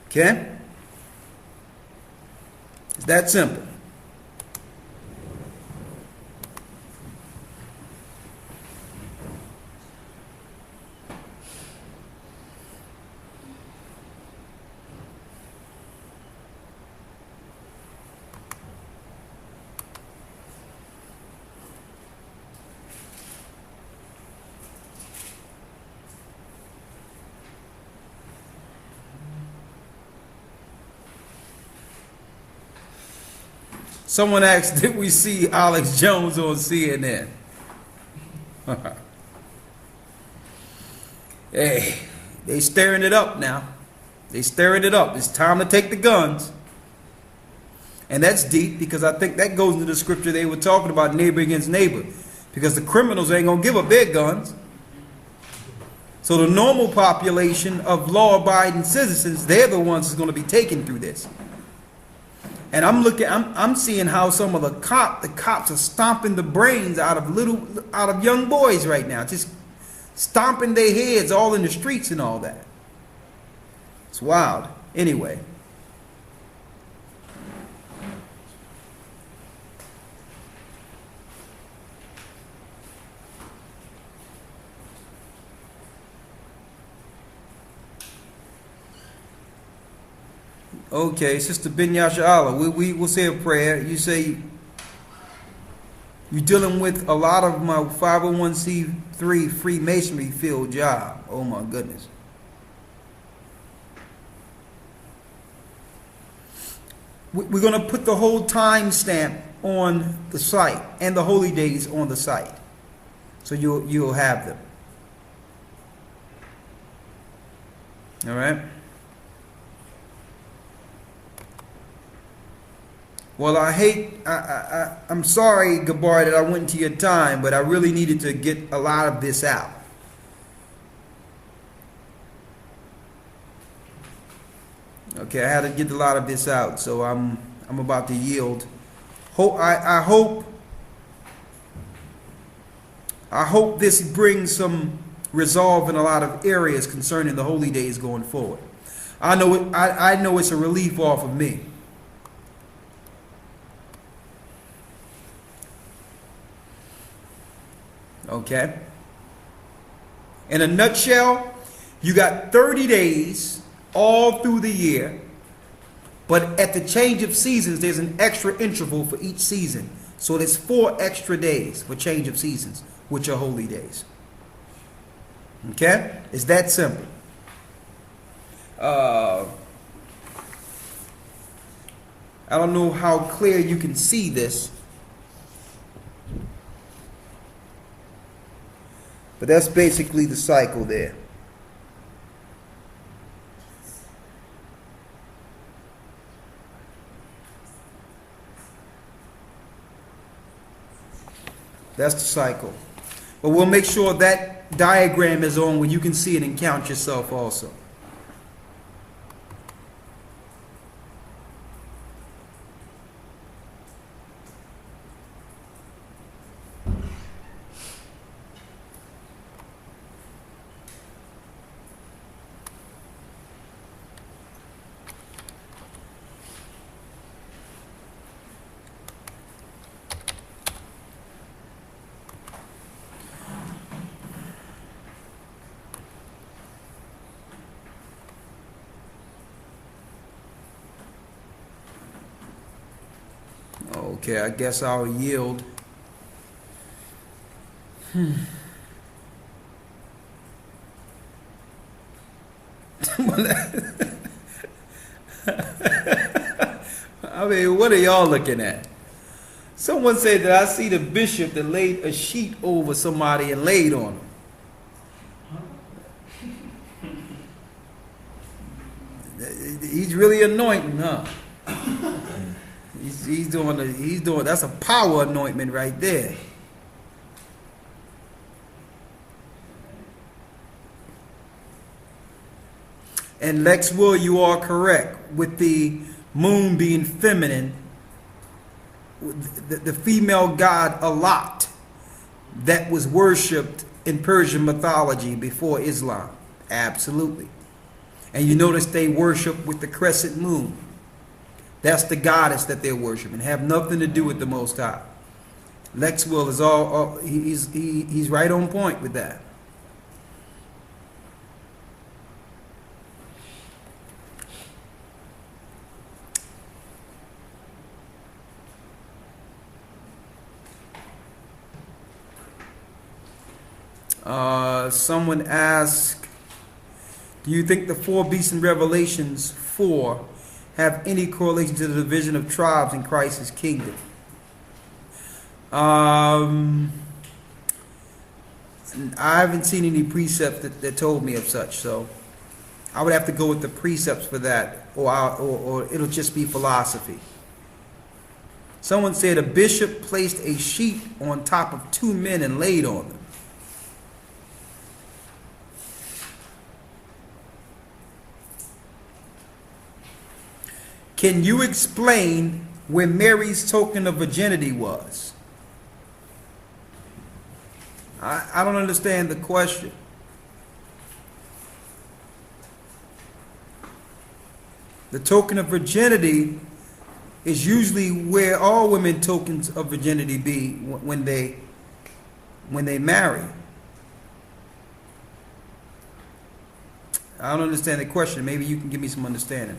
Okay? It's that simple. Someone asked, did we see Alex Jones on CNN? Hey, they stirring it up now. They stirring it up. It's time to take the guns. And that's deep, because I think that goes into the scripture they were talking about, neighbor against neighbor. Because the criminals ain't going to give up their guns. So the normal population of law-abiding citizens, they're the ones that's going to be taken through this. And I'm seeing how some of the cops are stomping the brains out of young boys right now, just stomping their heads all in the streets and all that. It's wild. Anyway. Okay, Sister Binyasha Allah, we will say a prayer. You say you're dealing with a lot of my 501c3 Freemasonry field job. Oh my goodness. We're going to put the whole time stamp on the site and the holy days on the site. So you'll have them. All right? Well, I'm sorry, Gabar, that I went into your time, but I really needed to get a lot of this out. Okay, I had to get a lot of this out, so I'm about to yield. I hope this brings some resolve in a lot of areas concerning the holy days going forward. I know it's a relief off of me. Okay. In a nutshell, you got 30 days all through the year, but at the change of seasons, there's an extra interval for each season. So there's 4 extra days for change of seasons, which are holy days. Okay? It's that simple. I don't know how clear you can see this, but that's basically the cycle there. That's the cycle. But we'll make sure that diagram is on where you can see it and count yourself also. Okay, I guess I'll yield. I mean, what are y'all looking at? Someone said that I see the bishop that laid a sheet over somebody and laid on him. He's really anointing, huh? He's doing that's a power anointment right there. And Lex Will, you are correct. With the moon being feminine, the female god Alat that was worshipped in Persian mythology before Islam. Absolutely. And you notice they worship with the crescent moon. That's the goddess that they're worshiping. Have nothing to do with the Most High. Lex Will is he's right on point with that. Someone asked, do you think the 4 beasts in Revelations 4 have any correlation to the division of tribes in Christ's kingdom? I haven't seen any precepts that told me of such, so I would have to go with the precepts for that, or it'll just be philosophy. Someone said a bishop placed a sheet on top of 2 men and laid on them. Can you explain where Mary's token of virginity was? I don't understand the question. The token of virginity is usually where all women tokens of virginity be when they marry. I don't understand the question. Maybe you can give me some understanding.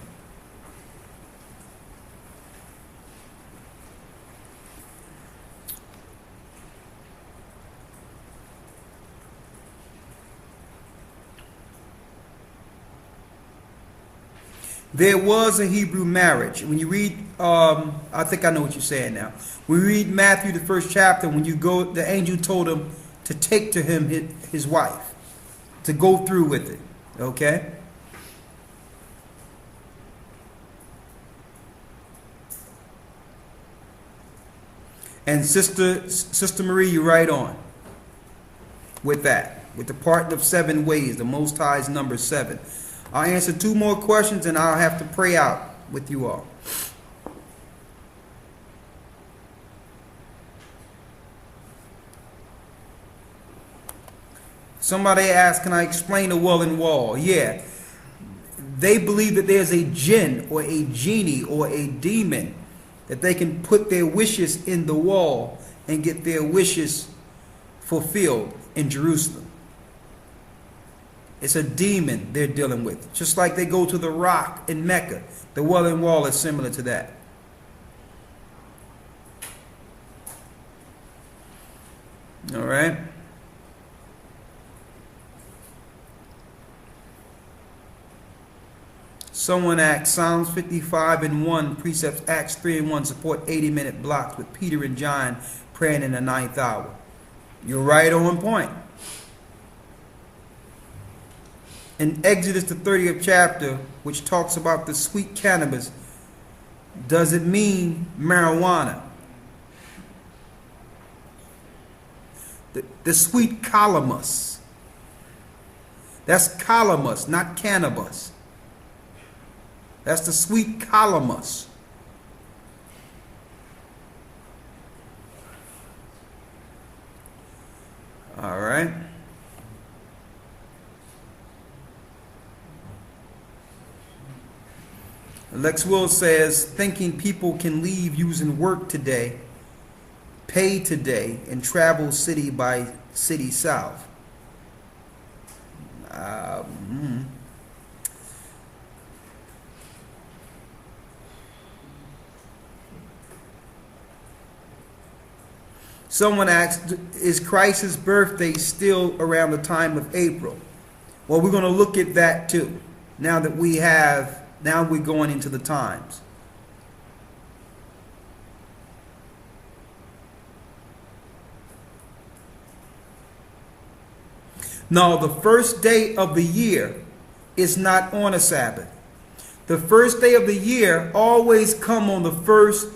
There was a Hebrew marriage. When you read, I think I know what you're saying now. We read Matthew, the 1st chapter, when you go, the angel told him to take to him his wife, to go through with it. Okay? And Sister Marie, you're right on with that. With the parting of 7 ways, the Most High's number 7. I'll answer 2 more questions and I'll have to pray out with you all. Somebody asked, can I explain the Welling Wall? Yeah. They believe that there's a jinn or a genie or a demon that they can put their wishes in the wall and get their wishes fulfilled in Jerusalem. It's a demon they're dealing with. Just like they go to the rock in Mecca. The Welling Wall is similar to that. All right. Someone asked, Psalms 55:1, precepts Acts 3:1 support 80-minute blocks with Peter and John praying in the 9th hour. You're right on point. In Exodus, the 30th chapter, which talks about the sweet cannabis, does it mean marijuana? The sweet calamus. That's calamus, not cannabis. That's the sweet calamus. All right. Lex Will says, thinking people can leave using work today, pay today, and travel city by city south. Someone asked, is Christ's birthday still around the time of April? Well, we're going to look at that too. Now we're going into the times. No, the first day of the year is not on a Sabbath. The first day of the year always come on the first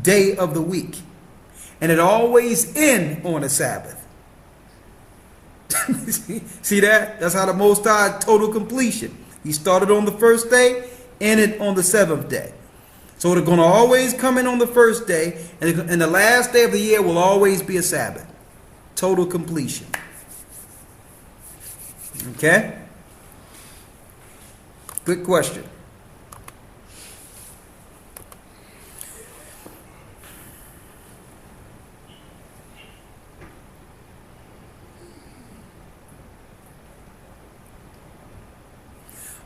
day of the week. And it always end on a Sabbath. See that? That's how the Most High total completion. He started on the first day, ended on the 7th day. So they're going to always come in on the first day, and the last day of the year will always be a Sabbath. Total completion. Okay? Good question.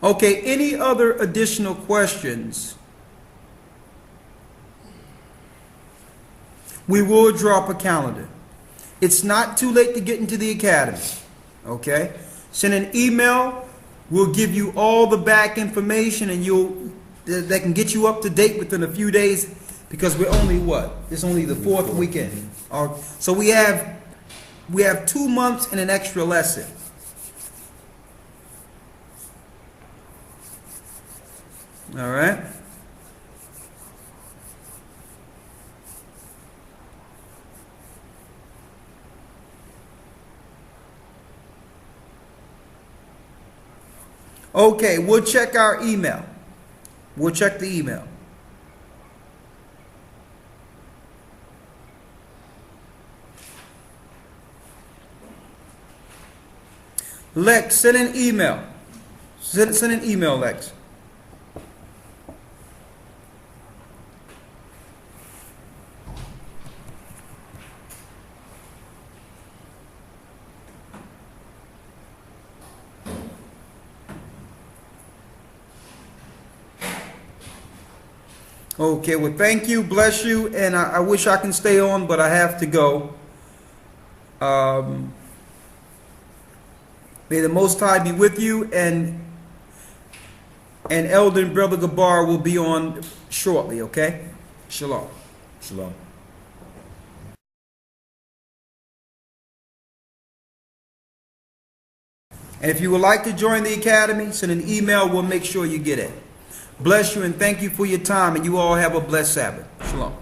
Okay, any other additional questions? We will drop a calendar. It's not too late to get into the academy. Okay? Send an email. We'll give you all the back information, and that can get you up to date within a few days, because we're only what? It's only the 4th weekend. So we have 2 months and an extra lesson. All right. Okay, we'll check our email. We'll check the email. Lex, send an email. Send an email, Lex. Okay, well, thank you, bless you, and I wish I can stay on, but I have to go. May the Most High be with you, and Elder and Brother Gabar will be on shortly, okay? Shalom. Shalom. And if you would like to join the academy, send an email. We'll make sure you get it. Bless you and thank you for your time, and you all have a blessed Sabbath. Shalom.